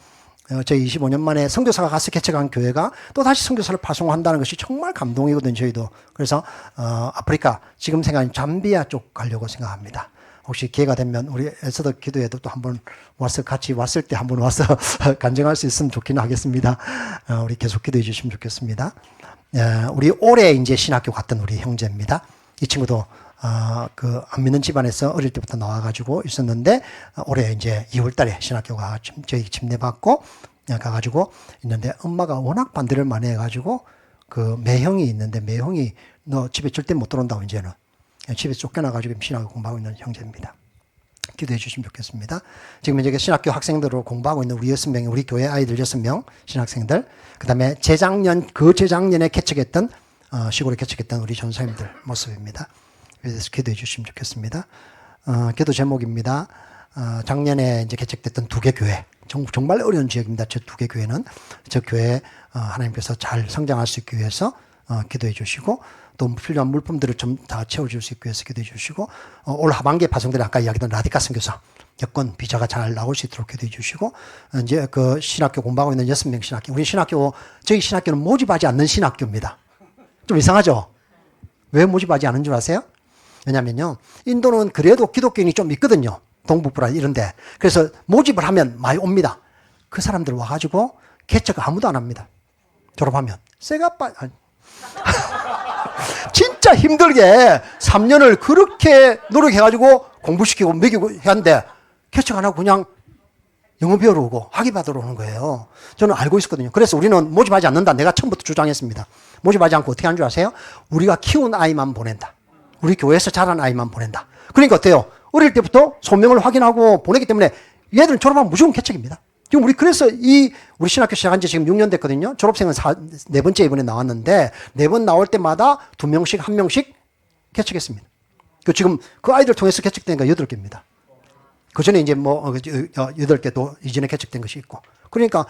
A: 저희 25년 만에 선교사가 가서 개척한 교회가 또 다시 선교사를 파송한다는 것이 정말 감동이거든요. 저희도. 그래서 아프리카 지금 생각하는 잠비아 쪽 가려고 생각합니다. 혹시 기회가 되면 우리 에서더 기도에도 또 한번 와서 같이 왔을 때 한번 와서 간증할 수 있으면 좋기는 하겠습니다. 우리 계속 기도해 주시면 좋겠습니다. 우리 올해 이제 신학교 갔던 우리 형제입니다. 이 친구도 안 믿는 집안에서 어릴 때부터 나와가지고 있었는데, 올해 이제 2월 달에 신학교가 저희 침례 받고 가가지고 있는데, 엄마가 워낙 반대를 많이 해가지고, 그 매형이 있는데, 매형이 너 집에 절대 못 들어온다고 이제는. 집에 쫓겨나가지고 신학교 공부하고 있는 형제입니다. 기도해 주시면 좋겠습니다. 지금 이제 신학교 학생들로 공부하고 있는 우리 6명이 우리 교회 아이들 6명 신학생들, 그 다음에 재작년에 개척했던, 시골에 개척했던 우리 전사님들 모습입니다. 그래서 기도해 주시면 좋겠습니다. 기도 제목입니다. 작년에 이제 개척됐던 2개 교회. 정말 어려운 지역입니다. 저 2개 교회는. 저 교회 하나님께서 잘 성장할 수 있기 위해서 기도해 주시고, 또 필요한 물품들을 좀 다 채워줄 수 있기 위해서 기도해 주시고, 올 하반기에 파송들이 아까 이야기했던 라디카 선교사 여권 비자가 잘 나올 수 있도록 기도해 주시고, 이제 그 신학교 공부하고 있는 6명 신학교. 우리 신학교, 저희 신학교는 모집하지 않는 신학교입니다. 좀 이상하죠? 왜 모집하지 않은 줄 아세요? 왜냐면요, 인도는 그래도 기독교인이 좀 있거든요. 동북부라 이런데. 그래서 모집을 하면 많이 옵니다. 그 사람들 와가지고 개척 아무도 안 합니다. 졸업하면. 진짜 힘들게 3년을 그렇게 노력해가지고 공부시키고 먹이고 하는데 개척 안 하고 그냥 영어 배우러 오고 학위 받으러 오는 거예요. 저는 알고 있었거든요. 그래서 우리는 모집하지 않는다. 내가 처음부터 주장했습니다. 모집하지 않고 어떻게 하는 줄 아세요? 우리가 키운 아이만 보낸다. 우리 교회에서 자란 아이만 보낸다. 그러니까 어때요? 어릴 때부터 소명을 확인하고 보내기 때문에 얘들은 졸업하면 무조건 개척입니다. 지금 우리 그래서 우리 신학교 시작한 지 지금 6년 됐거든요. 졸업생은 네 번째 이번에 나왔는데 4번 나올 때마다 2명씩 1명씩 개척했습니다. 지금 그 아이들 통해서 개척된 거 8개입니다. 그 전에 이제 뭐 8개도 이전에 개척된 것이 있고. 그러니까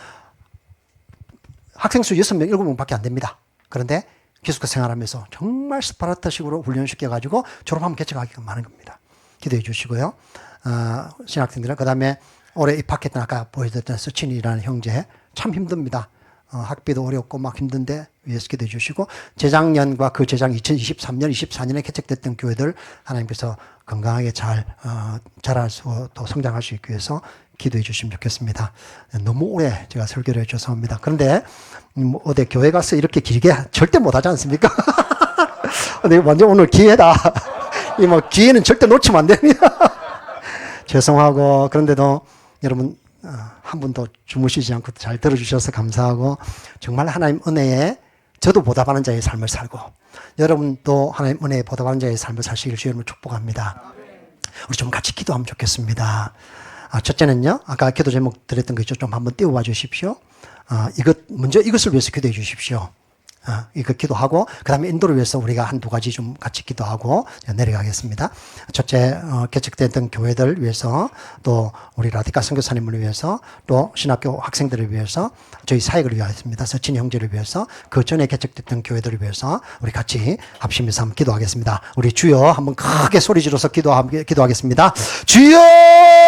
A: 학생 수 6명, 7명 밖에 안 됩니다. 그런데 기숙사 생활하면서 정말 스파르타식으로 훈련시켜가지고 졸업하면 개척하기가 많은 겁니다. 기도해 주시고요. 신학생들은 그 다음에 올해 입학했던 아까 보여드렸던 서친이라는 형제 참 힘듭니다. 학비도 어렵고 막 힘든데 위에서 기도해 주시고 재작년과 그 재작 2023년, 24년에 개척됐던 교회들 하나님께서 건강하게 잘 자랄 수 또 성장할 수 있기 위해서 기도해 주시면 좋겠습니다. 너무 오래 제가 설교를 해 죄송합니다. 그런데 어디 교회 가서 이렇게 길게 절대 못하지 않습니까? 근데 완전 오늘 기회다. 이 뭐 기회는 절대 놓치면 안 됩니다. 죄송하고 그런데도 여러분 한 분도 주무시지 않고 잘 들어주셔서 감사하고 정말 하나님 은혜에 저도 보답하는 자의 삶을 살고 여러분도 하나님 은혜에 보답하는 자의 삶을 사시길 주님을 축복합니다. 우리 좀 같이 기도하면 좋겠습니다. 첫째는요, 아까 기도 제목 드렸던 거 있죠? 좀 한번 띄워봐 주십시오. 먼저 이것을 위해서 기도해 주십시오. 이거 기도하고, 그 다음에 인도를 위해서 우리가 한두 가지 좀 같이 기도하고 내려가겠습니다. 첫째, 개척됐던 교회들 위해서, 또 우리 라디카 선교사님을 위해서, 또 신학교 학생들을 위해서, 저희 사역을 위하였습니다. 서친 형제를 위해서, 그 전에 개척됐던 교회들을 위해서 우리 같이 합심해서 한번 기도하겠습니다. 우리 주여 한번 크게 소리 지르서 기도하겠습니다. 주여!